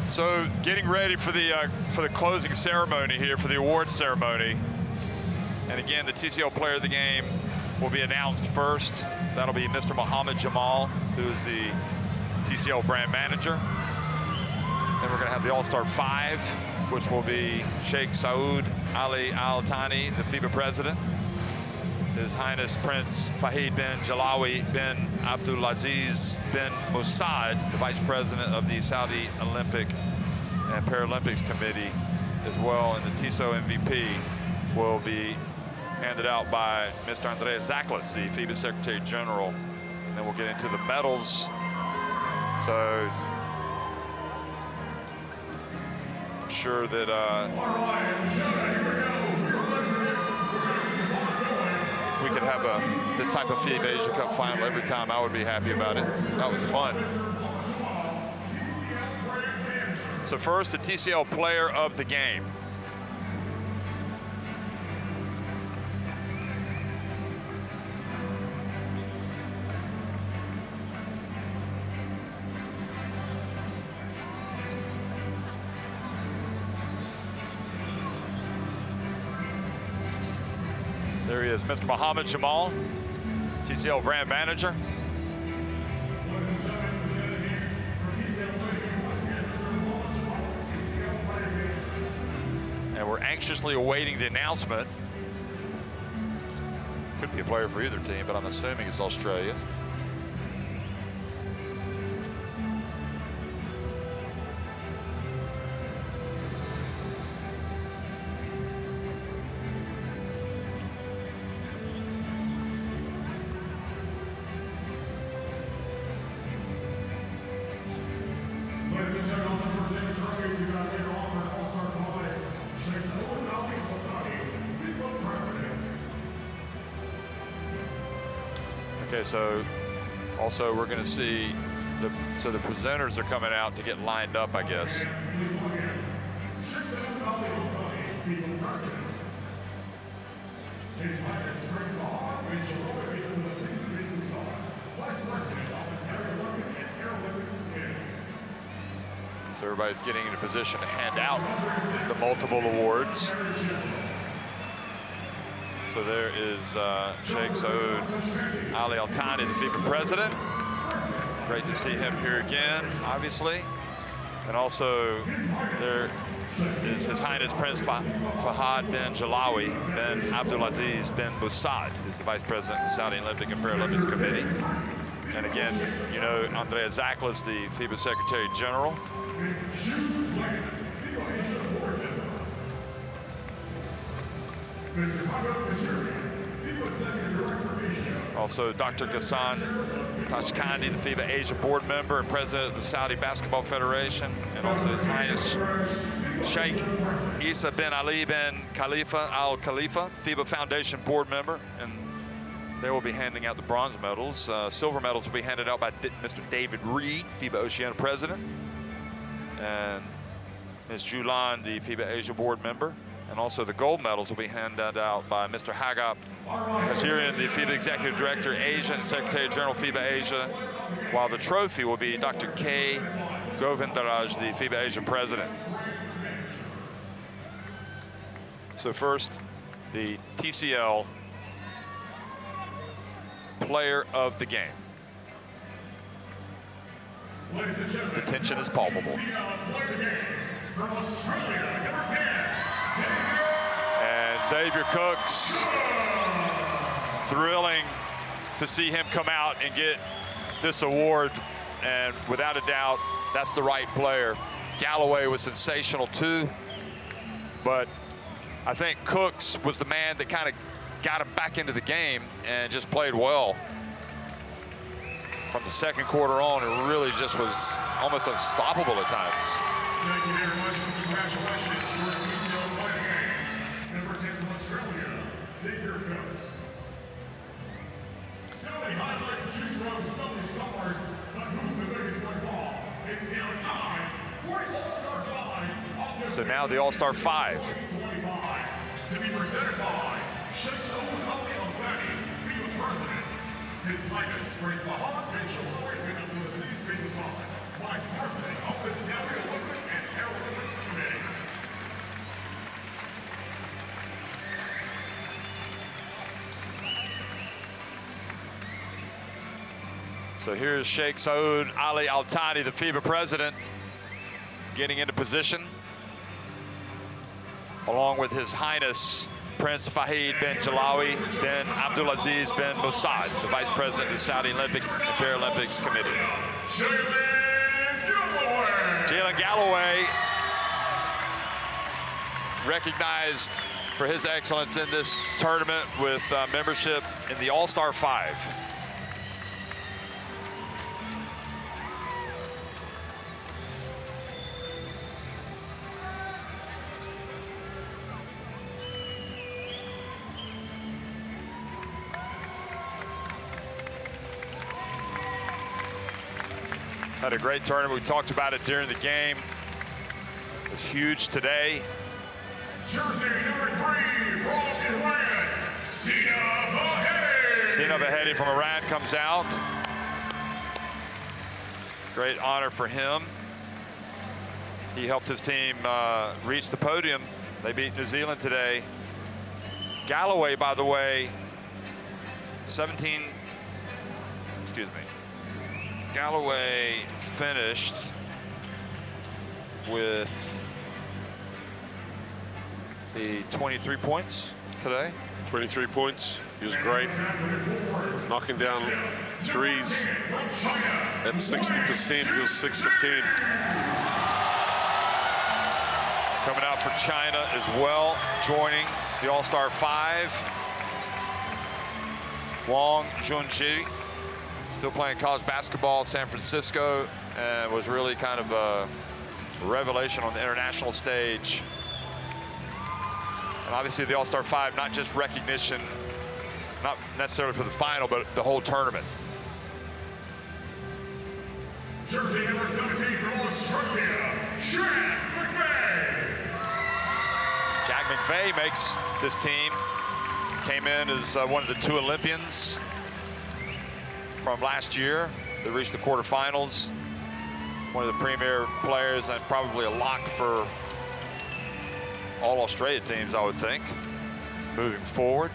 So getting ready for the closing ceremony here, for the award ceremony. And again, the TCL player of the game will be announced first. That'll be Mr. Mohammed Jamal, who is the TCL brand manager. Then we're gonna have the All-Star 5, which will be Sheikh Saud Ali Al Thani, the FIBA president. His Highness Prince Fahid bin Jalawi bin Abdulaziz bin Mossad, the Vice President of the Saudi Olympic and Paralympics Committee as well. And the TISO MVP will be handed out by Mr. Andreas Zaklis, the FIBA Secretary General. And then we'll get into the medals. So I'm sure that if we could have this type of FIBA Asia Cup final every time, I would be happy about it. That was fun. So first, the TCL player of the game. There he is, Mr. Mohammed Jamal, TCL brand manager. And we're anxiously awaiting the announcement. Could be a player for either team, but I'm assuming it's Australia. Okay, so also we're going to see the presenters are coming out to get lined up, I guess. So everybody's getting into position to hand out the multiple awards. So there is Sheikh Saud Ali Al Thani, the FIBA president. Great to see him here again, obviously. And also there is His Highness Prince Fahad bin Jalawi bin Abdulaziz bin Mossad, who's the Vice President of the Saudi Olympic and Paralympics Committee. And again, you know, Andrea Zaklis, the FIBA Secretary General. Also, Dr. Ghassan Tashkandi, the FIBA Asia board member and president of the Saudi Basketball Federation, and also His Highness Sheikh Isa bin Ali bin Khalifa Al Khalifa, FIBA Foundation board member, and they will be handing out the bronze medals. Silver medals will be handed out by Mr. David Reed, FIBA Oceania president, and Ms. Julan, the FIBA Asia board member. And also the gold medals will be handed out by Mr. Hagap Kajirian, the FIBA Executive Director, Asia, and Secretary General FIBA Asia, while the trophy will be Dr. K. Govindaraj, the FIBA Asia President. So first, the TCL Player of the Game. The tension is palpable. And Xavier Cooks, thrilling to see him come out and get this award, and without a doubt, that's the right player. Galloway was sensational too, but I think Cooks was the man that kind of got him back into the game and just played well. From the second quarter on, it really just was almost unstoppable at times. Thank you very much, and congratulations to our TCL Player of the Game. Number 10 from Australia, Xavier Cooks. So many highlights to choose from, so many stars, but who's the biggest one of all? It's now time for the All-Star 5. So now the All-Star 5. 2025, to be presented by Sheikh Saud Ali Al-Thani, FIBA President. His Highness Prince Mohammed bin Shalom bin Abdulaziz bin Mohammed, Vice President of the Saudi Olympic and Paralympics Committee. So here's Sheikh Saud Ali Al-Thani, the FIBA president, getting into position, along with His Highness Prince Fahid bin Jalawi bin Abdulaziz bin Mossad, the Vice President of the Saudi Olympic and Paralympics Committee. Jalen Galloway, recognized for his excellence in this tournament with membership in the All-Star 5. Had a great tournament. We talked about it during the game. It's huge today. Jersey number 3 from Iran, Sina Vahedi. Sina Vahedi from Iran comes out. Great honor for him. He helped his team reach the podium. They beat New Zealand today. Galloway, by the way, Galloway finished with the 23 points today. 23 points. He was great. Knocking down threes at 60%. He was 6 for 10. Coming out for China as well, joining the All-Star 5. Wang Junji, still playing college basketball at San Francisco, and was really kind of a revelation on the international stage. And obviously the All-Star 5, not just recognition, not necessarily for the final, but the whole tournament. Jersey number 17 from Australia, Jack McVeigh. Jack McVeigh makes this team. Came in as one of the 2 Olympians from last year that reached the quarterfinals. One of the premier players and probably a lock for all Australia teams, I would think, moving forward.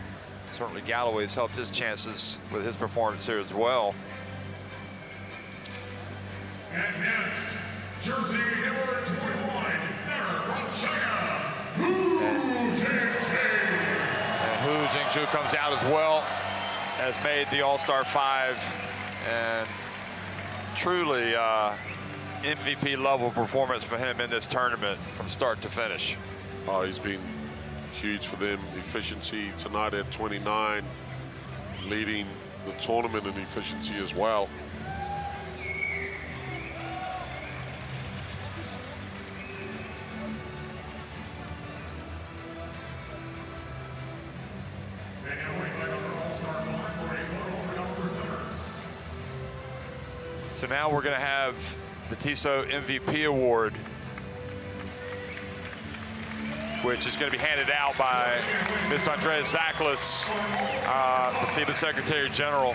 Certainly Galloway's helped his chances with his performance here as well. And next, Jersey number 21, center from China, Hu Jingzhu. And Hu Jingzhu comes out as well, has made the All-Star 5 And truly MVP level performance for him in this tournament from start to finish. Oh, he's been huge for them. Efficiency tonight at 29, leading the tournament in efficiency as well. So now we're going to have the TISO MVP award, which is going to be handed out by Mr. Andreas Zaklis, the FIBA Secretary General.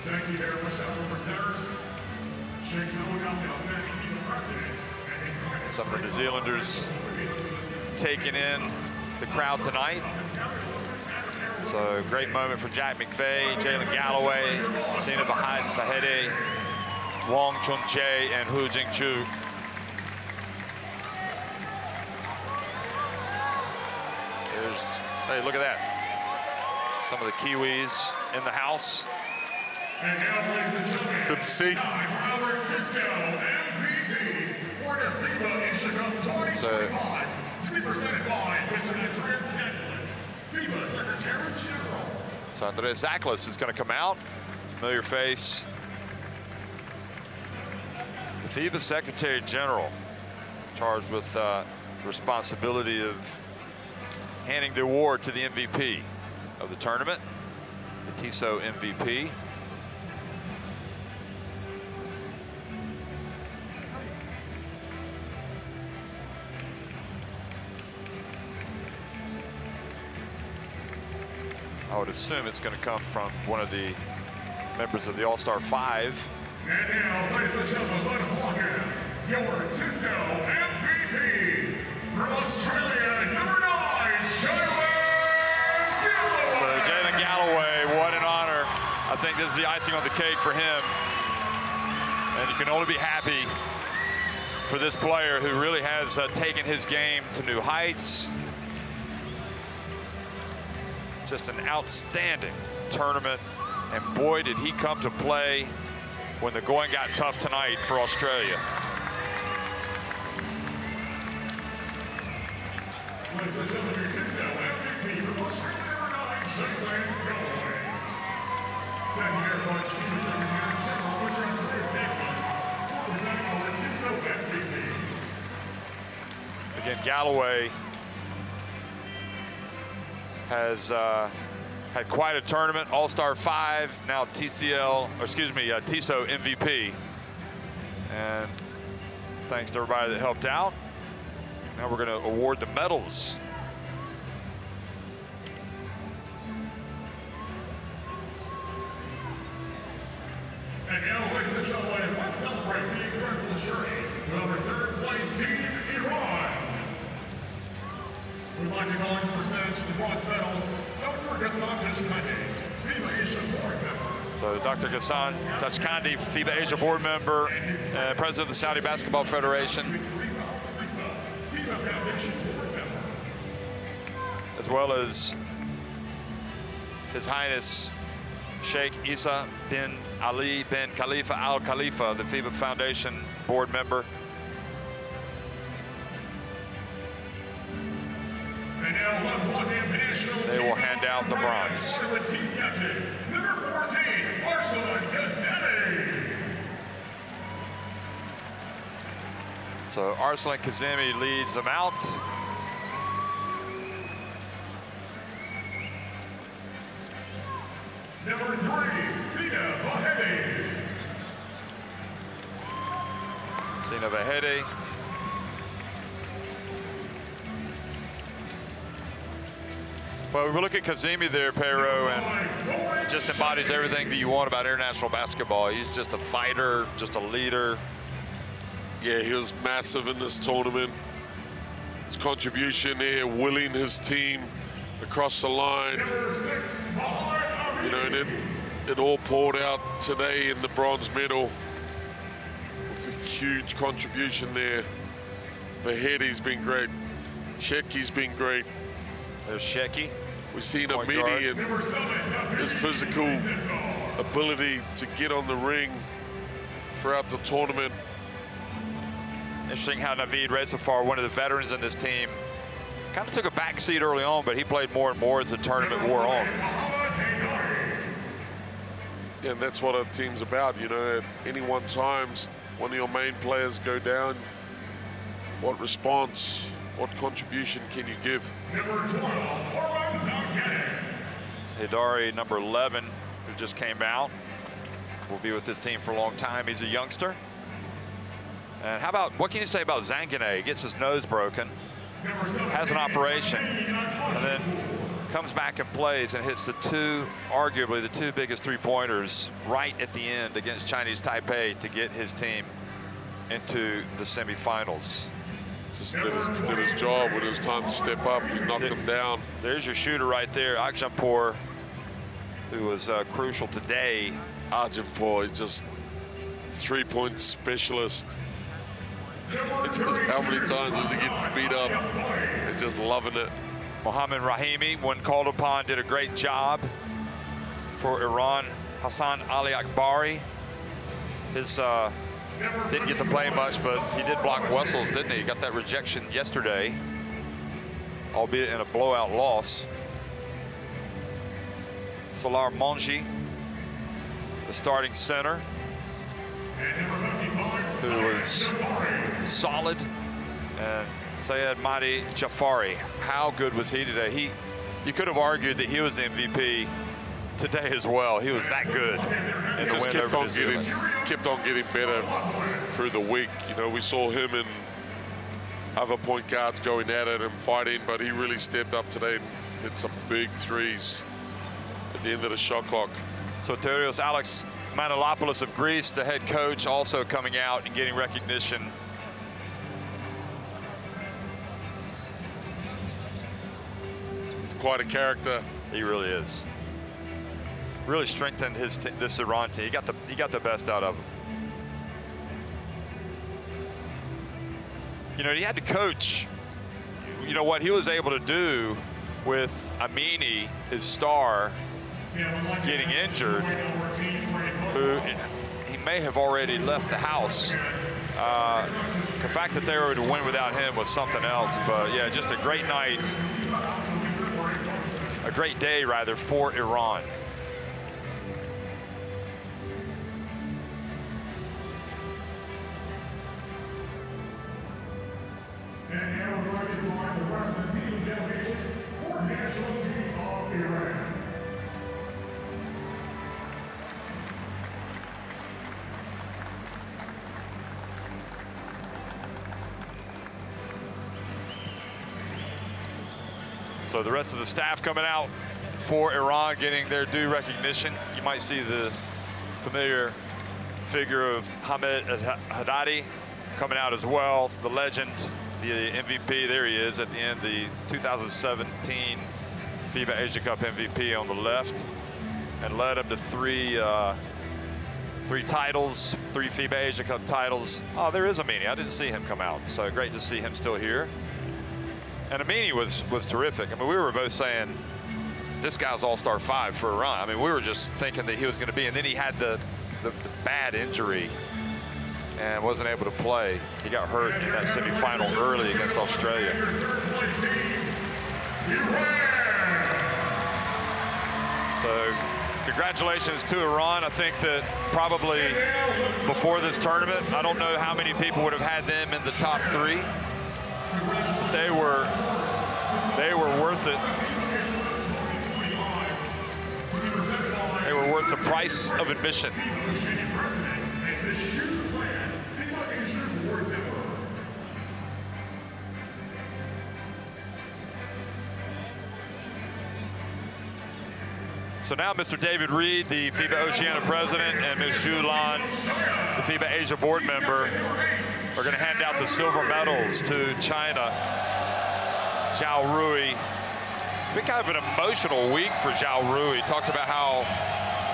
Thank you very much, presenters. Some of the New Zealanders taking in the crowd tonight. So great moment for Jack McVeigh, Jalen Galloway, Sina Vahede, Wong Chun Che, and Hu Jingchu. Hey, look at that. Some of the Kiwis in the house. And now, ladies and gentlemen, good to see. Our TISO MVP for the FIBA Asia Cup 2025 to be presented by Mr. Andreas Zaklis, FIBA Secretary General. So Andreas Zaklis is going to come out, familiar face. The FIBA Secretary General, charged with the responsibility of handing the award to the MVP of the tournament, the TISO MVP. I would assume it's going to come from one of the members of the All-Star 5. And now, ladies and gentlemen, let us welcome your TISO MVP from Australia, number 9, Jalen Galloway, what an honor. I think this is the icing on the cake for him. And you can only be happy for this player who really has taken his game to new heights. Just an outstanding tournament. And boy, did he come to play when the going got tough tonight for Australia. Ladies and gentlemen, your TISO MVP from Australia, number 9, Jalen Galloway. Thank you very much, FIBA Secretary General Mr. Andreas Zaklis, for presenting our TISO MVP. Again, Galloway has had quite a tournament, All-Star 5, now TISO MVP. And thanks to everybody that helped out. Now we're going to award the medals. And now, ladies and gentlemen, let's celebrate the incredible journey of our third place team, Iran. We'd like to call into present the bronze medals, Dr. Ghassan Tashkandi, FIBA Asia board member. So Dr. Ghassan Tashkandi, FIBA Asia board member, president of the Saudi Basketball Federation, as well as His Highness Sheikh Isa bin Ali bin Khalifa Al Khalifa, the FIBA Foundation board member. And now let's welcome the national They will hand out the bronze. team captain, number 14, Arslan Kazemi. So Arslan Kazemi leads them out. Number 3, Sina Vahede. Sina Vahede. Well, we look at Kazemi there, Pero, and he just embodies everything that you want about international basketball. He's just a fighter, just a leader. Yeah, he was massive in this tournament. His contribution there, willing his team across the line. You know, and it all poured out today in the bronze medal with a huge contribution there. Vahede's been great. Sheki's been great. There's Shecky. We've seen Point Amini guard. and his physical ability to get on the ring throughout the tournament. Interesting how Naveed Rezafar, one of the veterans in this team, kind of took a back seat early on, but he played more and more as the tournament wore on. Yeah, and that's what a team's about. You know, at any one times, one of your main players go down, what response, what contribution can you give? Hidari, number 11, who just came out, will be with this team for a long time. He's a youngster. And how about, what can you say about Zanganeh? He gets his nose broken, has an operation, and then comes back and plays and hits arguably the two biggest three-pointers right at the end against Chinese Taipei to get his team into the semifinals. Just did his job when it was time to step up. He knocked him down. There's your shooter right there, Akjampur, who was crucial today. Akjampur is just three-point specialist. It's just how many times does he get beat up? They're just loving it. Mohamed Rahimi, when called upon, did a great job for Iran. Hassan Ali Akbari, his didn't get to play much, but he did block Wessels, didn't he? He got that rejection yesterday, albeit in a blowout loss. Salar Monji, the starting center, who was solid. And Sayed Mahdi Jafari, how good was he today? You could have argued that he was the MVP today as well. He was that good in the win over New Zealand. Kept on getting better through the week. You know, we saw him and other point guards going at it and fighting, but he really stepped up today and hit some big threes at the end of the shot clock. Soterios Alex Manolopoulos of Greece, the head coach, also coming out and getting recognition. He's quite a character. He really is. Really strengthened this Iran team. He got the best out of him. You know, he had to coach. You know what he was able to do with Amini, his star, getting injured, who he may have already left the house. The fact that they were to win without him was something else. But yeah, just a great night, a great day rather, for Iran. And now we'd like to invite the rest of the team delegation for national team of Iran. So the rest of the staff coming out for Iran, getting their due recognition. You might see the familiar figure of Hamed Haddadi coming out as well, the legend, the MVP. There he is at the end, the 2017 FIBA Asia Cup MVP on the left, and led him to three titles, 3 FIBA Asia Cup titles. Oh, there is Amini. I didn't see him come out, so great to see him still here. And Amini was terrific. I mean, we were both saying this guy's all-star 5 for Iran. I mean, we were just thinking that he was going to be, and then he had the bad injury and wasn't able to play. He got hurt in that semifinal early against Australia. So congratulations to Iran. I think that probably before this tournament, I don't know how many people would have had them in the top 3. They were worth it. They were worth the price of admission. So now Mr. David Reed, the FIBA Oceania president, and Ms. Zhu Lan, the FIBA Asia board member, are going to hand out the silver medals to China. Zhao Rui. It's been kind of an emotional week for Zhao Rui. He talked about how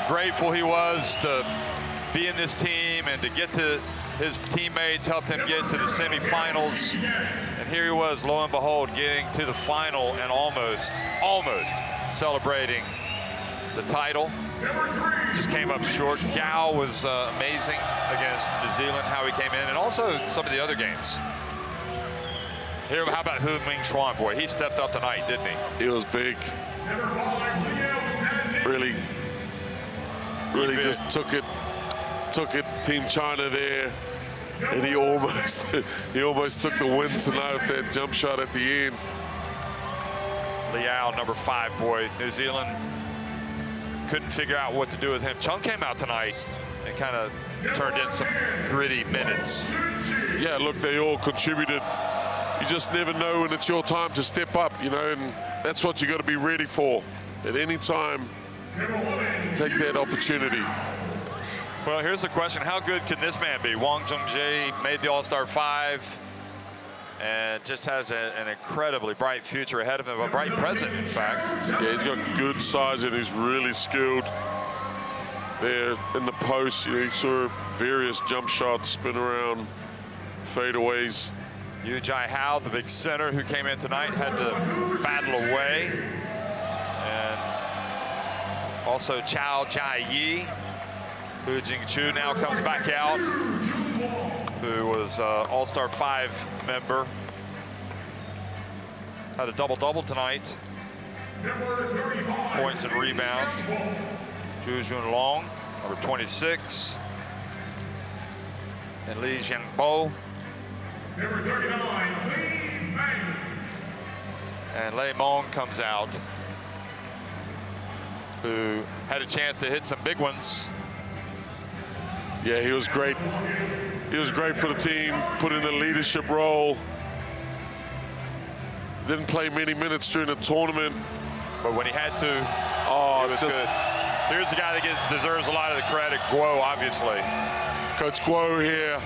grateful he was to be in this team and to get to his teammates, helped him get to the semifinals. And And here he was, lo and behold, getting to the final and almost celebrating the title. Just came up short. Gao was amazing against New Zealand, how he came in, and also some of the other games. Here, how about Hu Ming Chuan, boy? He stepped up tonight, didn't he? He was big. Really just took it, Team China there, and he almost took the win tonight with that jump shot at the end. Liao, number 5, boy. New Zealand couldn't figure out what to do with him. Chung came out tonight and kind of turned in some gritty minutes. Yeah, look, they all contributed. You just never know when it's your time to step up, you know, and that's what you got to be ready for. At any time, take that opportunity. Well, here's the question. How good can this man be? Wang Zhongji made the All-Star 5 and just has an incredibly bright future ahead of him, a bright present, in fact. Yeah, he's got good size and he's really skilled there in the post. You know, he saw various jump shots, spin around, fadeaways. Yu Jai Hao, the big center who came in tonight, had to battle away. And also Chao Jia-Yi, Hu Jingchu now comes back out, who was All-Star 5 member. Had a double-double tonight. Points and rebounds. Zhu Junlong, number 26. And Li Jianbo. Number 39, Li Meng. And Lei Mong comes out, who had a chance to hit some big ones. Yeah, he was great. He was great for the team, put in a leadership role. Didn't play many minutes during the tournament. But when he had to, he was good. Here's the guy that deserves a lot of the credit, Guo, obviously. Coach Guo here.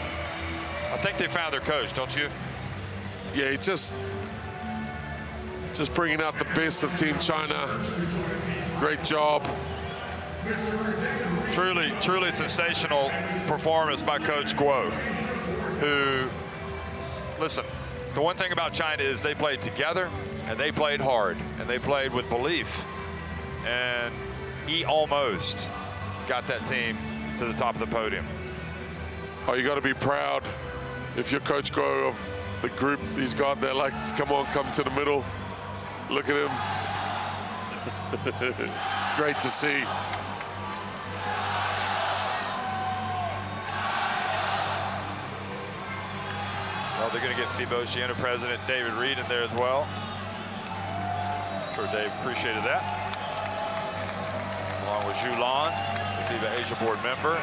I think they found their coach, don't you? Yeah, he just bringing out the best of Team China. Great job. Truly sensational performance by Coach Guo, who, listen, the one thing about China is they played together and they played hard and they played with belief. And he almost got that team to the top of the podium. Oh, you got to be proud if you're Coach Guo of the group he's got there. Like, come on, come to the middle. Look at him. It's great to see. Well, they're going to get FIBA Asia President David Reed in there as well. I'm sure Dave appreciated that. Along with Zhu Lan, the FIBA Asia board member.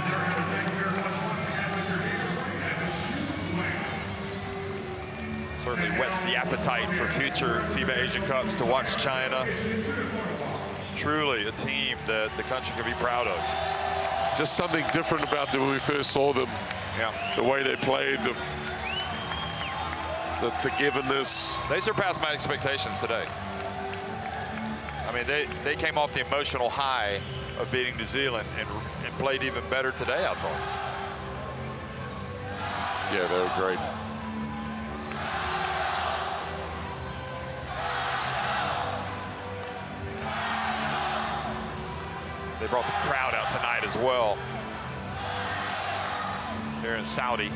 Certainly whets the appetite for future FIBA Asia Cups to watch China. Truly a team that the country can be proud of. Just something different about them when we first saw them. Yeah. The way they played, the togetherness. They surpassed my expectations today. I mean, they came off the emotional high of beating New Zealand and played even better today, I thought. Yeah, they were great. They brought the crowd out tonight as well here in Saudi.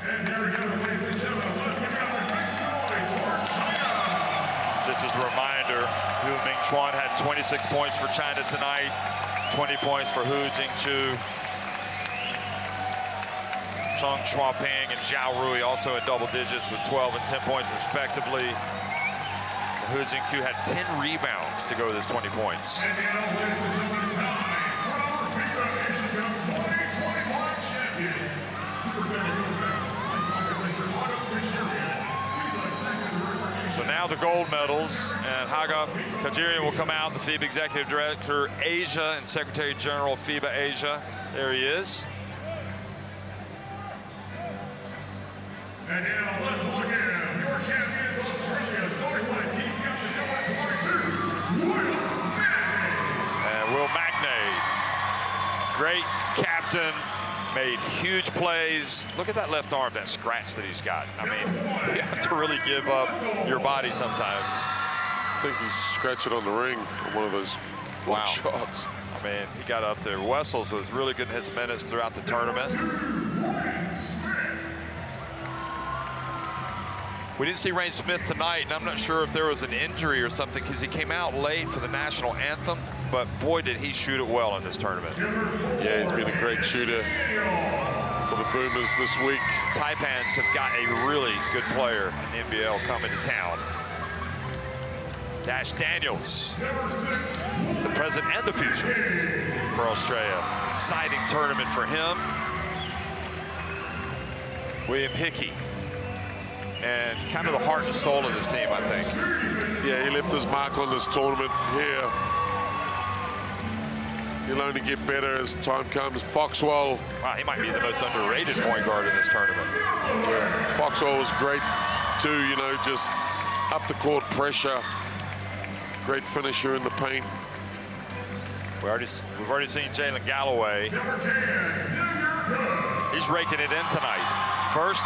And here we go, ladies and gentlemen. Let's give it up and make some noise for China. Just as a reminder, Hu Ming Chuan had 26 points for China tonight, 20 points for Hu Jingchu. Cheng Shuaping and Zhao Rui also in double digits with 12 and 10 points respectively. Hu Jingchu had 10 rebounds to go with his 20 points. And now, ladies and gentlemen, it's time for our FIBA Asia Cup 2025 champions. Presenting the medals, Vice Mr. Haga Kajirian. So now the gold medals, and Haga Kajirian will come out, the FIBA Executive Director Asia and Secretary General FIBA Asia. There he is. And now let's welcome your champions, Australia, starting with team captain number 22, Will Magnay. And Will Magnay captain, made huge plays. Look at that left arm, that scratch that he's got. I mean, you have to really give up your body sometimes. I think he's scratched it on the ring on one of those block shots. I mean, he got up there. Wessels was really good in his minutes throughout the tournament. We didn't see Rain Smith tonight, and I'm not sure if there was an injury or something because he came out late for the national anthem, but boy, did he shoot it well in this tournament. Yeah, he's been a great shooter for the Boomers this week. Taipans have got a really good player in the NBL coming to town. Dash Daniels, the present and the future for Australia. Exciting tournament for him. William Hickey, and kind of the heart and soul of this team, I think. Yeah, he left his mark on this tournament here. He'll only get better as time comes. Foxwell. Wow, he might be the most underrated point guard in this tournament. Yeah, Foxwell was great too, you know, just up the court pressure. Great finisher in the paint. We've already seen Jalen Galloway. He's raking it in tonight. First,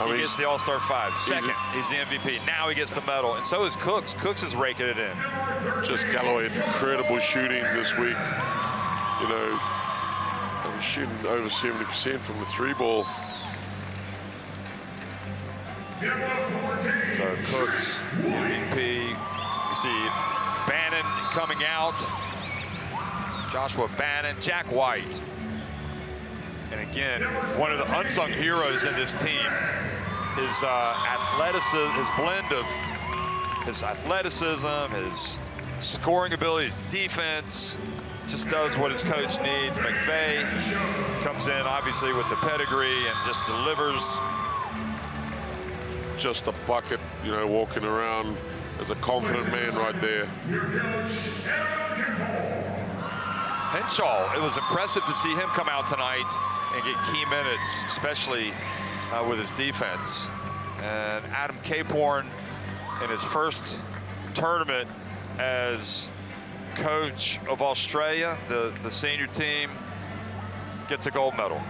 he gets the All-Star 5. Second, he's the MVP. Now he gets the medal, and so is Cooks. Cooks is raking it in. Just Galloway, incredible shooting this week. You know, he's shooting over 70% from the 3-ball. So Cooks, MVP. You see Bannon coming out. Joshua Bannon, Jack White. And again, one of the unsung heroes in this team. His athleticism, his blend of his athleticism, his scoring ability, his defense, just does what his coach needs. McVeigh comes in, obviously, with the pedigree and just delivers. Just a bucket, you know, walking around as a confident man right there. Henshaw, it was impressive to see him come out tonight and get key minutes, especially with his defense. And Adam Caporn, in his first tournament as coach of Australia, the senior team, gets a gold medal.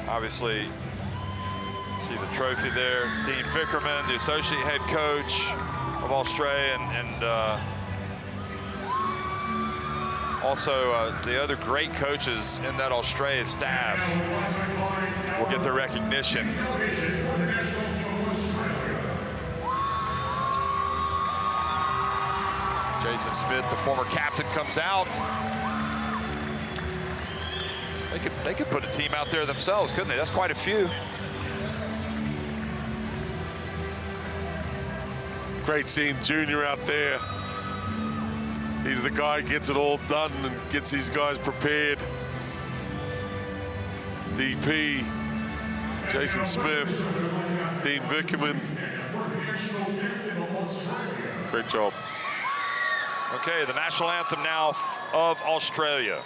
Obviously, see the trophy there. Dean Vickerman, the associate head coach of Australia, and also the other great coaches in that Australia staff will get their recognition. Jason Smith, the former captain, comes out. They could put a team out there themselves, couldn't they? That's quite a few. Great seeing Junior out there. He's the guy who gets it all done and gets these guys prepared. DP, Jason Smith, Dean Vickerman. Great job. Okay, the national anthem now of Australia.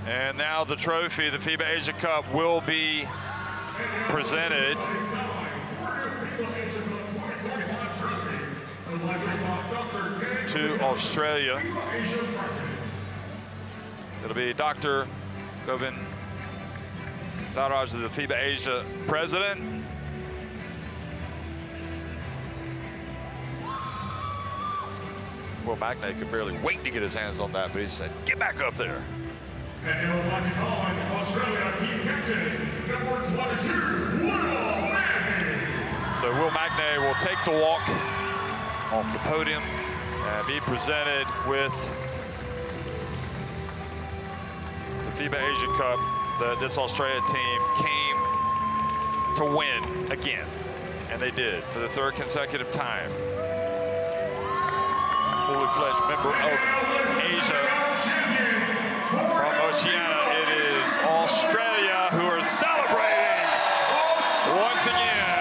And now the trophy, the FIBA Asia Cup, will be presented. To Australia. It'll be Dr. Govind Daraj, the FIBA Asia president. Will Magnay could barely wait to get his hands on that, but he said, get back up there. And now I'd like to call on Australia team captain, number 22, Will Magnay. So Will Magnay will take the walk off the podium and be presented with the FIBA Asia Cup that this Australia team came to win again. And they did for the third consecutive time. Fully fledged member of Asia. From Oceania, it is Australia who are celebrating once again.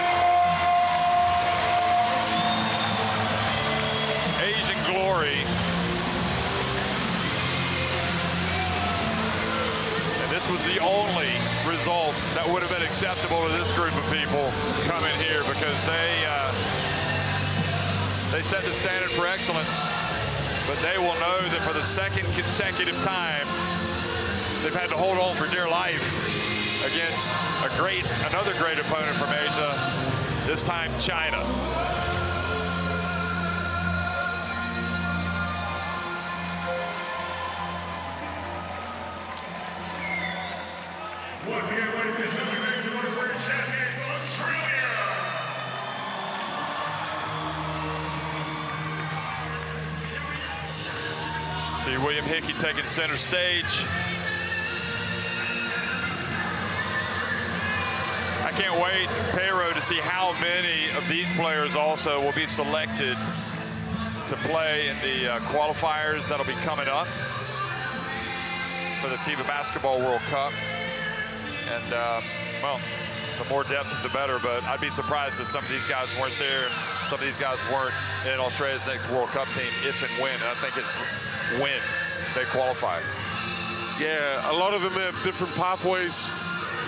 Asian glory. And this was the only result that would have been acceptable to this group of people coming here, because they set the standard for excellence. But they will know that for the second consecutive time, they've had to hold on for dear life against another great opponent from Asia, this time China. Once again, ladies and gentlemen, makes the world's greatest champions, Australia. See William Hickey taking center stage. I can't wait, Pedro, to see how many of these players also will be selected to play in the qualifiers that'll be coming up for the FIBA Basketball World Cup. And, well, the more depth, the better, but I'd be surprised if some of these guys weren't there and some of these guys weren't in Australia's next World Cup team, if and when. And I think it's when they qualify. Yeah, a lot of them have different pathways.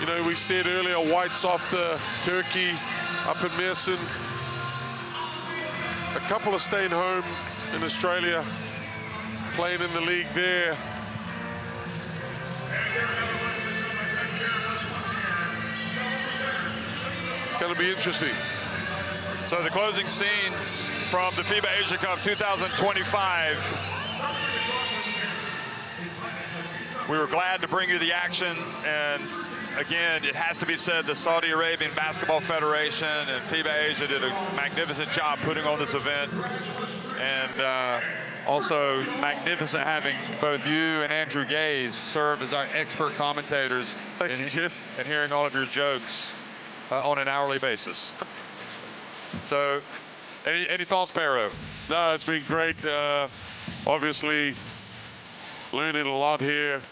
You know, we said earlier, White's off to Turkey, up in Mersin. A couple are staying home in Australia, playing in the league there. It's going to be interesting. So the closing scenes from the FIBA Asia Cup 2025. We were glad to bring you the action, and again, it has to be said, the Saudi Arabian Basketball Federation and FIBA Asia did a magnificent job putting on this event. And also magnificent having both you and Andrew Gaze serve as our expert commentators and hearing all of your jokes on an hourly basis. So, any thoughts, Pedro? No, it's been great. Obviously, learning a lot here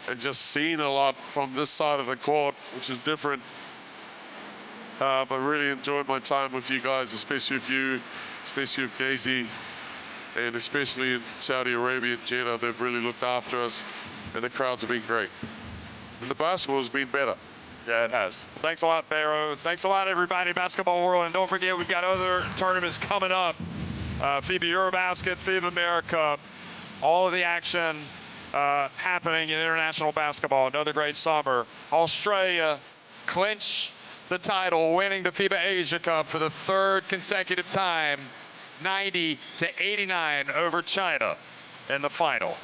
and just seeing a lot from this side of the court, which is different. But really enjoyed my time with you guys, especially with you, especially with Casey, and especially in Saudi Arabia and Jeddah. They've really looked after us, and the crowds have been great. And the basketball has been better. Yeah, it has. Thanks a lot, Pedro. Thanks a lot, everybody, Basketball World. And don't forget, we've got other tournaments coming up. FIBA Eurobasket, FIBA America, all of the action happening in international basketball. Another great summer. Australia clinch the title, winning the FIBA Asia Cup for the third consecutive time, 90-89 over China in the final.